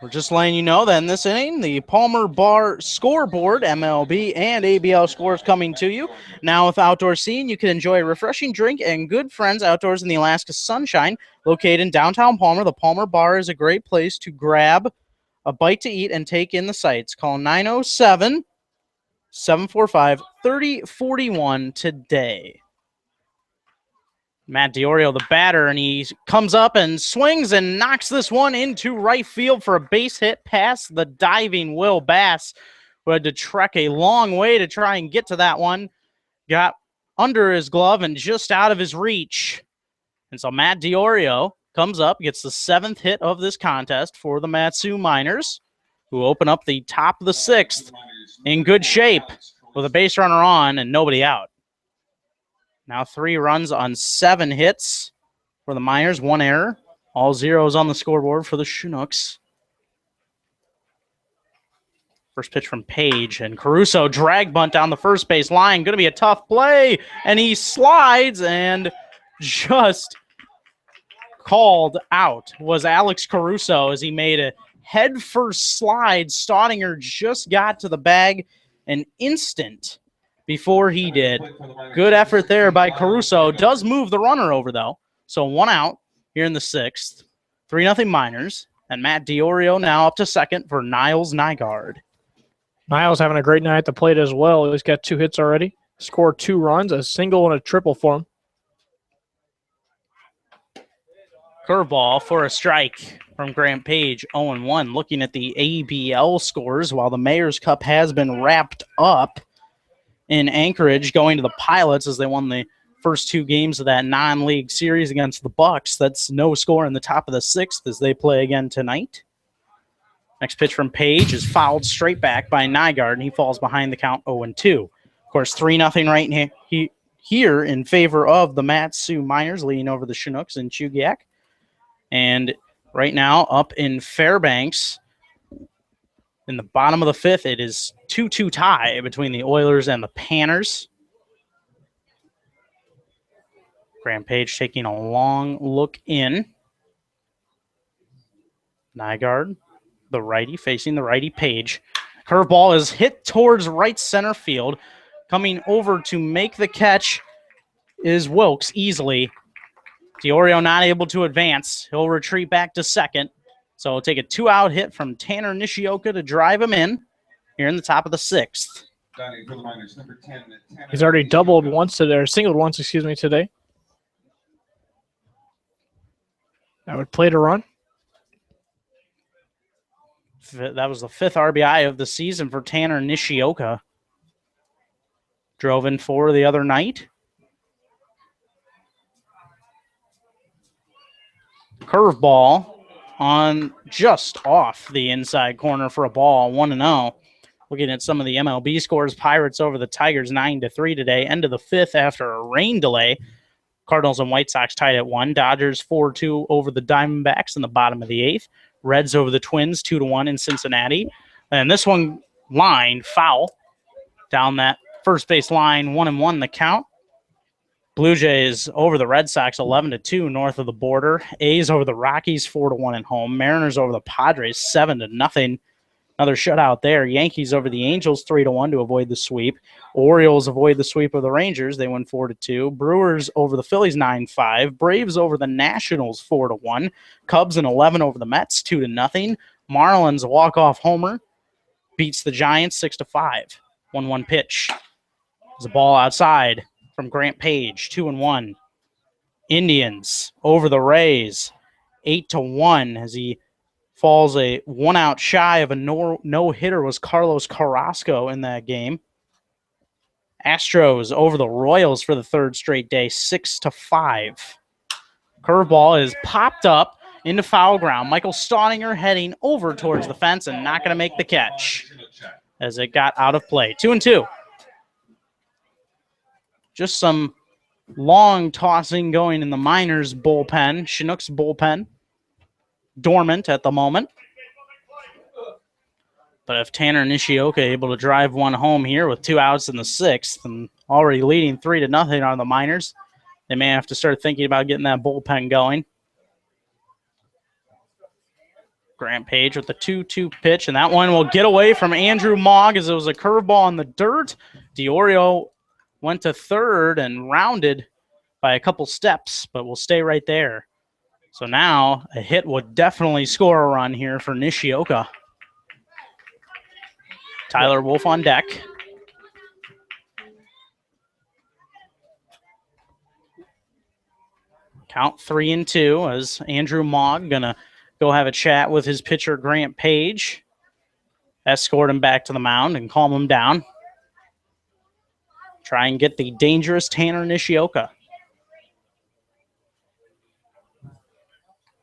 we're just letting you know that in this inning, the Palmer Bar scoreboard, MLB and ABL scores coming to you. Now with outdoor seating, you can enjoy a refreshing drink and good friends outdoors in the Alaska sunshine. Located in downtown Palmer, the Palmer Bar is a great place to grab a bite to eat and take in the sights. Call 907-745-3041 today. Matt Diorio, the batter, and he comes up and swings and knocks this one into right field for a base hit past the diving Will Bass, who had to trek a long way to try and get to that one. Got under his glove and just out of his reach. And so Matt Diorio comes up, gets the 7th hit of this contest for the Matsu Miners, who open up the top of the 6th in good shape with a base runner on and nobody out. Now 3 runs on 7 hits for the Miners, 1 error. All zeros on the scoreboard for the Chinooks. First pitch from Page, and Caruso drag bunt down the first base line. Going to be a tough play, and he slides and just called out was Alex Caruso as he made a head-first slide. Staudinger just got to the bag an instant before he did. Good effort there by Caruso. Does move the runner over, though. So 1 out here in the 6th. 3-0 Miners. And Matt Diorio now up to second for Niles Nygaard. Niles having a great night at the plate as well. He's got 2 hits already. Scored 2 runs, a single and a triple for him. Curveball for a strike from Grant Page, 0-1. Looking at the ABL scores, while the Mayor's Cup has been wrapped up in Anchorage, going to the Pilots as they won the first 2 games of that non-league series against the Bucks. That's no score in the top of the 6th as they play again tonight. Next pitch from Page is fouled straight back by Nygaard, and he falls behind the count 0-2. Of course, 3-0 right here in favor of the Matsu Miners, leading over the Chinooks in Chugiak. And right now up in Fairbanks, In the bottom of the fifth, it is 2-2 tie between the Oilers and the Panners. Grant Page taking a long look in. Nygaard, the righty, facing the righty Page. Curveball is hit towards right center field. Coming over to make the catch is Wilkes easily. Diorio not able to advance. He'll retreat back to second. So he'll take a 2-out hit from Tanner Nishioka to drive him in here in the top of the sixth. Batting for the Miners, number 10. He's already doubled once today, or singled once, today. That would play to run. That was the 5th RBI of the season for Tanner Nishioka. Drove in 4 the other night. Curveball on just off the inside corner for a ball, 1-0. Looking at some of the MLB scores, Pirates over the Tigers 9-3 today. End of the 5th after a rain delay. Cardinals and White Sox tied at 1. Dodgers 4-2 over the Diamondbacks in the bottom of the 8th. Reds over the Twins 2-1 in Cincinnati. And this one lined foul down that first base line, 1-1 the count. Blue Jays over the Red Sox 11-2 north of the border. A's over the Rockies 4-1 at home. Mariners over the Padres 7-0. Another shutout there. Yankees over the Angels 3-1 to avoid the sweep. Orioles avoid the sweep of the Rangers. They win 4-2. Brewers over the Phillies 9-5. Braves over the Nationals 4-1. Cubs and 11 over the Mets 2-0. Marlins walk-off homer beats the Giants 6-5. 1-1 pitch. There's a ball outside from Grant Page, 2-1. Indians over the Rays, 8-1 as he falls a 1-out shy of a no-hitter was Carlos Carrasco in that game. Astros over the Royals for the 3rd straight day, 6-5. Curveball is popped up into foul ground. Michael Staudinger heading over towards the fence and not going to make the catch as it got out of play. 2-2. Just some long tossing going in the Miners bullpen. Chinooks bullpen dormant at the moment. But if Tanner Nishioka able to drive one home here with 2 outs in the 6th and already leading 3-0 on the Miners, they may have to start thinking about getting that bullpen going. Grant Page with the 2-2 pitch, and that one will get away from Andrew Mogg as it was a curveball in the dirt. Diorio went to third and rounded by a couple steps, but will stay right there. So now a hit would definitely score a run here for Nishioka. Tyler Wolf on deck. Count 3-2 as Andrew Mogg gonna go have a chat with his pitcher Grant Page. Escort him back to the mound and calm him down. Try and get the dangerous Tanner Nishioka.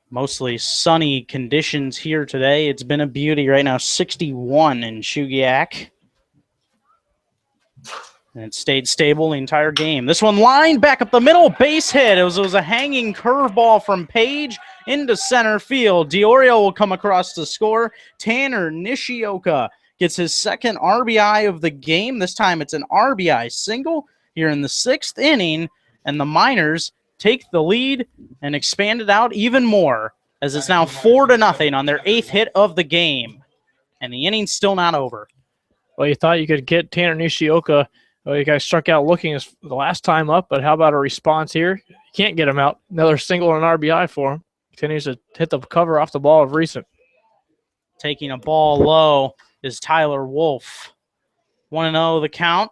Mostly sunny conditions here today. It's been a beauty right now, 61 in Chugiak. And it stayed stable the entire game. This one lined back up the middle, base hit. It was a hanging curveball from Page into center field. Diorio will come across to score. Tanner Nishioka gets his 2nd RBI of the game. This time it's an RBI single here in the 6th inning, and the Miners take the lead and expand it out even more as it's now 4-0 on their 8th hit of the game, and the inning's still not over. Well, you thought you could get Tanner Nishioka. Well, you guys struck out looking as the last time up, but how about a response here? You can't get him out. Another single and RBI for him. Continues to hit the cover off the ball of recent. Taking a ball low is Tyler Wolf. 1-0 the count.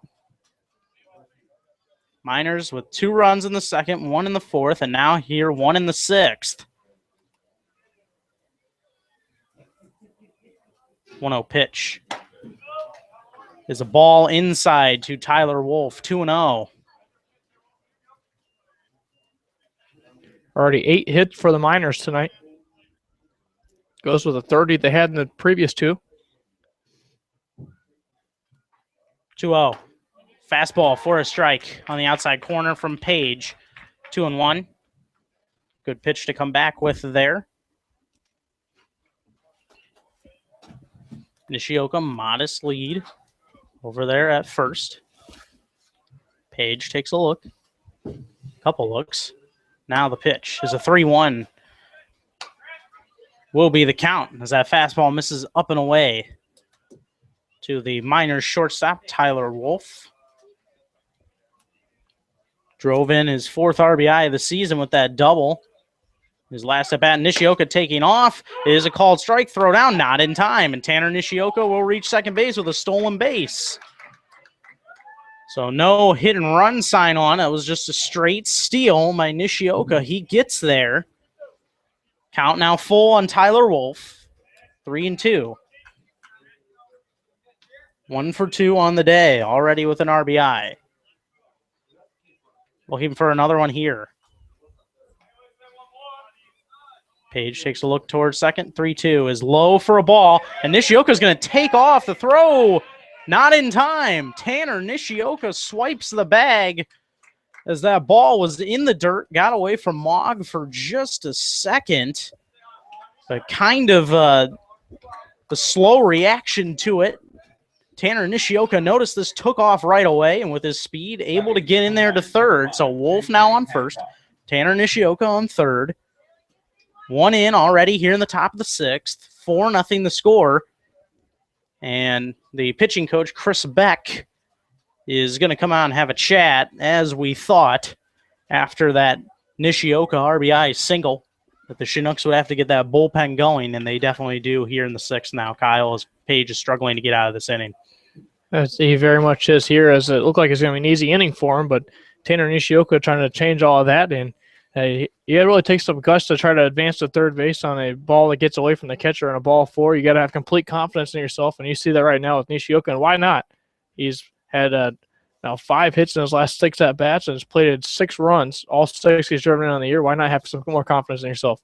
Miners with 2 runs in the 2nd, 1 in the 4th, and now here 1 in the 6th. 1-0 pitch. Is a ball inside to Tyler Wolf, 2-0. Already 8 hits for the Miners tonight. Goes with the 30 they had in the previous 2. 2-0. Fastball for a strike on the outside corner from Page. 2-1. Good pitch to come back with there. Nishioka, modest lead over there at first. Page takes a look. Couple looks. Now the pitch is a 3-1. Will be the count as that fastball misses up and away to the Miners shortstop, Tyler Wolf. Drove in his 4th RBI of the season with that double. His last at bat, Nishioka taking off. It is a called strike, throw down, not in time. And Tanner Nishioka will reach second base with a stolen base. So no hit and run sign on. It was just a straight steal by Nishioka. He gets there. Count now full on Tyler Wolf. 3-2. 1 for 2 on the day, already with an RBI. Looking for another one here. Page takes a look towards second. 3-2 is low for a ball. And Nishioka's going to take off the throw. Not in time. Tanner Nishioka swipes the bag as that ball was in the dirt. Got away from Mogg for just a second. But kind of the slow reaction to it. Tanner Nishioka noticed this, took off right away, and with his speed, able to get in there to third. So Wolf now on first. Tanner Nishioka on third. 1 in already here in the top of the 6th. 4-0 the score. And the pitching coach, Chris Beck, is going to come out and have a chat, as we thought, after that Nishioka RBI single, that the Chinooks would have to get that bullpen going, and they definitely do here in the 6th now. Kyle, as Page is struggling to get out of this inning. He very much is here, as it looked like it's going to be an easy inning for him, but Tanner Nishioka trying to change all of that, and it really takes some guts to try to advance to third base on a ball that gets away from the catcher and a ball 4. You got to have complete confidence in yourself, and you see that right now with Nishioka, and why not? He's had now 5 hits in his last 6 at-bats and has plated 6 runs. All 6 he's driven in on the year. Why not have some more confidence in yourself?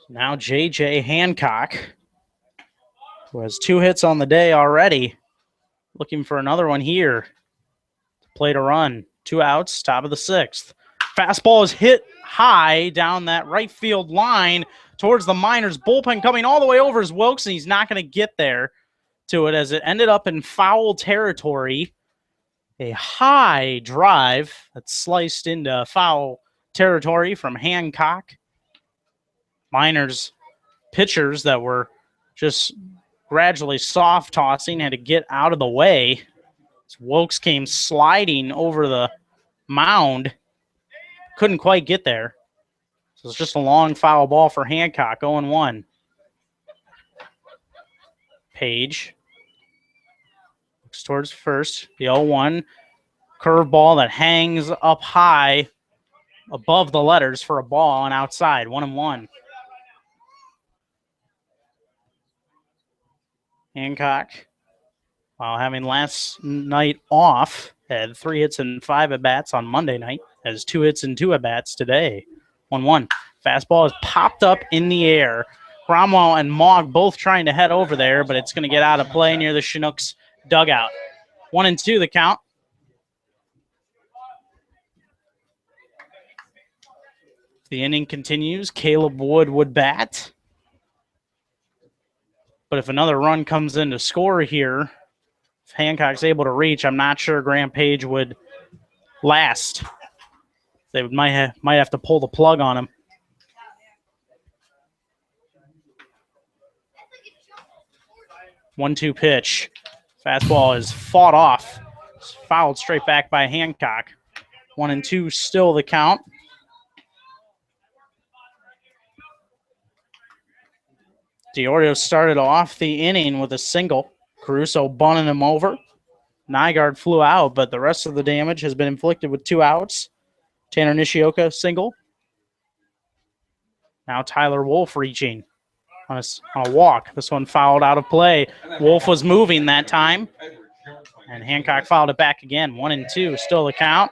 Now J.J. Hancock, who has 2 hits on the day already, looking for another one here. Plate a run. 2 outs, top of the 6th. Fastball is hit high down that right field line towards the Miners bullpen, coming all the way over as Wilkes, and he's not going to get there to it as it ended up in foul territory. A high drive that sliced into foul territory from Hancock. Miners pitchers that were just gradually soft tossing had to get out of the way. Wilkes came sliding over the mound. Couldn't quite get there. So it's just a long foul ball for Hancock, 0-1. Page looks towards first. The 0-1 curveball that hangs up high above the letters for a ball and outside, 1-1. Hancock, while having last night off, had 3 hits and 5 at-bats on Monday night, has 2 hits and 2 at-bats today. 1-1. Fastball is popped up in the air. Cromwell and Mogg both trying to head over there, but it's going to get out of play near the Chinooks dugout. 1-2 the count. The inning continues. Caleb Wood would bat. But if another run comes in to score here, if Hancock's able to reach, I'm not sure Graham Page would last. They might have to pull the plug on him. One-two pitch. Fastball is fought off. It's fouled straight back by Hancock. 1-2 still the count. Diorio started off the inning with a single. Caruso bunting him over. Nygaard flew out, but the rest of the damage has been inflicted with 2 outs. Tanner Nishioka single. Now Tyler Wolf reaching on a walk. This one fouled out of play. Wolf was moving that time, and Hancock fouled it back again. 1-2 still the count.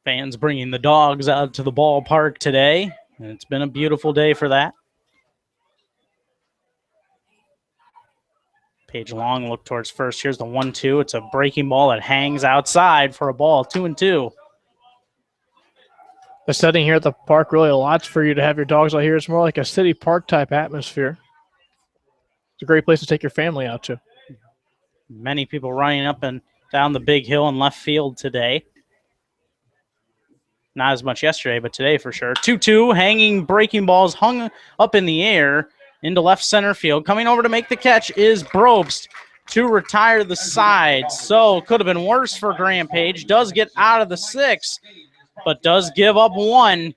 Fans bringing the dogs out to the ballpark today, and it's been a beautiful day for that. Page Long look towards first. Here's the 1-2. It's a breaking ball that hangs outside for a ball. 2-2. The setting here at the park really allows for you to have your dogs out here. It's more like a city park type atmosphere. It's a great place to take your family out to. Many people running up and down the big hill in left field today. Not as much yesterday, but today for sure. 2-2, hanging breaking balls hung up in the air into left center field. Coming over to make the catch is Brobst to retire the side. So could have been worse for Graham Page. Does get out of the 6th, but does give up 1,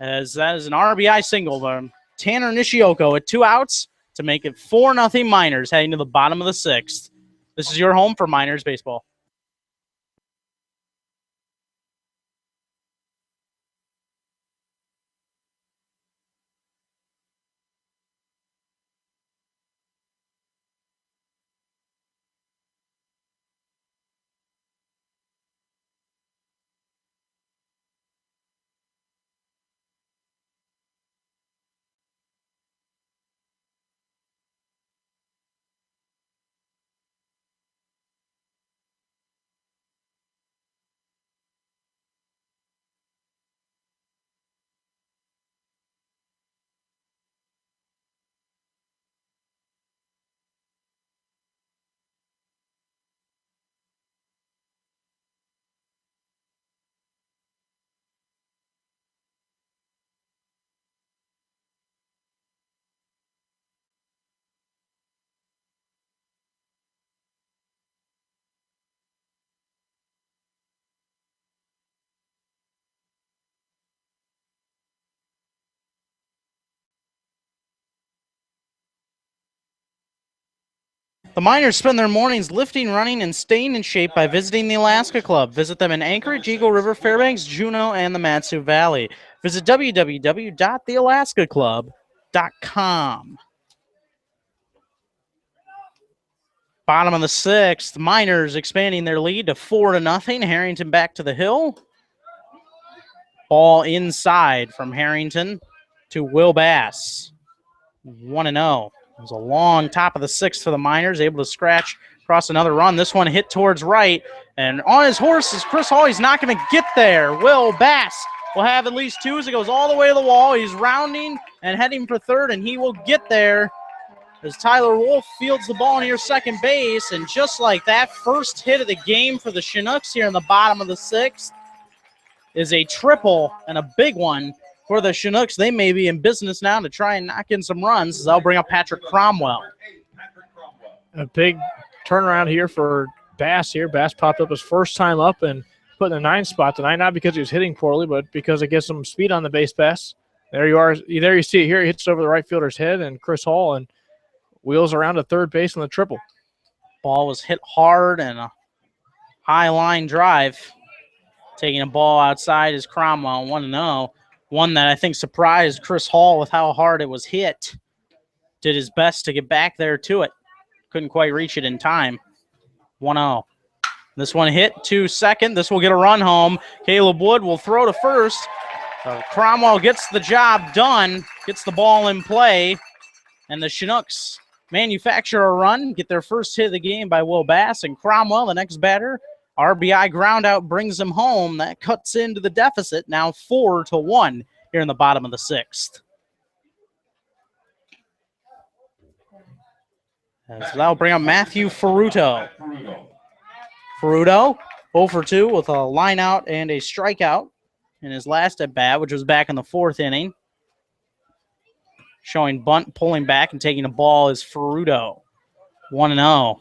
as that is an RBI single by Tanner Nishioka at 2 outs to make it 4-0 Miners heading to the bottom of the 6th. This is your home for Miners baseball. The Miners spend their mornings lifting, running, and staying in shape by visiting the Alaska Club. Visit them in Anchorage, Eagle River, Fairbanks, Juneau, and the Mat-Su Valley. Visit www.thealaskaclub.com. Bottom of the 6th, Miners expanding their lead to 4-0. Harrington back to the hill. Ball inside from Harrington to Will Bass. 1-0. It was a long top of the 6th for the Miners, able to scratch across another run. This one hit towards right, and on his horse is Chris Hall. He's not going to get there. Will Bass will have at least 2 as it goes all the way to the wall. He's rounding and heading for third, and he will get there as Tyler Wolf fields the ball near second base. And just like that, first hit of the game for the Chinooks here in the bottom of the 6th is a triple, and a big one for the Chinooks. They may be in business now to try and knock in some runs, as they'll bring up Patrick Cromwell. A big turnaround here for Bass here. Bass popped up his first time up and put in the 9th spot tonight, not because he was hitting poorly, but because it gets some speed on the base pass. There you are. There you see it here. He hits it over the right fielder's head, and Chris Hall and wheels around to third base on the triple. Ball was hit hard and a high line drive. Taking a ball outside is Cromwell, 1-0. One that I think surprised Chris Hall with how hard it was hit. Did his best to get back there to it. Couldn't quite reach it in time. 1-0. This one hit to second. This will get a run home. Caleb Wood will throw to first. Cromwell gets the job done, gets the ball in play, and the Chinooks manufacture a run, get their first hit of the game by Will Bass, and Cromwell, the next batter, RBI ground out brings them home. That cuts into the deficit, now 4-1 here in the bottom of the 6th. So that'll bring up Matthew Ferruto. Ferruto, 0-for-2 with a line out and a strikeout in his last at-bat, which was back in the 4th inning. Showing bunt, pulling back, and taking the ball is Ferruto. 1-0.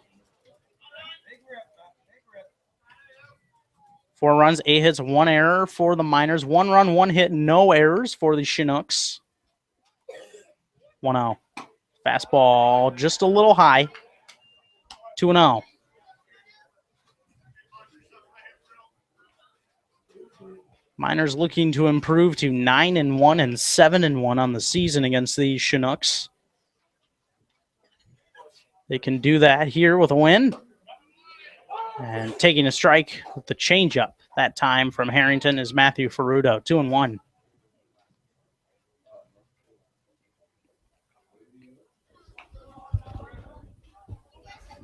4 runs, 8 hits, 1 error for the Miners. 1 run, 1 hit, no errors for the Chinooks. 1-0. Fastball just a little high. 2-0. Miners looking to improve to 9-1 and 7-1 on the season against the Chinooks. They can do that here with a win. And taking a strike with the changeup that time from Harrington is Matthew Ferruto, 2-1.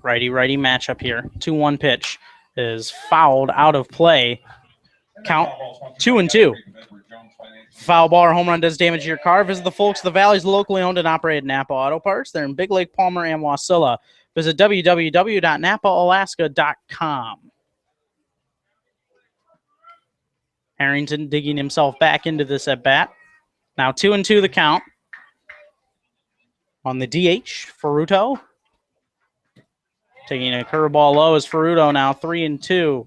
Righty-righty matchup here. 2-1 pitch is fouled out of play. Count 2-2. Foul ball or home run does damage to your car. Visit the Folks of the Valley's locally owned and operated Napa Auto Parts. They're in Big Lake, Palmer, and Wasilla. Visit www.napaalaska.com. Harrington digging himself back into this at bat. Now 2-2 the count. On the DH, Ferruto. Taking a curveball low is Ferruto now 3-2.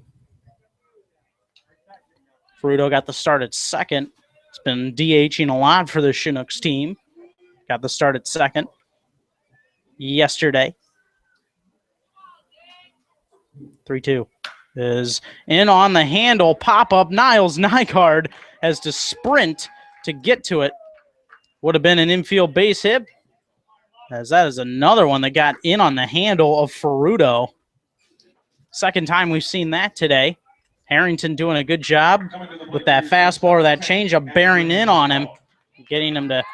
Ferruto got the start at second. It's been DHing a lot for the Chinooks team. Got the start at second yesterday. 3-2 is in on the handle. Pop-up. Niles Nygaard has to sprint to get to it. Would have been an infield base hit, as that is another one that got in on the handle of Ferruto. Second time we've seen that today. Harrington doing a good job with that fastball or that changeup bearing in on him, getting him to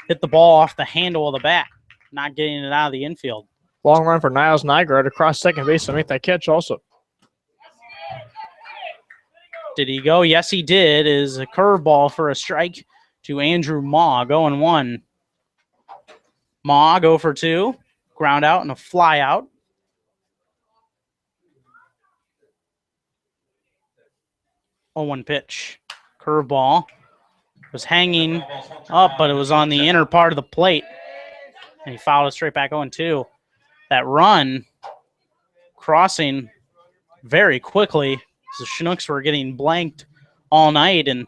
hit the ball off the handle of the bat, not getting it out of the infield. Long run for Niles Nygaard across second base to make that catch also. Did he go? Yes, he did. Is a curveball for a strike to Andrew Maw, 0-1. Maw, 0-2. Ground out and a fly out. 0-1 pitch. Curveball. Was hanging up, but it was on the inner part of the plate. And he fouled it straight back 0-2. That run crossing very quickly. The Chinooks were getting blanked all night, and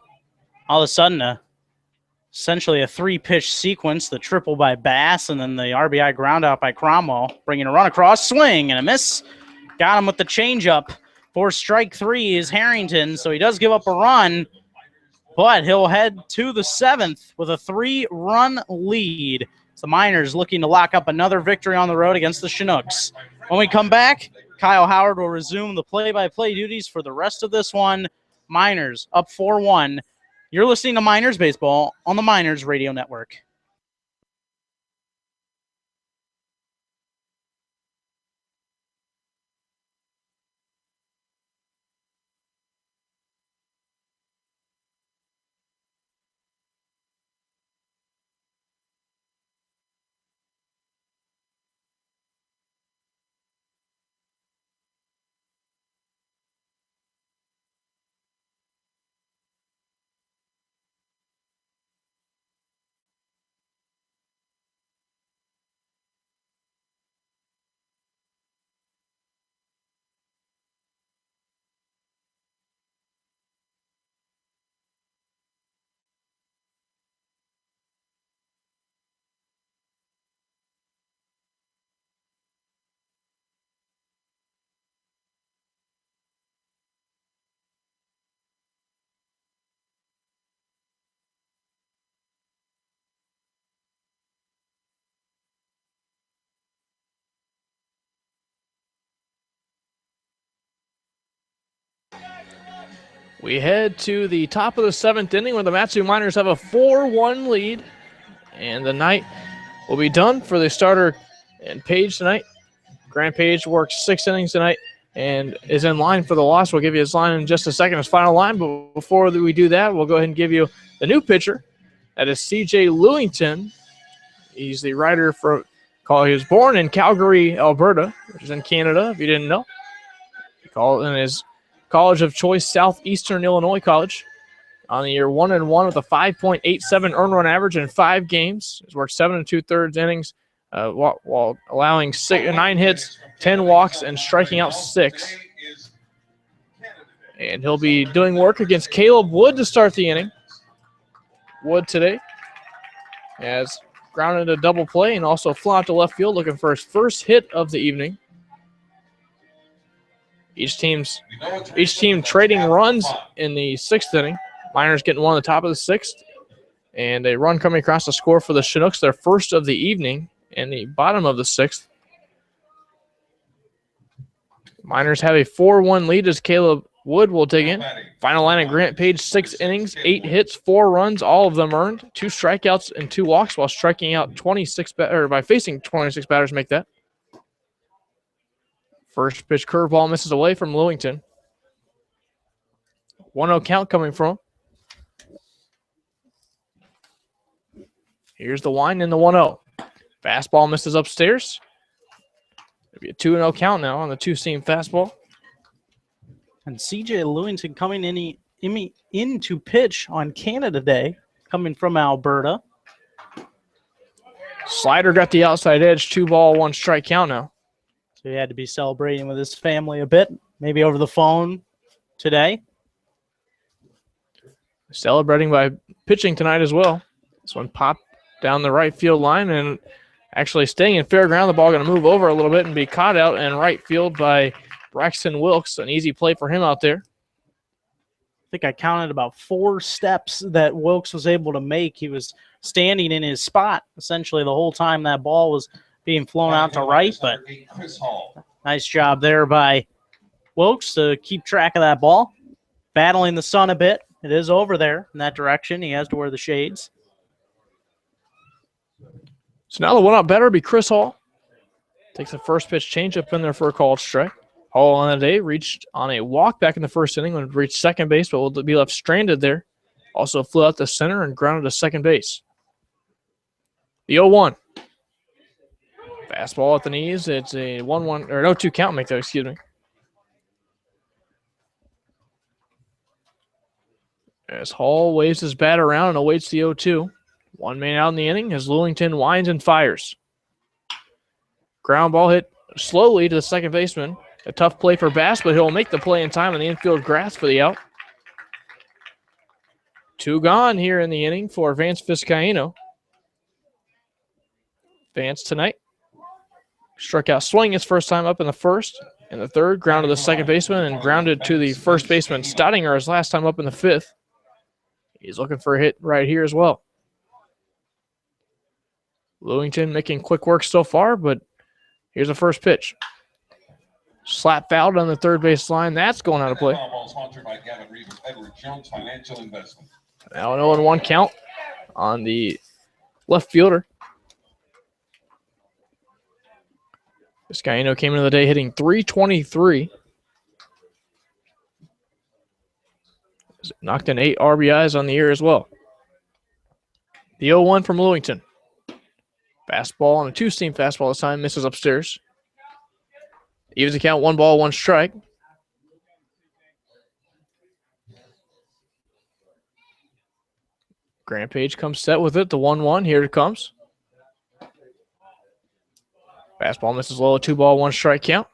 all of a sudden essentially a 3-pitch sequence, the triple by Bass, and then the RBI ground out by Cromwell, bringing a run across, swing and a miss. Got him with the changeup. For strike 3 is Harrington, so he does give up a run, but he'll head to the 7th with a 3-run lead. It's the Miners looking to lock up another victory on the road against the Chinooks. When we come back, Kyle Howard will resume the play-by-play duties for the rest of this one. Miners up 4-1. You're listening to Miners Baseball on the Miners Radio Network. We head to the top of the 7th inning where the Matsu Miners have a 4-1 lead. And the night will be done for the starter and Page tonight. Grant Page worked 6 innings tonight and is in line for the loss. We'll give you his line in just a second, his final line. But before we do that, we'll go ahead and give you the new pitcher. That is C.J. Lewington. He's the writer for he was born in Calgary, Alberta, which is in Canada, if you didn't know. In his college of choice, Southeastern Illinois College. On the year 1-1 with a 5.87 earned run average in 5 games. He's worked 7 2/3 innings while allowing 9 hits, 10 walks, and striking out 6. And he'll be doing work against Caleb Wood to start the inning. Wood today has grounded a double play and also flown out to left field looking for his first hit of the evening. Each team trading runs in the 6th inning. Miners getting one at the top of the 6th. And a run coming across the score for the Chinooks, their first of the evening, in the bottom of the 6th. Miners have a 4-1 lead as Caleb Wood will dig in. Final line of Grant Page, 6 innings, 8 hits, 4 runs, all of them earned. 2 strikeouts and 2 walks while striking out by facing 26 batters make that. First pitch curveball misses away from Lewington. 1-0 count coming from him. Here's the wind in the 1-0. Fastball misses upstairs. It'll be a 2-0 count now on the two-seam fastball. And CJ Lewington coming in to pitch on Canada Day, coming from Alberta. Slider got the outside edge. 2-ball, 1-strike count now. So he had to be celebrating with his family a bit, maybe over the phone today. Celebrating by pitching tonight as well. This one popped down the right field line and actually staying in fair ground. The ball going to move over a little bit and be caught out in right field by Braxton Wilkes. An easy play for him out there. I think I counted about 4 steps that Wilkes was able to make. He was standing in his spot essentially the whole time that ball was being flown out to right, but nice job there by Wilkes to keep track of that ball. Battling the sun a bit. It is over there in that direction. He has to wear the shades. So now the one-out batter will be Chris Hall. Takes the first pitch change up in there for a called strike. Hall on the day reached on a walk back in the first inning when it reached second base, but will be left stranded there. Also flew out to center and grounded to second base. The 0-1. Fastball at the knees. It's a 1-1 or 0-2 count make though, excuse me. As Hall waves his bat around and awaits the 0-2. One man out in the inning as Lewington winds and fires. Ground ball hit slowly to the second baseman. A tough play for Bass, but he'll make the play in time on the infield grass for the out. 2 gone here in the inning for Vance Vizcaino. Vance tonight struck out swinging his first time up in the first. In the third, grounded to the second baseman and grounded to the first baseman Staudinger his last time up in the fifth. He's looking for a hit right here as well. Lewington making quick work so far, but here's the first pitch. Slap fouled on the third base line. That's going out of play. Now an 0-1 count on the left fielder. Vizcaino came into the day hitting .323. Knocked in 8 RBIs on the year as well. The 0-1 from Lewington. Fastball on a two-seam fastball this time. Misses upstairs. Evens the count, 1 ball, 1 strike. Grant Page comes set with it. The 1-1. Here it comes. Fastball misses low. 2 ball, 1 strike count.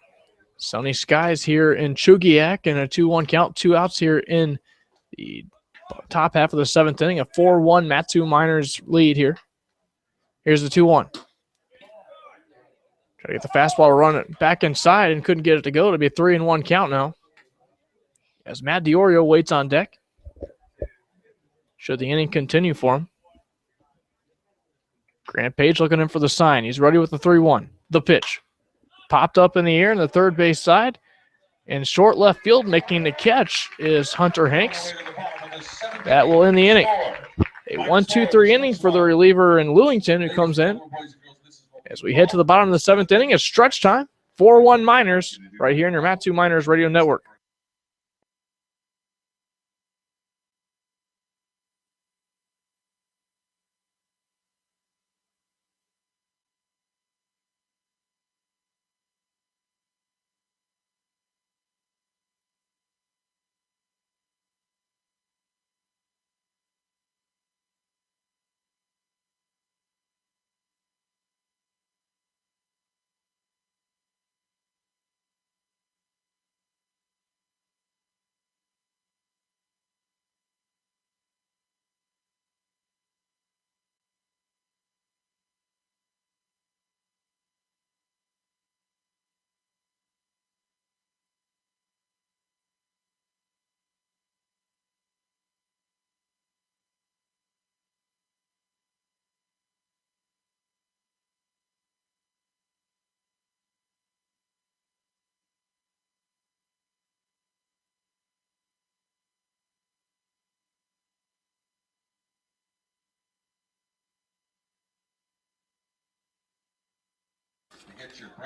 Sunny skies here in Chugiak and a 2-1 count. 2 outs here in the top half of the 7th inning. A 4-1 Matsu Miners lead here. Here's the 2-1. Try to get the fastball to run it back inside and couldn't get it to go. It'll be a 3-1 count now. As Matt DiOrio waits on deck. Should the inning continue for him. Grant Page looking in for the sign. He's ready with the 3-1. The pitch. Popped up in the air in the third base side. And short left field making the catch is Hunter Hanks. That will end the inning. A 1-2-3 inning for the reliever in Lewington who comes in. As we head to the bottom of the 7th inning, it's stretch time. 4-1 Miners right here in your Matsu Miners Radio Network.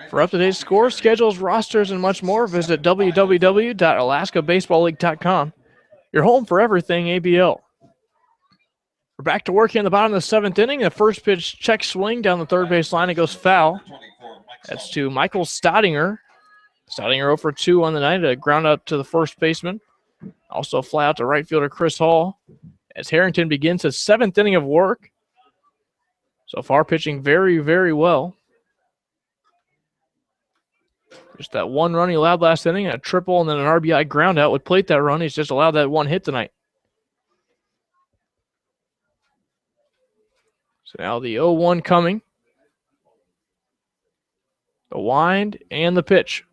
For up-to-date scores, schedules, rosters, and much more, visit www.alaskabaseballleague.com. Your home for everything ABL. We're back to work here in the bottom of the 7th inning. The first pitch check swing down the third base line. It goes foul. That's to Michael Staudinger. Staudinger 0 for 2 on the night. A ground out to the first baseman. Also fly out to right fielder Chris Hall. As Harrington begins his 7th inning of work. So far pitching very, very well. Just that one run he allowed last inning, a triple, and then an RBI ground out would plate that run. He's just allowed that one hit tonight. So now the 0-1 coming. The wind and the pitch.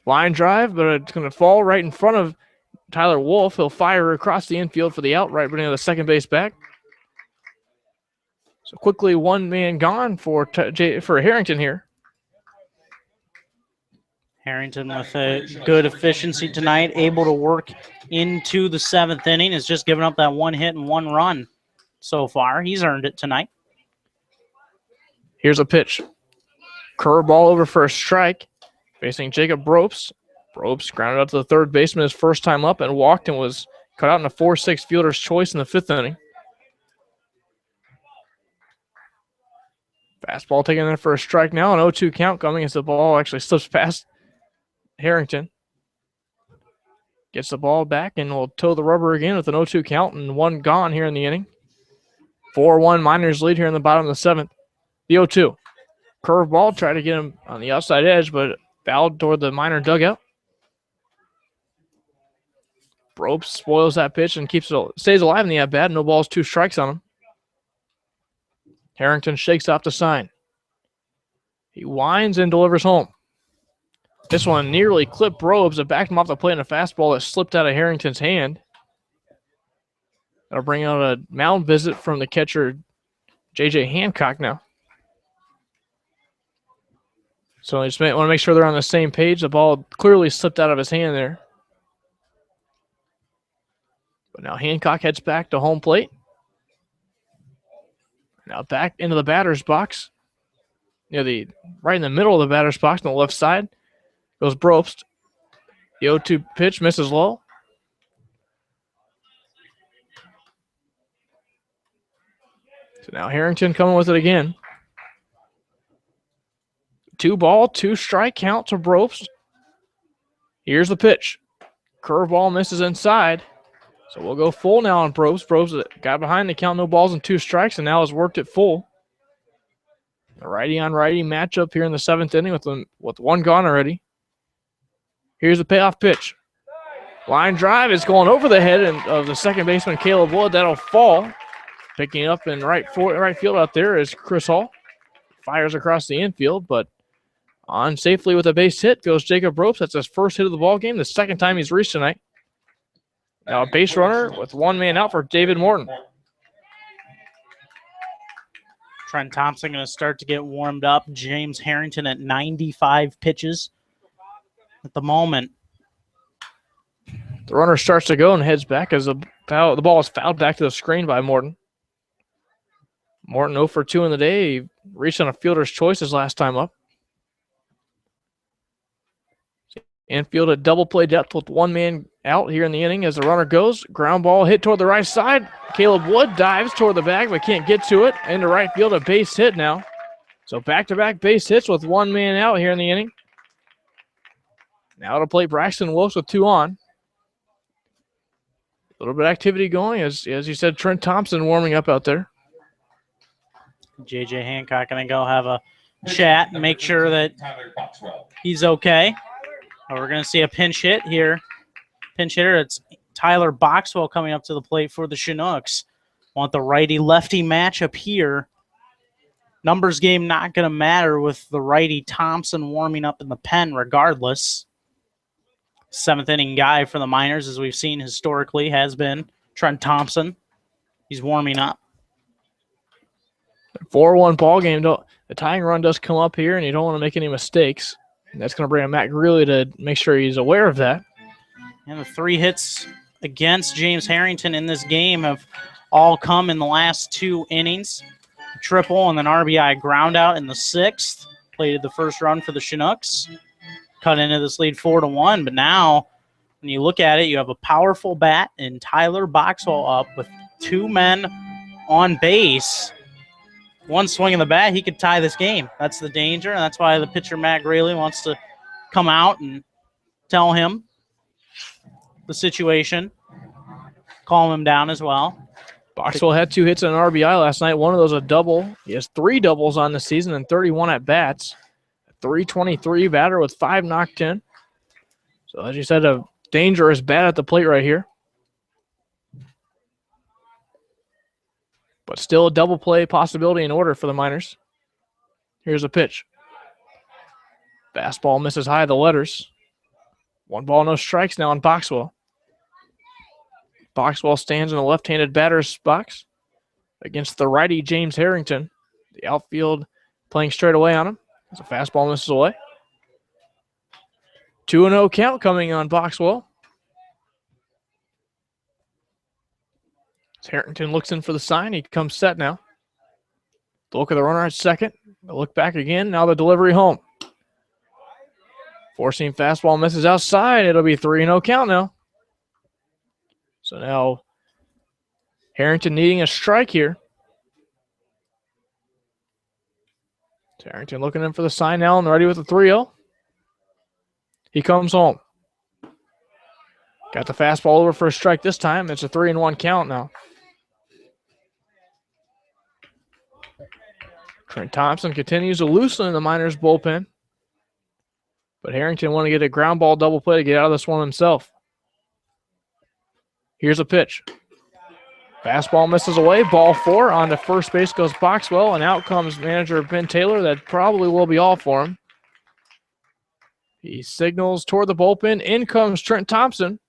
Line drive, but it's going to fall right in front of Tyler Wolf. He'll fire across the infield for the out, right beneath the second base back. So quickly one man gone for Harrington here. Harrington with a good efficiency tonight, able to work into the 7th inning. Has just given up that one hit and one run so far. He's earned it tonight. Here's a pitch. Curveball over for a strike. Facing Jacob Bropes. Bropes grounded out to the third baseman his first time up and walked and was cut out in a 4-6 fielder's choice in the 5th inning. Fastball taken in for a strike now. An 0-2 count coming as the ball actually slips past Harrington. Gets the ball back and will toe the rubber again with an 0-2 count and one gone here in the inning. 4-1 Miners lead here in the bottom of the 7th. The 0-2. Curveball, tried to get him on the outside edge, but fouled toward the Miner dugout. Bropes spoils that pitch and stays alive in the at-bat. No balls, 2 strikes on him. Harrington shakes off the sign. He winds and delivers home. This one nearly clipped Bropes. It backed him off the plate in a fastball that slipped out of Harrington's hand. That'll bring out a mound visit from the catcher, J.J. Hancock now. So I just want to make sure they're on the same page. The ball clearly slipped out of his hand there. But now Hancock heads back to home plate. Now back into the batter's box. Right in the middle of the batter's box on the left side goes Bropes. The 0-2 pitch misses low. So now Harrington coming with it again. 2-ball, 2-strike count to Bropes. Here's the pitch. Curveball misses inside. So we'll go full now on Bropes. Bropes got behind the count, no balls and 2 strikes, and now has worked it full. A righty-on-righty matchup here in the 7th inning with one gone already. Here's the payoff pitch. Line drive is going over the head of the second baseman, Caleb Wood. That'll fall. Picking up in right field out there is Chris Hall. Fires across the infield, but on safely with a base hit goes Jacob Bropes. That's his first hit of the ball game, the 2nd time he's reached tonight. Now a base runner with one man out for David Morton. Trent Thompson going to start to get warmed up. James Harrington at 95 pitches at the moment. The runner starts to go and heads back as the ball is fouled back to the screen by Morton. Morton 0 for 2 in the day. He reached on a fielder's choice his last time up. Infield at double play depth with one man out here in the inning as the runner goes. Ground ball hit toward the right side. Caleb Wood dives toward the bag but can't get to it. Into right field, a base hit now. So back-to-back base hits with one man out here in the inning. Now to play Braxton Wilkes with 2 on. A little bit of activity going as you said, Trent Thompson warming up out there. J.J. Hancock going to go have a chat and make sure that he's okay. We're going to see a pinch hit here. Pinch hitter, it's Tyler Boxwell coming up to the plate for the Chinooks. Want the righty-lefty matchup here. Numbers game not going to matter with the righty Thompson warming up in the pen regardless. 7th inning guy for the Miners, as we've seen historically, has been Trent Thompson. He's warming up. 4-1 ball game. The tying run does come up here, and you don't want to make any mistakes. And that's going to bring Matt Greeley to make sure he's aware of that. And the 3 hits against James Harrington in this game have all come in the last 2 innings. A triple and an RBI ground out in the 6th. plated the first run for the Chinooks, cut into this lead 4-1. But now, when you look at it, you have a powerful bat in Tyler Boxwell up with 2 men on base. One swing of the bat, he could tie this game. That's the danger, and that's why the pitcher, Matt Graley, wants to come out and tell him the situation, calm him down as well. Boxwell had 2 hits and an RBI last night. One of those a double. He has 3 doubles on the season and 31 at-bats. A .323 batter with 5 knocked in. So, as you said, a dangerous bat at the plate right here. But still a double play possibility in order for the Miners. Here's a pitch. Fastball misses high the letters. 1 ball, no strikes now on Boxwell. Boxwell stands in the left-handed batter's box against the righty James Harrington. The outfield playing straight away on him. As a fastball misses away. 2-0 count coming on Boxwell. As Harrington looks in for the sign. He comes set now. The look of the runner at second. The look back again. Now the delivery home. Four-seam fastball misses outside. It'll be 3-0 count now. So now Harrington needing a strike here. Harrington looking in for the sign now and ready with the 3-0. He comes home. Got the fastball over for a strike this time. It's a 3-1 count now. Trent Thompson continues to loosen the Miners' bullpen. But Harrington want to get a ground ball double play to get out of this one himself. Here's a pitch. Fastball misses away. Ball 4. On to first base goes Boxwell. And out comes manager Ben Taylor. That probably will be all for him. He signals toward the bullpen. In comes Trent Thompson.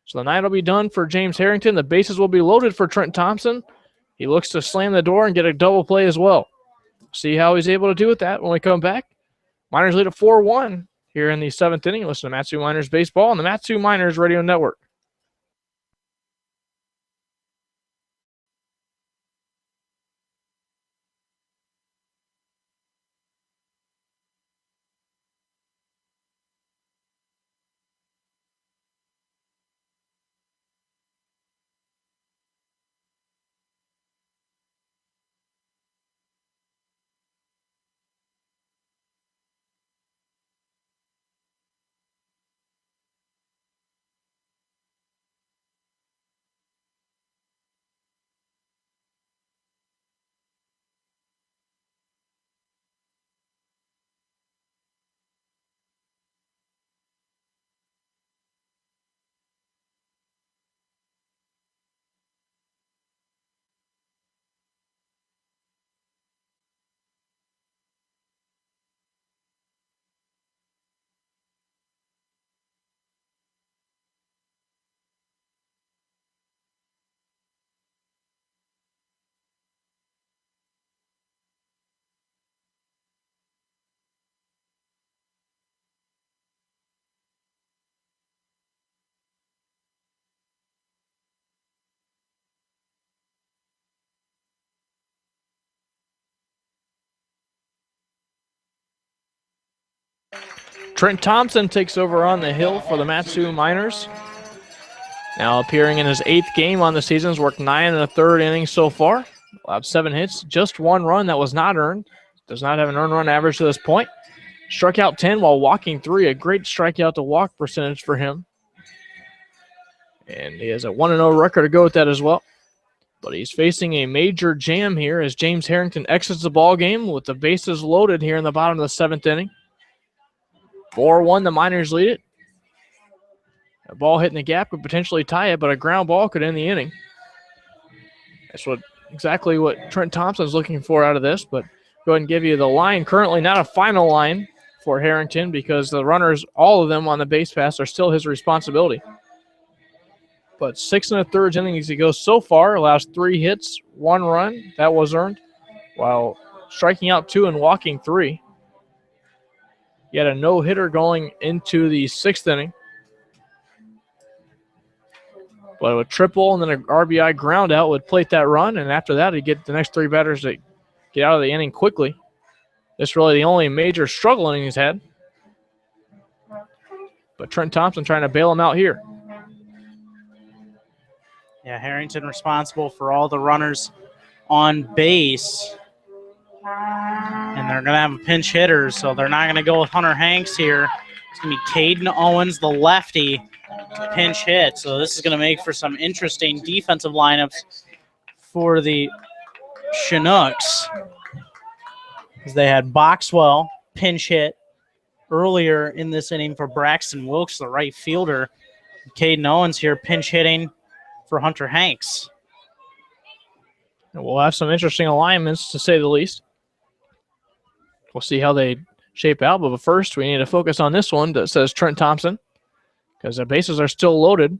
So the night will be done for James Harrington. The bases will be loaded for Trent Thompson. He looks to slam the door and get a double play as well. See how he's able to do with that when we come back. Miners lead at 4-1 here in the 7th inning. Listen to Matsu Miners Baseball on the Matsu Miners Radio Network. Trent Thompson takes over on the hill for the Matsu Miners. Now appearing in his 8th game on the season. Has worked 9 1/3 innings so far. Allowed 7 hits, just 1 run that was not earned. Does not have an earned run average to this point. Struck out 10 while walking 3. A great strikeout to walk percentage for him. And he has a 1-0 record to go with that as well. But he's facing a major jam here as James Harrington exits the ball game with the bases loaded here in the bottom of the 7th inning. 4-1, the Miners lead it. A ball hitting the gap could potentially tie it, but a ground ball could end the inning. That's exactly what Trent Thompson's looking for out of this, but go ahead and give you the line. Currently not a final line for Harrington because the runners, all of them on the base pass, are still his responsibility. But 6 1/3 innings he goes so far, allows 3 hits, 1 run. That was earned, while striking out 2 and walking 3. He had a no-hitter going into the 6th inning. But a triple and then an RBI ground out would plate that run, and after that he'd get the next 3 batters to get out of the inning quickly. This is really the only major struggle inning he's had. But Trent Thompson trying to bail him out here. Yeah, Harrington responsible for all the runners on base. And they're going to have a pinch hitter, so they're not going to go with Hunter Hanks here. It's going to be Caden Owens, the lefty, to pinch hit. So this is going to make for some interesting defensive lineups for the Chinooks. Because they had Boxwell pinch hit earlier in this inning for Braxton Wilkes, the right fielder. Caden Owens here pinch hitting for Hunter Hanks. And we'll have some interesting alignments, to say the least. We'll see how they shape out. But first, we need to focus on this one that says Trent Thompson, because the bases are still loaded.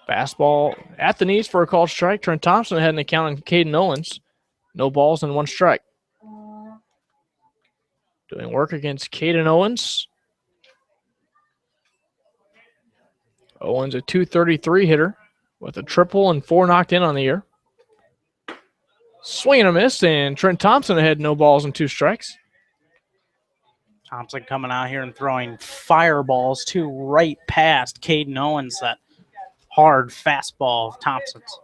Fastball at the knees for a called strike. Trent Thompson ahead in the count on Caden Owens. No balls and 1 strike. Doing work against Caden Owens. Owens a .233 hitter with a triple and 4 knocked in on the year. Swing and a miss, and Trent Thompson ahead, no balls and 2 strikes. Thompson coming out here and throwing fireballs right past Caden Owens, that hard fastball of Thompson's.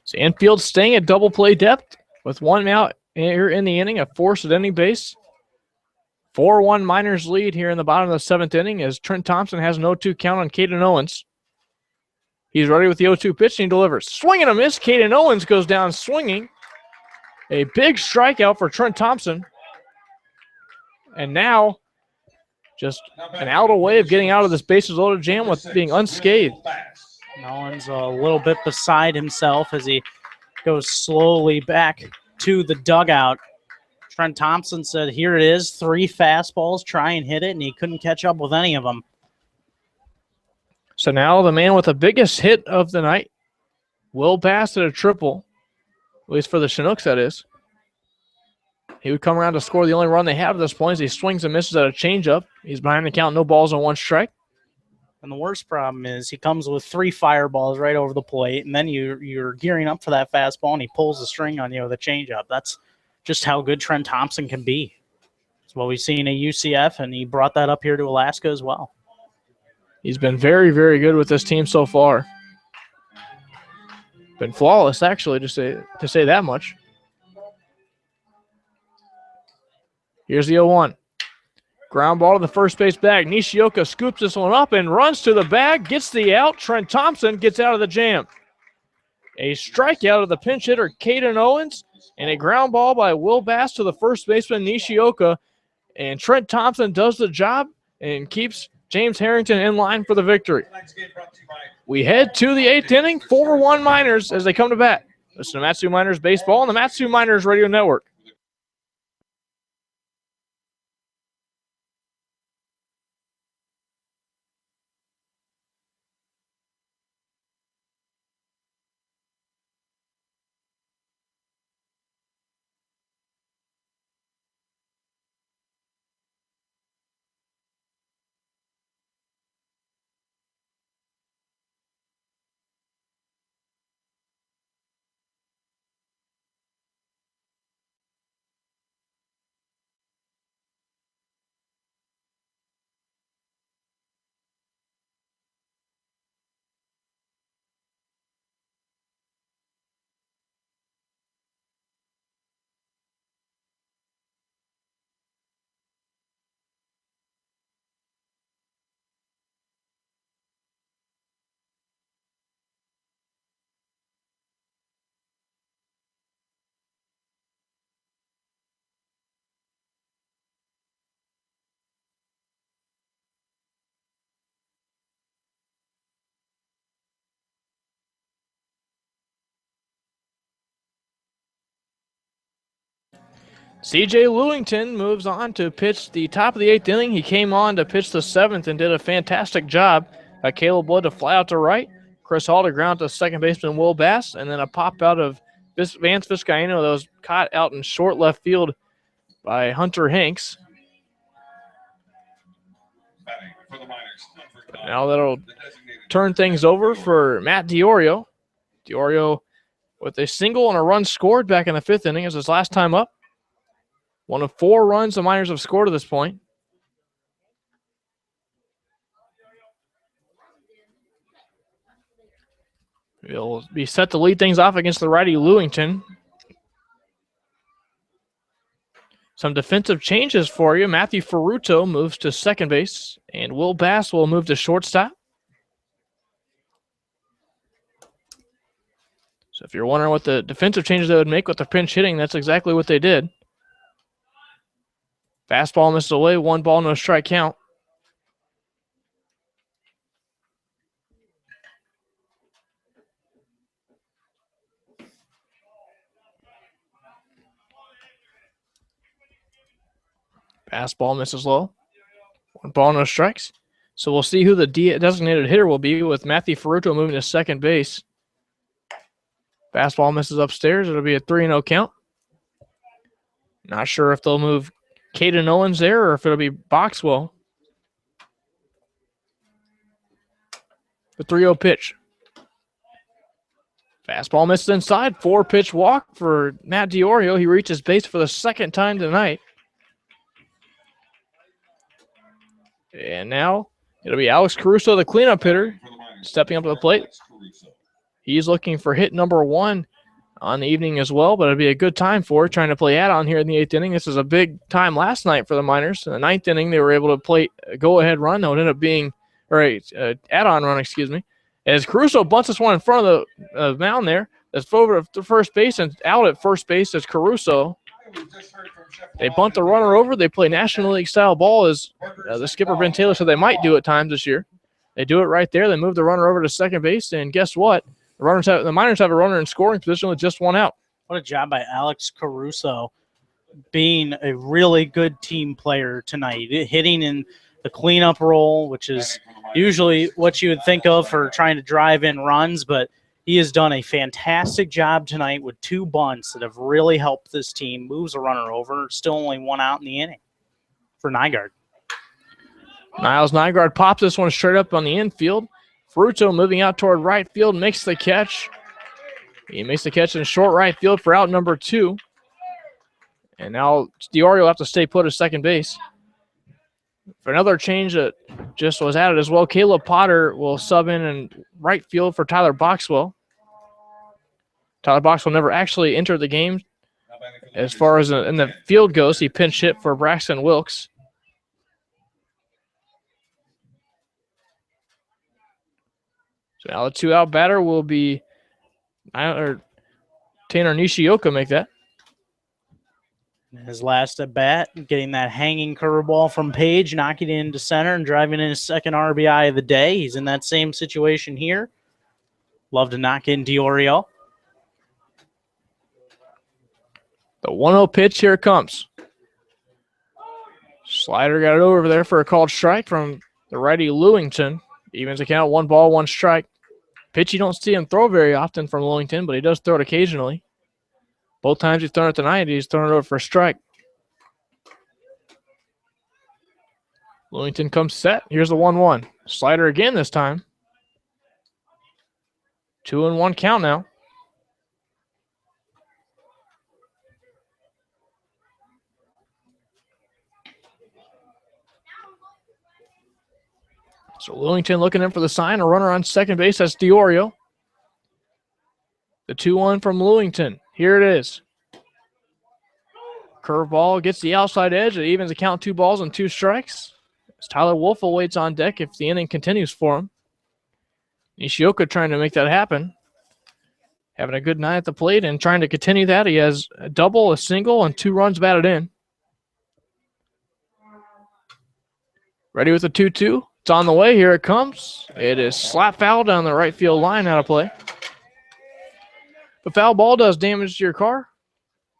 So infield staying at double play depth with 1 out here in the inning, a force at any base. 4-1 Miners lead here in the bottom of the 7th inning as Trent Thompson has an 0-2 count on Caden Owens. He's ready with the 0-2 pitch and he delivers. Swing and a miss. Caden Owens goes down swinging. A big strikeout for Trent Thompson. And now just an out away of getting out of this bases loaded jam with being unscathed. Owens a little bit beside himself as he goes slowly back to the dugout. Trent Thompson said, here it is, 3 fastballs, try and hit it, and he couldn't catch up with any of them. So now the man with the biggest hit of the night, Will Bass at a triple, at least for the Chinooks, that is. He would come around to score the only run they have at this point as he swings and misses at a changeup. He's behind the count, no balls and 1 strike. And the worst problem is he comes with 3 fireballs right over the plate, and then you're gearing up for that fastball, and he pulls the string on you with a changeup. That's just how good Trent Thompson can be. It's what we've seen at UCF, and he brought that up here to Alaska as well. He's been very, very good with this team so far. Been flawless, actually, to say that much. Here's the 0-1. Ground ball to the first base bag. Nishioka scoops this one up and runs to the bag, gets the out. Trent Thompson gets out of the jam. A strikeout of the pinch hitter, Caden Owens, and a ground ball by Will Bass to the first baseman, Nishioka. And Trent Thompson does the job and keeps James Harrington in line for the victory. We head to the 8th inning, 4-1 Miners as they come to bat. Listen to Matsu Miners Baseball on the Matsu Miners Radio Network. C.J. Lewington moves on to pitch the top of the 8th inning. He came on to pitch the 7th and did a fantastic job. Caleb Blood to fly out to right. Chris Hall to ground to second baseman Will Bass, and then a pop out of Vance Vizcaino that was caught out in short left field by Hunter Hanks. Now that'll turn things over for Matt DiOrio. DiOrio with a single and a run scored back in the 5th inning as his last time up. One of 4 runs the Miners have scored at this point. He'll be set to lead things off against the righty Lewington. Some defensive changes for you. Matthew Ferruto moves to second base, and Will Bass will move to shortstop. So if you're wondering what the defensive changes they would make with the pinch hitting, that's exactly what they did. Fastball misses away, 1 ball, no strike count. Fastball misses low. 1 ball, no strikes. So we'll see who the designated hitter will be with Matthew Ferruto moving to second base. Fastball misses upstairs. It'll be a 3-0 count. Not sure if they'll move Caden Owens there or if it'll be Boxwell. The 3-0 pitch. Fastball misses inside. 4-pitch walk for Matt DiOrio. He reaches base for the 2nd time tonight. And now it'll be Alex Caruso, the cleanup hitter, stepping up to the plate. He's looking for hit number 1 on the evening as well, but it'll be a good time for it, trying to play add-on here in the 8th inning. This is a big time last night for the Miners. In the 9th inning, they were able to play a go-ahead run. That would end up being, add-on run, as Caruso bunts this one in front of the mound there. That's over to first base, and out at first base is Caruso. They bunt the runner over. They play National League style ball, as the skipper Ben Taylor said they might do at times this year. They do it right there. They move the runner over to second base, and guess what? The Miners have a runner in scoring position with just 1 out. What a job by Alex Caruso, being a really good team player tonight, hitting in the cleanup role, which is usually what you would think of for trying to drive in runs, but he has done a fantastic job tonight with 2 bunts that have really helped this team. Moves a runner over. Still only 1 out in the inning for Nygaard. Niles Nygaard pops this one straight up on the infield. Fruto moving out toward right field, makes the catch. He makes the catch in short right field for out number 2. And now DiOrio will have to stay put at second base. For another change that just was added as well, Caleb Potter will sub in right field for Tyler Boxwell. Tyler Boxwell never actually entered the game. As far as in the field goes, he pinch hit for Braxton Wilkes. So now the 2-out batter will be Tanner Nishioka make that. His last at bat, getting that hanging curveball from Page, knocking it into center and driving in his 2nd RBI of the day. He's in that same situation here. Love to knock in DiOrio. The 1-0 pitch, here it comes. Slider got it over there for a called strike from the righty Lewington. Evens the count, 1 ball, 1 strike. Pitch you don't see him throw very often from Lewington, but he does throw it occasionally. Both times he's thrown it tonight, he's thrown it over for a strike. Lewington comes set. Here's the 1-1. Slider again this time. 2-1 count now. So Lewington looking in for the sign. A runner on second base. That's DiOrio. The 2-1 from Lewington. Here it is. Curveball gets the outside edge. It evens the count, 2 balls and 2 strikes. As Tyler Wolf awaits on deck if the inning continues for him. Nishioka trying to make that happen. Having a good night at the plate and trying to continue that. He has a double, a single, and 2 runs batted in. Ready with the 2-2. It's on the way. Here it comes. It is slap foul down the right field line out of play. The foul ball does damage to your car.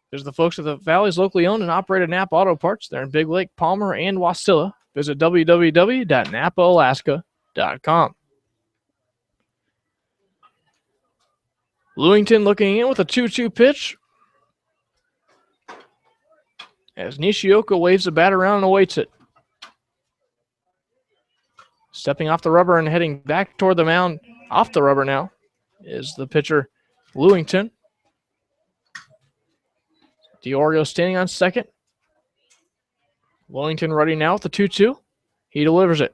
There's the folks at the Valley's locally owned and operated Napa Auto Parts. They're in Big Lake, Palmer, and Wasilla. Visit www.napaalaska.com. Lewington looking in with a 2-2 pitch. As Nishioka waves the bat around and awaits it. Stepping off the rubber and heading back toward the mound, off the rubber now, is the pitcher Lewington. DiOrio standing on second. Wellington ready now with the 2-2. He delivers it.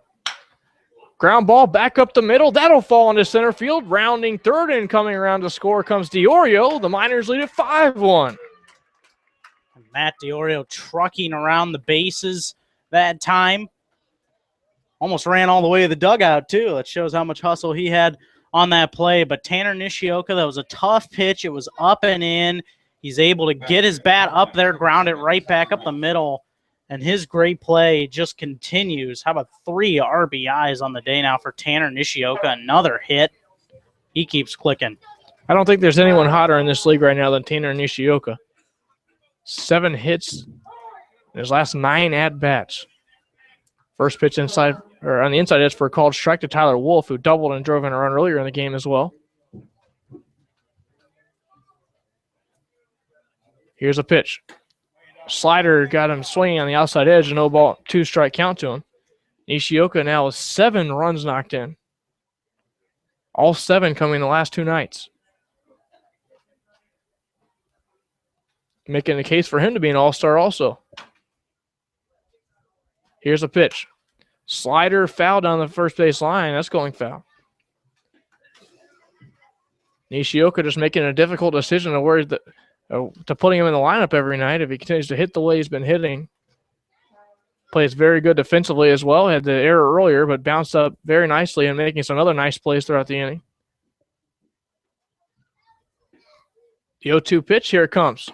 Ground ball back up the middle. That'll fall into center field. Rounding third and coming around to score comes DiOrio. The Miners lead at 5-1. Matt DiOrio trucking around the bases that time. Almost ran all the way to the dugout, too. That shows how much hustle he had on that play. But Tanner Nishioka, that was a tough pitch. It was up and in. He's able to get his bat up there, ground it right back up the middle. And his great play just continues. How about 3 RBIs on the day now for Tanner Nishioka? Another hit. He keeps clicking. I don't think there's anyone hotter in this league right now than Tanner Nishioka. 7 hits in his last 9 at-bats. First pitch inside, or on the inside edge for a called strike to Tyler Wolf, who doubled and drove in a run earlier in the game as well. Here's a pitch. Slider got him swinging on the outside edge, a no ball, 2-strike count to him. Nishioka now with 7 runs knocked in. All 7 coming in the last 2 nights. Making the case for him to be an all-star also. Here's a pitch. Slider foul down the first base line. That's going foul. Nishioka just making a difficult decision of where to putting him in the lineup every night if he continues to hit the way he's been hitting. Plays very good defensively as well. Had the error earlier, but bounced up very nicely and making some other nice plays throughout the inning. The 0-2 pitch, here it comes.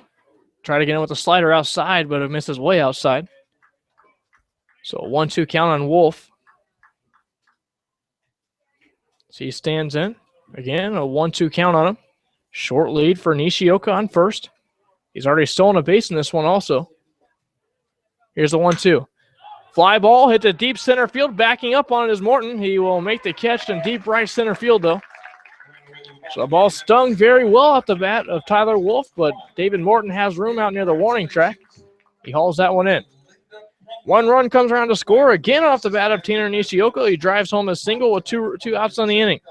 Try to get in with the slider outside, but it misses way outside. So a 1-2 count on Wolf. So he stands in. Again, a 1-2 count on him. Short lead for Nishioka on first. He's already stolen a base in this one also. Here's the 1-2. Fly ball hit to deep center field. Backing up on it is Morton. He will make the catch in deep right center field, though. So the ball stung very well off the bat of Tyler Wolf, but David Morton has room out near the warning track. He hauls that one in. 1 run comes around to score again off the bat of Tanner Nishioka. He drives home a single with two outs on the inning.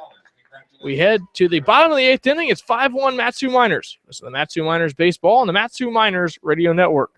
We head to the bottom of the 8th inning. It's 5-1 Matsu Miners. This is the Matsu Miners baseball on the Matsu Miners Radio Network.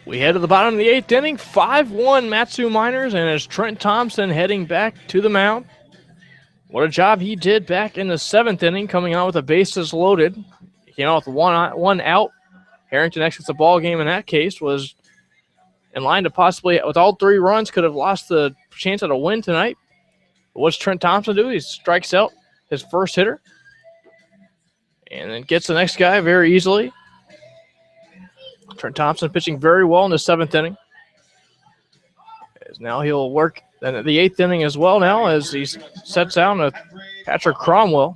We head to the bottom of the 8th inning, 5-1 Matsu Miners, and it's Trent Thompson heading back to the mound. What a job he did back in the 7th inning, coming out with the bases loaded. He came out with one out. Harrington exits the ball game in that case, was in line to possibly, with all 3 runs, could have lost the chance at a win tonight. But what's Trent Thompson do? He strikes out his first hitter and then gets the next guy very easily. Trent Thompson pitching very well in the 7th inning. As now he'll work in the 8th inning as well now as he sets down a catcher Cromwell.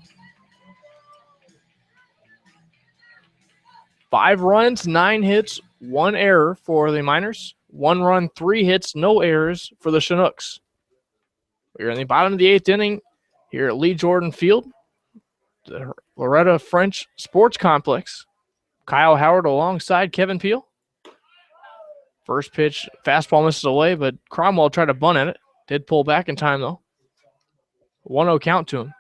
5 runs, 9 hits, 1 error for the Miners. 1 run, 3 hits, no errors for the Chinooks. We're in the bottom of the 8th inning here at Lee Jordan Field, the Loretta French Sports Complex. Kyle Howard alongside Kevin Peel. First pitch, fastball misses away, but Cromwell tried to bunt at it. Did pull back in time, though. 1-0 count to him.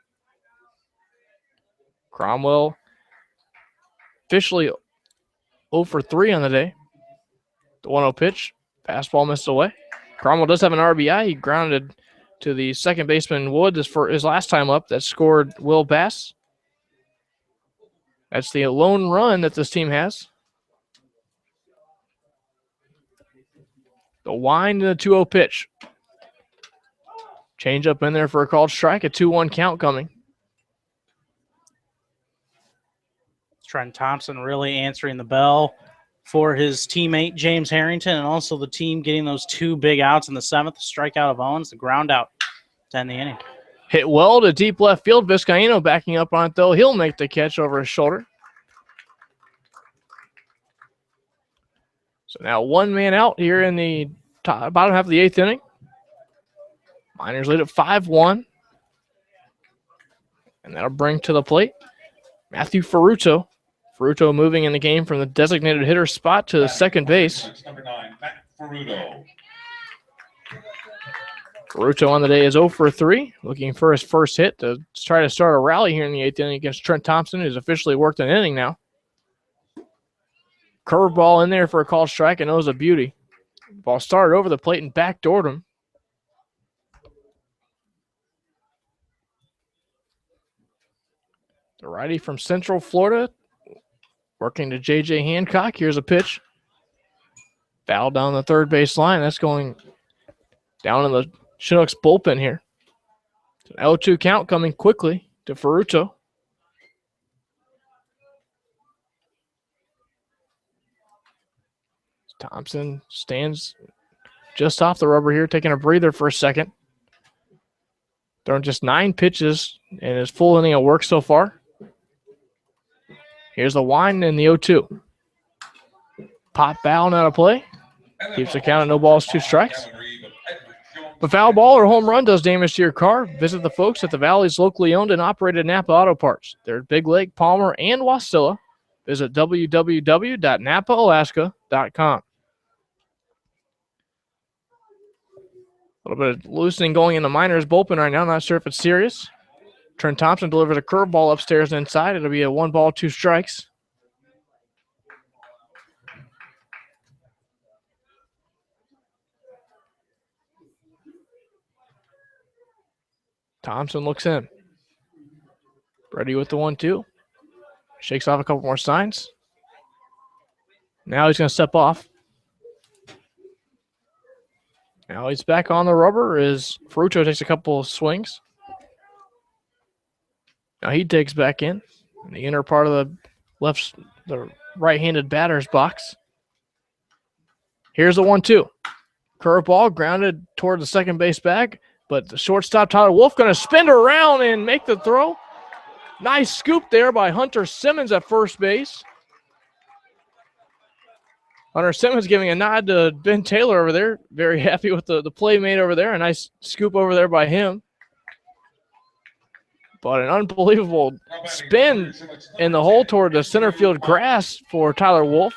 Cromwell officially 0 for 3 on the day. The 1-0 pitch, fastball missed away. Cromwell does have an RBI. He grounded to the second baseman Wood for his last time up that scored Will Bass. That's the lone run that this team has. The wind and the 2-0 pitch. Change up in there for a called strike. A 2-1 count coming. Trent Thompson really answering the bell for his teammate James Harrington, and also the team getting those 2 big outs in the 7th. Strikeout of Owens, the ground out to end the inning. Hit well to deep left field. Vizcaíno backing up on it, though. He'll make the catch over his shoulder. So now 1 man out here in the bottom half of the 8th inning. Miners lead at 5-1. And that'll bring to the plate Matthew Ferruto. Ferruto moving in the game from the designated hitter spot to the second base. Number 9, Matt Ferruto. Ferruto on the day is 0 for 3, looking for his first hit to try to start a rally here in the 8th inning against Trent Thompson, who's officially worked an inning now. Curveball in there for a called strike, and it was a beauty. Ball started over the plate and backdoored him. The righty from Central Florida working to J.J. Hancock. Here's a pitch. Foul down the third base line. That's going down in the Chinooks bullpen here. It's an 0-2 count coming quickly to Ferruto. Thompson stands just off the rubber here, taking a breather for a second. Throwing just 9 pitches in his full inning of work so far. Here's the wind and the 0-2. Pop foul out of play. Keeps the count at no balls, 2 strikes. If a foul ball or home run does damage to your car, visit the folks at the Valley's locally owned and operated Napa Auto Parts. They're at Big Lake, Palmer, and Wasilla. Visit www.napaalaska.com. A little bit of loosening going in the Miners bullpen right now. Not sure if it's serious. Trent Thompson delivers a curveball upstairs and inside. It'll be a 1 ball, 2 strikes. Thompson looks in. Ready with the 1-2. Shakes off a couple more signs. Now he's going to step off. Now he's back on the rubber as Ferruto takes a couple of swings. Now he digs back in the inner part of the right-handed batter's box. Here's the 1-2. Curveball grounded toward the second base bag, but the shortstop Tyler Wolf going to spin around and make the throw. Nice scoop there by Hunter Simmons at first base. Hunter Simmons giving a nod to Ben Taylor over there. Very happy with the play made over there. A nice scoop over there by him. But an unbelievable spin in the hole toward the center field grass for Tyler Wolf.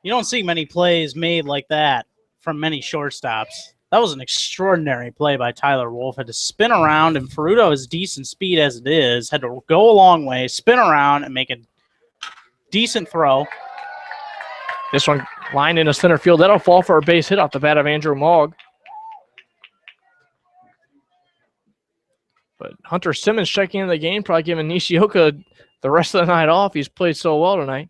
You don't see many plays made like that from many shortstops. That was an extraordinary play by Tyler Wolf. Had to spin around, and Ferruto, as decent speed as it is, had to go a long way, spin around, and make a decent throw. This one lined into center field. That'll fall for a base hit off the bat of Andrew Mogg. But Hunter Simmons checking into the game, probably giving Nishioka the rest of the night off. He's played so well tonight.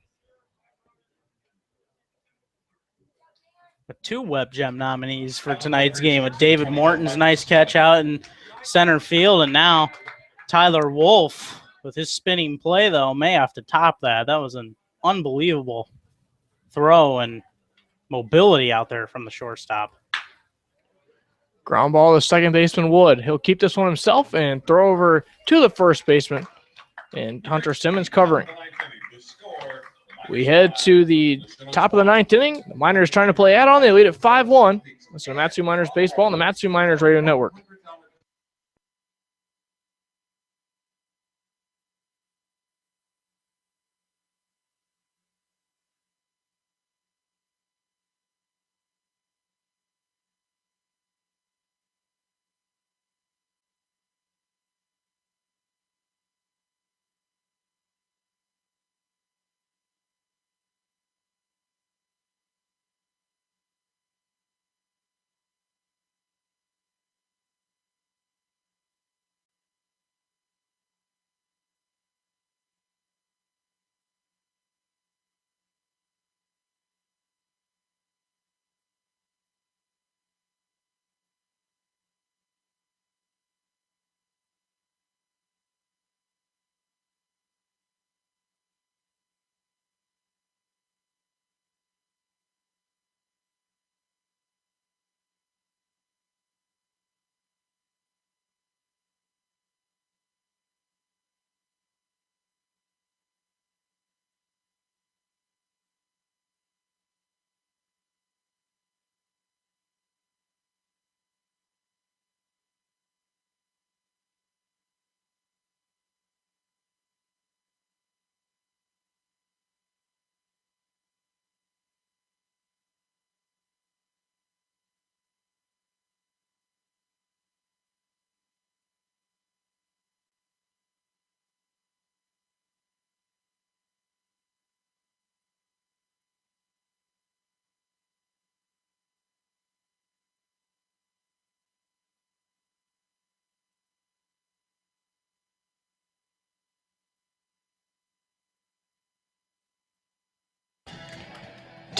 With 2 Web Gem nominees for tonight's game, with David Morton's nice catch out in center field, and now Tyler Wolf with his spinning play, though, may have to top that. That was an unbelievable throw and mobility out there from the shortstop. Ground ball to second baseman Wood. He'll keep this one himself and throw over to the first baseman. And Hunter Simmons covering. We head to the top of the 9th inning. The Miners trying to play add-on. They lead at 5-1. This is Matsu Miners Baseball on the Matsu Miners Radio Network.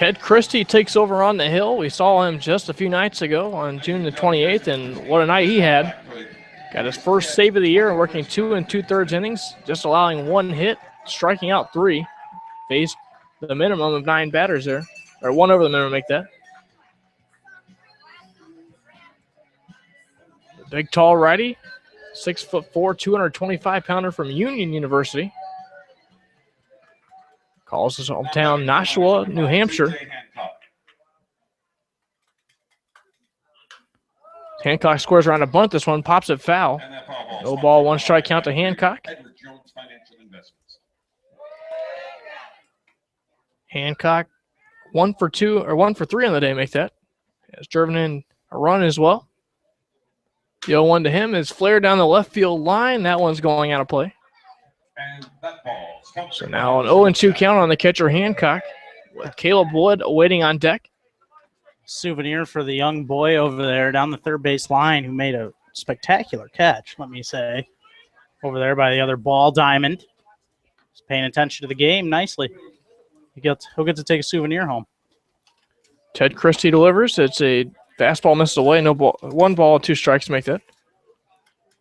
Ted Christie takes over on the hill. We saw him just a few nights ago on June the 28th, and what a night he had. Got his first save of the year, working 2 2/3 innings, just allowing 1 hit, striking out 3. Faced the minimum of 9 batters there, or 1 over the minimum, make that. The big, tall righty, 6'4", 225-pounder from Union University. Calls his hometown Nashua, New Hampshire. Hancock scores around a bunt. This one pops it foul. No ball, 1 strike count to Hancock. Hancock 1 for 2 or 1 for 3 on the day. Make that. Has driven in a run as well. The 0-1 to him is flared down the left field line. That one's going out of play. So now an 0-2 count on the catcher Hancock with Caleb Wood waiting on deck. Souvenir for the young boy over there down the third base line who made a spectacular catch, let me say, over there by the other ball diamond. He's paying attention to the game nicely. He'll get to take a souvenir home. Ted Christie delivers. It's a fastball missed away. No ball, 1 ball, 2 strikes to make that.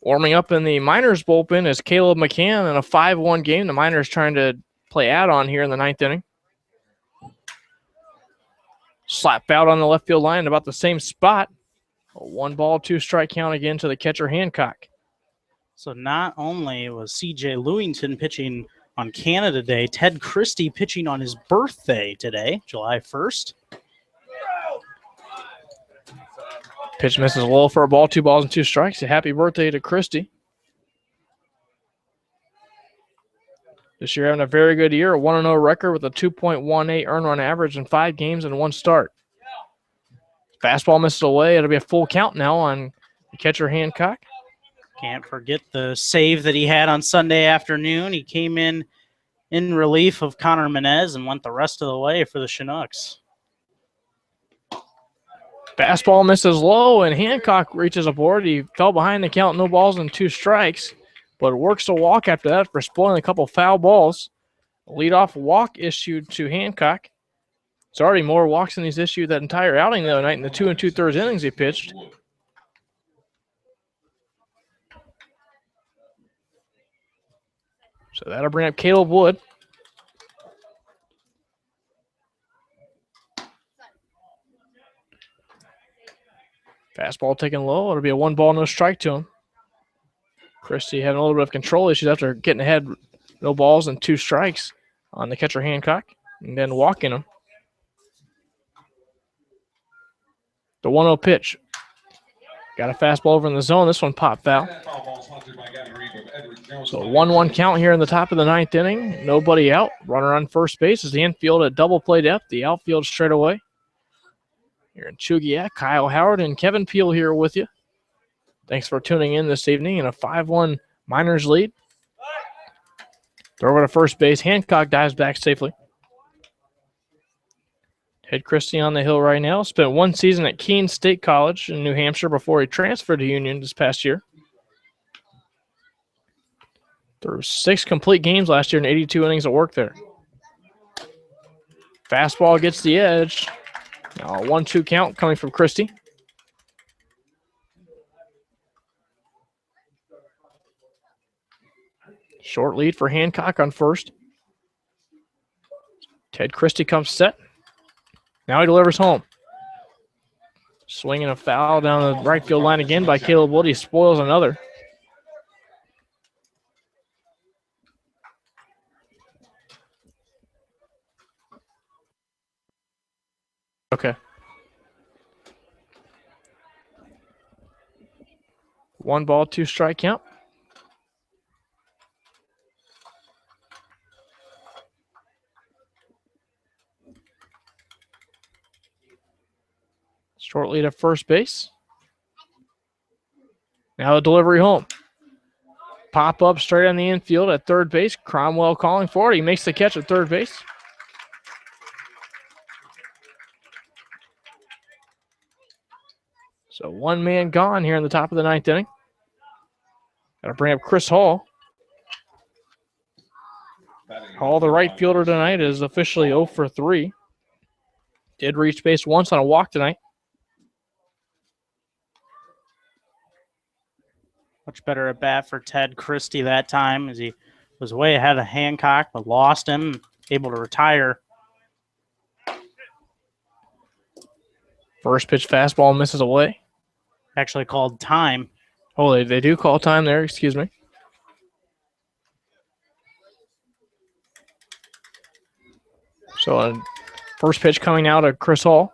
Warming up in the Miners bullpen is Caleb McCann in a 5-1 game. The Miners trying to play add-on here in the 9th inning. Slap out on the left field line, about the same spot. A 1 ball, 2 strike count again to the catcher Hancock. So not only was C.J. Lewington pitching on Canada Day, Ted Christie pitching on his birthday today, July 1st. Pitch misses low for a ball, 2 balls and 2 strikes. A happy birthday to Christie. This year having a very good year, a 1-0 record with a 2.18 earned run average in 5 games and 1 start. Fastball misses away. It'll be a full count now on the catcher Hancock. Can't forget the save that he had on Sunday afternoon. He came in relief of Connor Menez and went the rest of the way for the Chinooks. Fastball misses low, and Hancock reaches aboard. He fell behind the count, no balls and 2 strikes, but works a walk after that for spoiling a couple foul balls. A leadoff walk issued to Hancock. It's already more walks than he's issued that entire outing the other night in the 2 2/3 innings he pitched. So that'll bring up Caleb Wood. Fastball taken low. It'll be a 1 ball, no strike to him. Christie having a little bit of control issues after getting ahead, no balls and 2 strikes on the catcher Hancock, and then walking him. The 1-0 pitch. Got a fastball over in the zone. This one popped foul. So 1-1 count here in the top of the 9th inning. Nobody out. Runner on first base is the infield at double play depth. The outfield straight away. Here in Chugiak, Kyle Howard and Kevin Peel here with you. Thanks for tuning in this evening in a 5-1 Miners lead. Throw over to first base. Hancock dives back safely. Ted Christie on the hill right now. Spent 1 season at Keene State College in New Hampshire before he transferred to Union this past year. Threw 6 complete games last year and 82 innings of work there. Fastball gets the edge. Now a 1-2 count coming from Christie. Short lead for Hancock on first. Ted Christie comes set. Now he delivers home. Swinging a foul down the right field line again by Caleb Wood. He spoils another. Okay. 1 ball, 2 strike count. Short lead at first base. Now the delivery home. Pop up straight on the infield at third base. Cromwell calling for it. He makes the catch at third base. So 1 man gone here in the top of the 9th inning. Got to bring up Chris Hall. Hall, the right fielder tonight, is officially 0 for 3. Did reach base once on a walk tonight. Much better at bat for Ted Christie that time as he was way ahead of Hancock, but lost him, able to retire. First pitch fastball misses away. Actually called time. Oh, they do call time there, excuse me. So first pitch coming out of Chris Hall.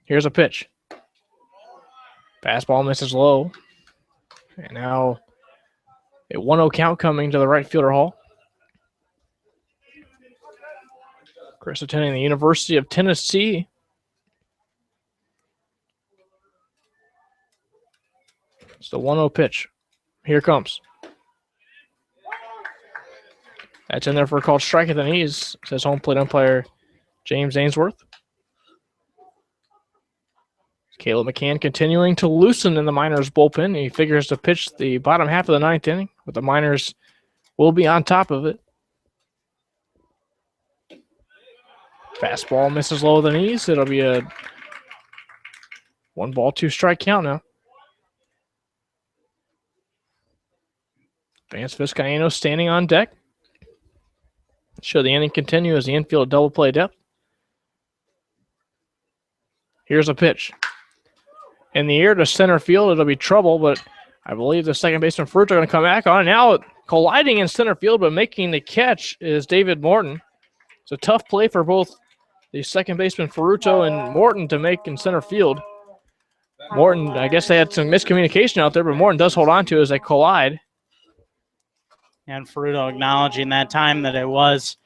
Here's a pitch. Fastball misses low. And now a 1-0 count coming to the right fielder Hall. Chris attending the University of Tennessee. It's the 1-0 pitch. Here it comes. That's in there for a called strike at the knees, says home plate umpire James Ainsworth. Caleb McCann continuing to loosen in the Miners bullpen. He figures to pitch the bottom half of the ninth inning, but the Miners will be on top of it. Fastball misses low of the knees. It'll be a 1-ball, 2-strike count now. Vance Vizcaino standing on deck. Should the inning continue as the infield double play depth. Here's a pitch. In the air to center field, it'll be trouble, but I believe the second baseman Fruto are going to come back on. Now colliding in center field, but making the catch is David Morton. It's a tough play for both the second baseman Ferruto and Morton to make in center field. Morton, I guess they had some miscommunication out there, but Morton does hold on to it as they collide. And Ferruto acknowledging that time that it was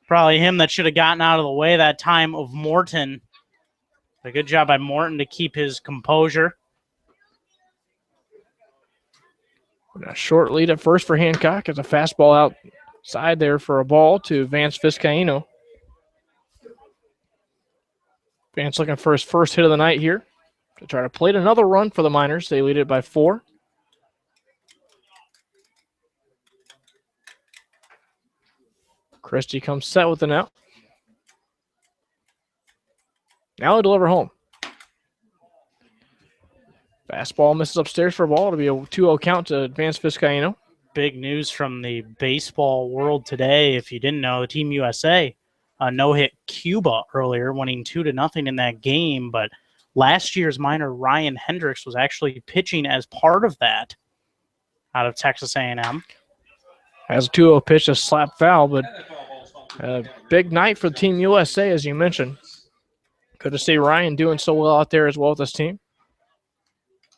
probably him that should have gotten out of the way that time of Morton. A good job by Morton to keep his composure. A short lead at first for Hancock as a fastball outside there for a ball to Vance Vizcaino. Vance looking for his first hit of the night here to try to plate another run for the Miners. They lead it by 4. Christie comes set with an out. Now he'll deliver home. Fastball misses upstairs for a ball. It'll be a 2-0 count to Vance Vizcaino. Big news from the baseball world today. If you didn't know, Team USA no-hit Cuba earlier, winning 2-0 in that game. But last year's Miner Ryan Hendricks was actually pitching as part of that out of Texas A&M. Has a 2-0 pitch, a slap foul, but a big night for Team USA, as you mentioned. Good to see Ryan doing so well out there as well with this team.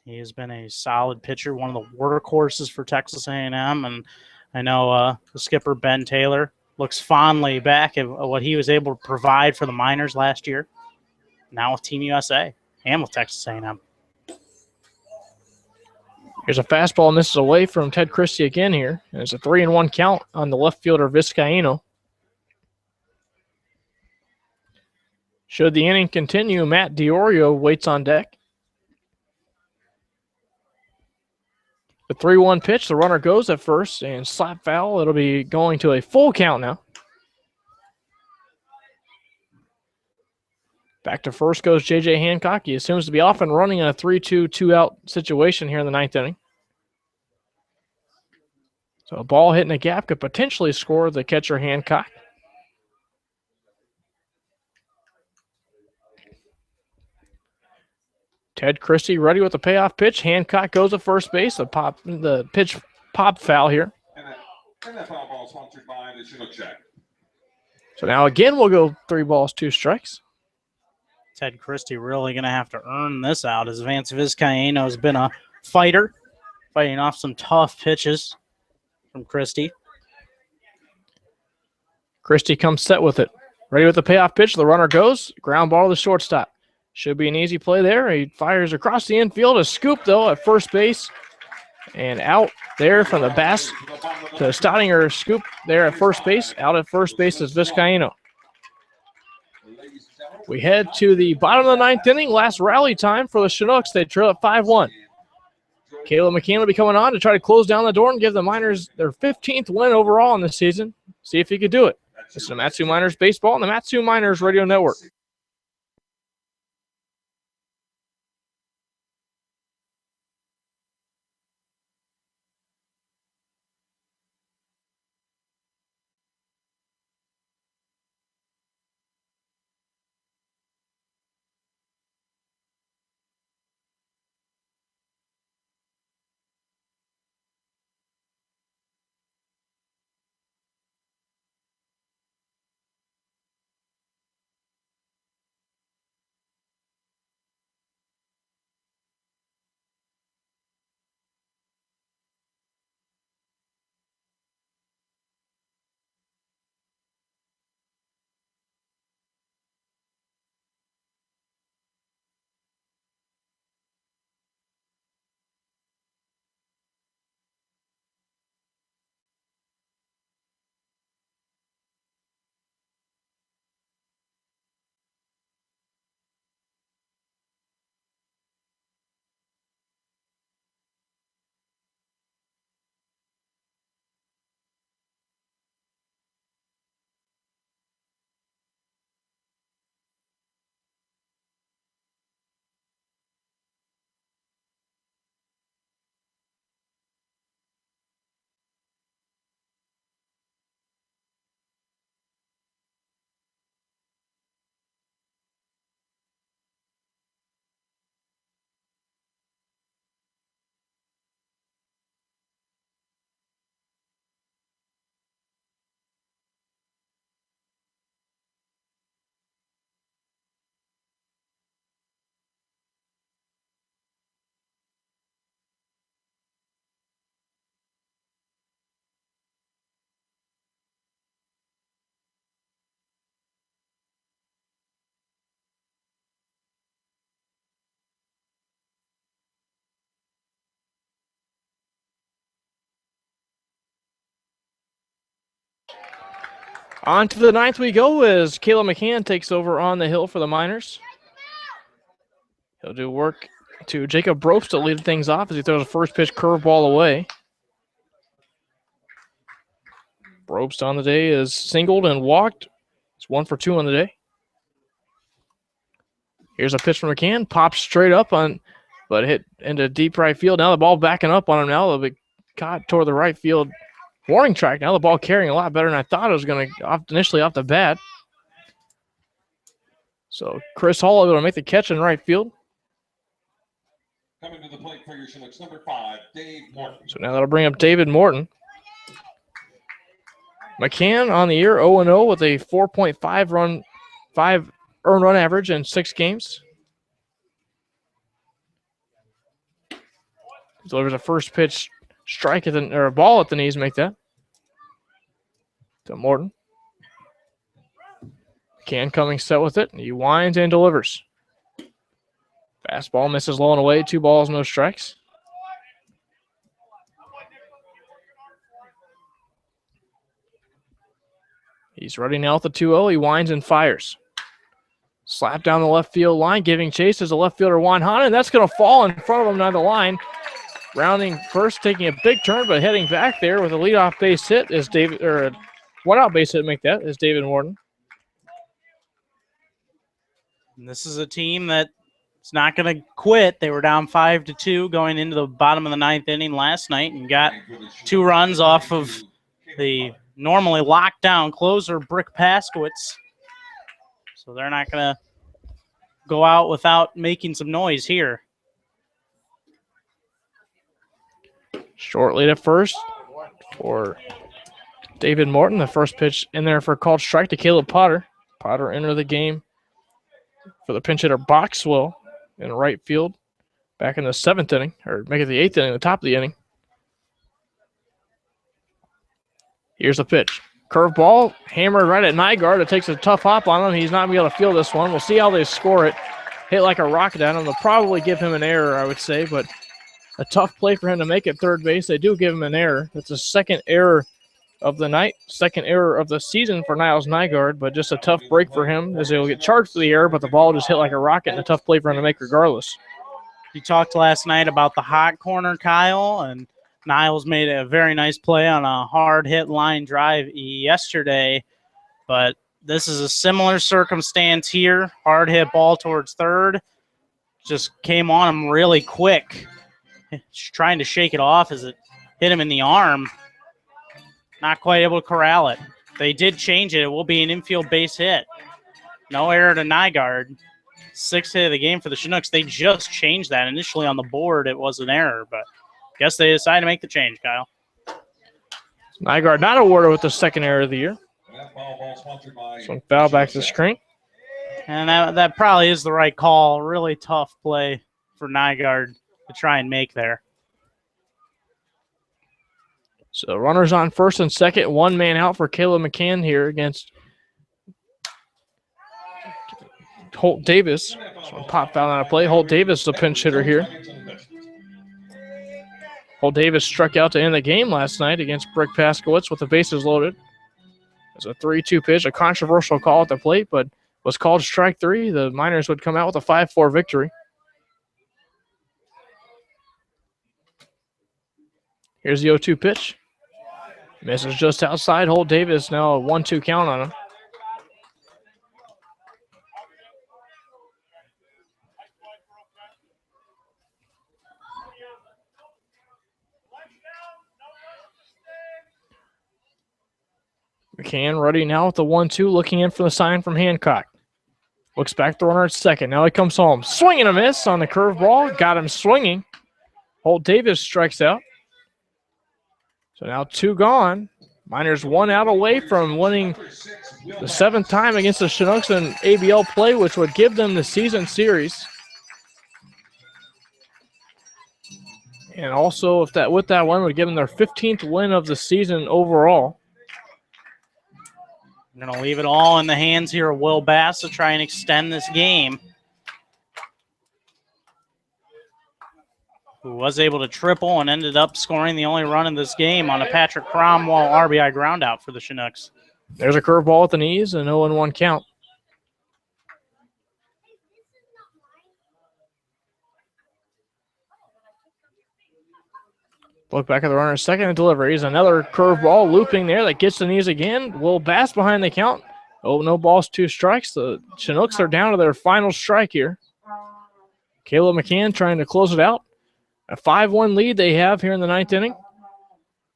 He has been a solid pitcher, one of the workhorses for Texas A&M, and I know the skipper Ben Taylor looks fondly back at what he was able to provide for the Miners last year. Now with Team USA and with Texas A&M. Here's a fastball, misses away from Ted Christie again here. And it's a 3-1 count on the left fielder Vizcaino. Should the inning continue, Matt DiOrio waits on deck. The 3-1 pitch, the runner goes at first, and slap foul. It'll be going to a full count now. Back to first goes J.J. Hancock. He assumes to be off and running in a 3-2, 2-out situation here in the ninth inning. So a ball hitting a gap could potentially score the catcher Hancock. Ted Christie ready with the payoff pitch. Hancock goes to first base. The pitch pop foul here. And that foul ball sponsored by the Chinooks. So now again we'll go 3 balls, 2 strikes. Ted Christie really going to have to earn this out as Vance Vizcaino has been a fighter, fighting off some tough pitches from Christie. Christie comes set with it. Ready with the payoff pitch. The runner goes. Ground ball to the shortstop. Should be an easy play there. He fires across the infield. A scoop, though, at first base. And out there from the Bass to Stottinger scoop there at first base. Out at first base is Vizcaino. We head to the bottom of the ninth inning. Last rally time for the Chinooks. They trail at 5-1. Caleb McCann will be coming on to try to close down the door and give the Miners their 15th win overall in this season. See if he could do it. This is the Matsu Miners Baseball on the Matsu Miners Radio Network. On to the 9th we go as Caleb McCann takes over on the hill for the Miners. He'll do work to Jacob Brobst to lead things off as he throws a first pitch curveball away. Brobst on the day is singled and walked. It's 1 for 2 on the day. Here's a pitch from McCann, pops straight up on, but hit into deep right field. Now the ball backing up on him now. It'll be caught toward the right field warning track. Now the ball carrying a lot better than I thought it was going to initially off the bat. So Chris Hall able to make the catch in right field. Coming to the plate for your Chinooks, number 5, Dave Morton. So now that'll bring up David Morton. McCann on the year 0-0 with a 4.5 earned run average in 6 games. Delivers a first pitch strike at the, or a ball at the knees, make that. To Morton. McCann coming set with it. He winds and delivers. Fastball misses low and away. 2 balls, no strikes. He's ready now with the 2-0. He winds and fires. Slap down the left field line, giving chase as the left fielder Juan Hanna, and that's going to fall in front of him down the line. Rounding first, taking a big turn, but heading back there with a leadoff base hit is David, or a one-out base hit, make that, is David Morton. And this is a team that is not going to quit. They were down 5-2 going into the bottom of the 9th inning last night and got 2 runs off of the normally locked down closer, Brick Paskowitz. So they're not going to go out without making some noise here. Short lead at first for David Morton. The first pitch in there for a called strike to Caleb Potter. Potter entered the game for the pinch hitter Boxwell in right field back in the 7th inning, or make it the 8th inning, the top of the inning. Here's the pitch. Curveball, hammered right at Nygaard. It takes a tough hop on him. He's not going to be able to field this one. We'll see how they score it. Hit like a rocket at him. They'll probably give him an error, I would say, but a tough play for him to make at third base. They do give him an error. That's the 2nd error of the night, 2nd error of the season for Niles Nygaard, but just a tough break for him as he'll get charged for the error, but the ball just hit like a rocket and a tough play for him to make regardless. You talked last night about the hot corner, Kyle, and Niles made a very nice play on a hard hit line drive yesterday, but this is a similar circumstance here. Hard hit ball towards third. Just came on him really quick. Just trying to shake it off as it hit him in the arm. Not quite able to corral it. They did change it. It will be an infield base hit. No error to Nygaard. 6th hit of the game for the Chinooks. They just changed that. Initially on the board, it was an error, but guess they decided to make the change, Kyle. Nygaard not awarded with the 2nd error of the year. So foul back to the screen. And that probably is the right call. Really tough play for Nygaard to try and make there. So runners on first and second, 1 man out for Caleb McCann here against Holt Davis. So pop foul on a play. Holt Davis is a pinch hitter here. Holt Davis struck out to end the game last night against Brick Paskowitz with the bases loaded. It's a 3-2 pitch, a controversial call at the plate, but was called strike 3. The Miners would come out with a 5-4 victory. Here's the 0-2 pitch. Misses just outside. Holt Davis now a 1-2 count on him. McCann ready now with the 1-2, looking in for the sign from Hancock. Looks back the runner at second. Now he comes home. Swing and a miss on the curveball. Got him swinging. Holt Davis strikes out. So now 2 gone. Miners 1 out away from winning the 7th time against the Chinooks in ABL play, which would give them the season series. And also, if that with that win, would give them their 15th win of the season overall. I'm going to leave it all in the hands here of Will Bass to try and extend this game. Who was able to triple and ended up scoring the only run in this game on a Patrick Cromwell RBI groundout for the Chinooks. There's a curveball at the knees, an 0-1 count. Look back at the runner, second delivery is another curveball looping there that gets the knees again. Will Bass behind the count. Oh, no balls, 2 strikes. The Chinooks are down to their final strike here. Caleb McCann trying to close it out. A 5-1 lead they have here in the 9th inning.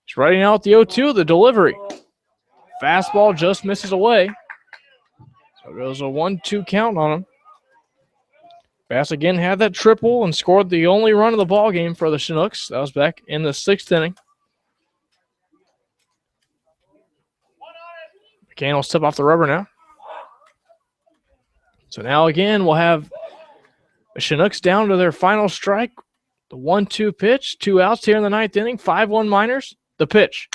He's riding out the 0-2, the delivery. Fastball just misses away. So it goes a 1-2 count on him. Bass again had that triple and scored the only run of the ball game for the Chinooks. That was back in the 6th inning. McCann will step off the rubber now. So now again we'll have the Chinooks down to their final strike. The 1-2 pitch, 2 outs here in the 9th inning. 5-1 Miners. The pitch.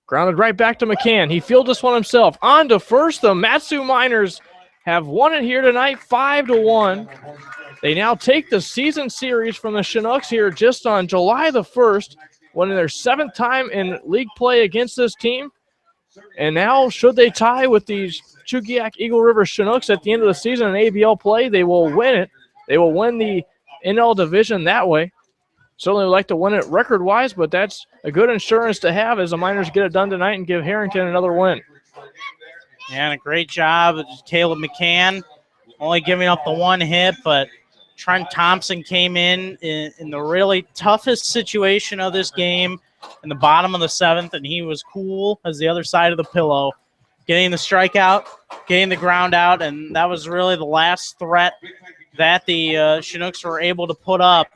Grounded right back to McCann. He fielded this one himself. On to first. The Mat-Su Miners have won it here tonight, 5-1. They now take the season series from the Chinooks here just on July the 1st, winning their 7th time in league play against this team. And now, should they tie with these Chugiak-Eagle River Chinooks at the end of the season in ABL play, they will win it. They will win the NL division that way. Certainly would like to win it record-wise, but that's a good insurance to have as the Miners get it done tonight and give Harrington another win. Yeah, and a great job, Caleb McCann, only giving up the 1 hit, but Trent Thompson came in the really toughest situation of this game in the bottom of the 7th, and he was cool as the other side of the pillow, getting the strikeout, getting the ground out, and that was really the last threat that the Chinooks were able to put up.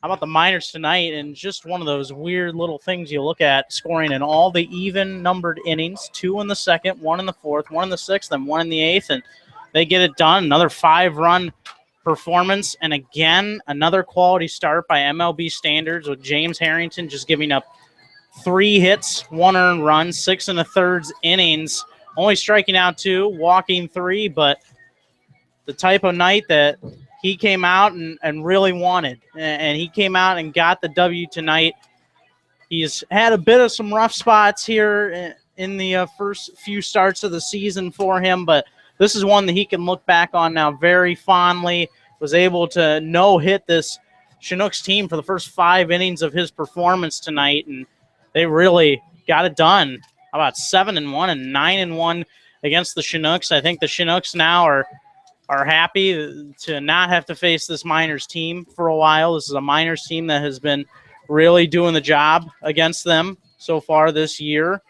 How about the Miners tonight? And just one of those weird little things you look at, scoring in all the even-numbered innings, 2 in the 2nd, 1 in the 4th, 1 in the 6th, and 1 in the 8th, and they get it done. Another 5-run performance, and again, another quality start by MLB standards with James Harrington just giving up 3 hits, 1 earned run, 6 1/3 innings, only striking out 2, walking 3, but the type of night that he came out and really wanted. And he came out and got the W tonight. He's had a bit of some rough spots here in the first few starts of the season for him, but this is one that he can look back on now very fondly. Was able to no-hit this Chinooks team for the first 5 innings of his performance tonight, and they really got it done. How about 7-1 and 9-1 against the Chinooks? I think the Chinooks now are happy to not have to face this Miners team for a while. This is a Miners team that has been really doing the job against them so far this year.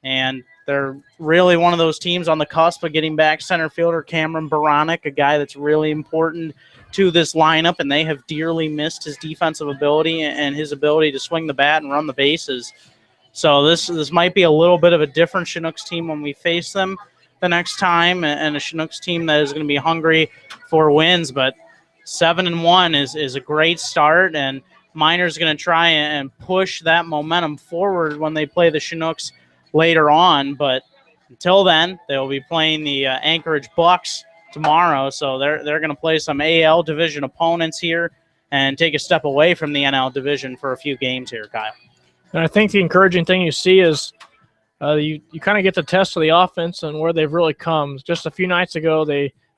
And they're really one of those teams on the cusp of getting back center fielder Cameron Baronic, a guy that's really important to this lineup, and they have dearly missed his defensive ability and his ability to swing the bat and run the bases. So this might be a little bit of a different Chinooks team when we face them the next time, and a Chinooks team that is going to be hungry for wins. But 7-1 is a great start, and Miners going to try and push that momentum forward when they play the Chinooks later on. But until then, they'll be playing the Anchorage Bucks tomorrow, so they're going to play some AL division opponents here and take a step away from the NL division for a few games here, Kyle. And I think the encouraging thing you see is you kind of get the test of the offense and where they've really come. Just a few nights ago,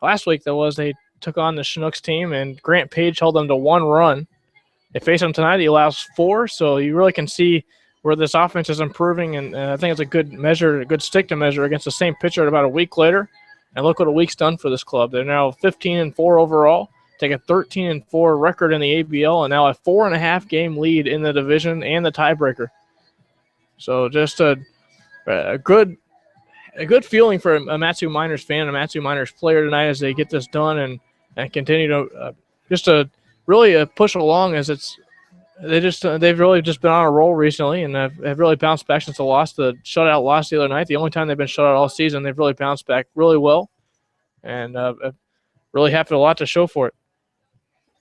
last week they took on the Chinooks team, and Grant Page held them to 1 run. They face him tonight. He allows 4, so you really can see where this offense is improving, and I think it's a good measure, a good stick to measure against the same pitcher about a week later. And look what a week's done for this club. They're now 15-4 overall, take a 13-4 record in the ABL, and now a 4.5-game lead in the division and the tiebreaker. So just a good feeling for a Mat-Su Miners fan, a Mat-Su Miners player tonight as they get this done and continue to really push along as they've really just been on a roll recently and have really bounced back since the shutout loss the other night. The only time they've been shut out all season, they've really bounced back really well, and really have a lot to show for it.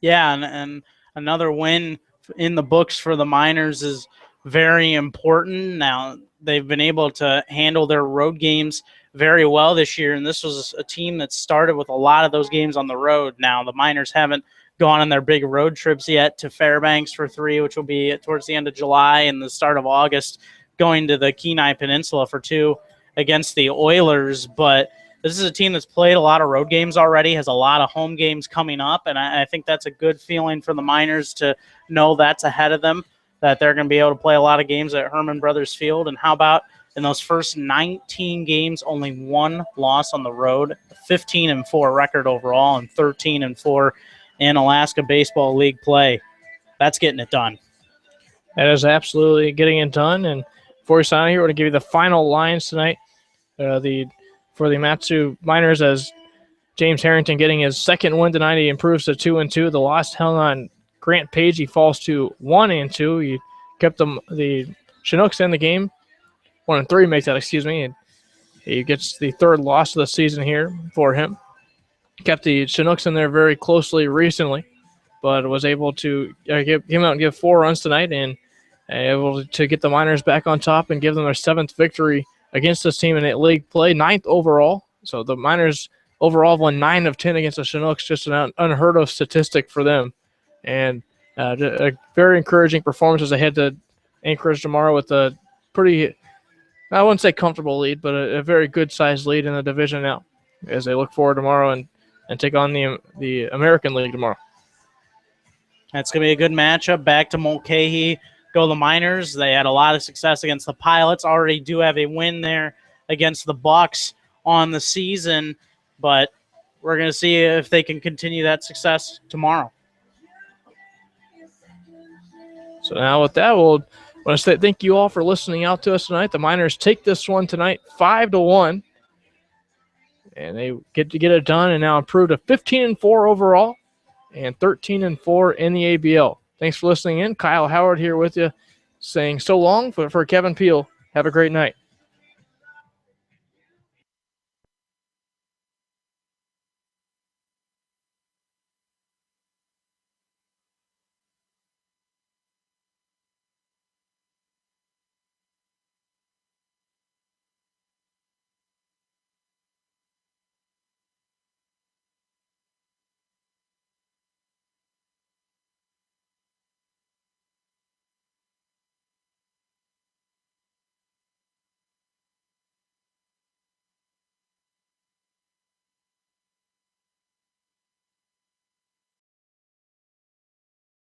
Yeah, and another win in the books for the Miners is very important. Now, they've been able to handle their road games very well this year, and this was a team that started with a lot of those games on the road. Now, the Miners haven't gone on their big road trips yet to Fairbanks for 3, which will be towards the end of July and the start of August, going to the Kenai Peninsula for 2. against the Oilers, but this is a team that's played a lot of road games already, has a lot of home games coming up, and I think that's a good feeling for the Miners to know that's ahead of them, that they're going to be able to play a lot of games at Herman Brothers Field. And how about in those first 19 games, only one loss on the road, 15-4 record overall, and 13-4 in Alaska Baseball League play. That's getting it done. That is absolutely getting it done. And before we sign out here, we're going to give you the final lines tonight. For the Mat-Su Miners, as James Harrington getting his second win tonight, he improves to 2-2. The loss held on Grant Page. He falls to 1-2. He kept the Chinooks in the game. 1-3 makes that, excuse me. And he gets the third loss of the season here for him. Kept the Chinooks in there very closely recently, but was able to came out and give 4 runs tonight, and able to get the Miners back on top and give them their 7th victory against this team in league play, 9th overall. So the Miners overall won 9 of 10 against the Chinooks, just an unheard of statistic for them. And a very encouraging performance as they head to Anchorage tomorrow with a pretty, I wouldn't say comfortable lead, but a very good-sized lead in the division now as they look forward tomorrow and take on the American League tomorrow. That's going to be a good matchup. Back to Mulcahy. Go the Miners. They had a lot of success against the Pilots. Already do have a win there against the Bucks on the season, but we're going to see if they can continue that success tomorrow. So now with that, we'll want to say thank you all for listening out to us tonight. The Miners take this one tonight 5-1, and they get it done and now improve to 15-4 overall and 13-4 in the ABL. Thanks for listening in. Kyle Howard here with you saying so long for Kevin Peel. Have a great night.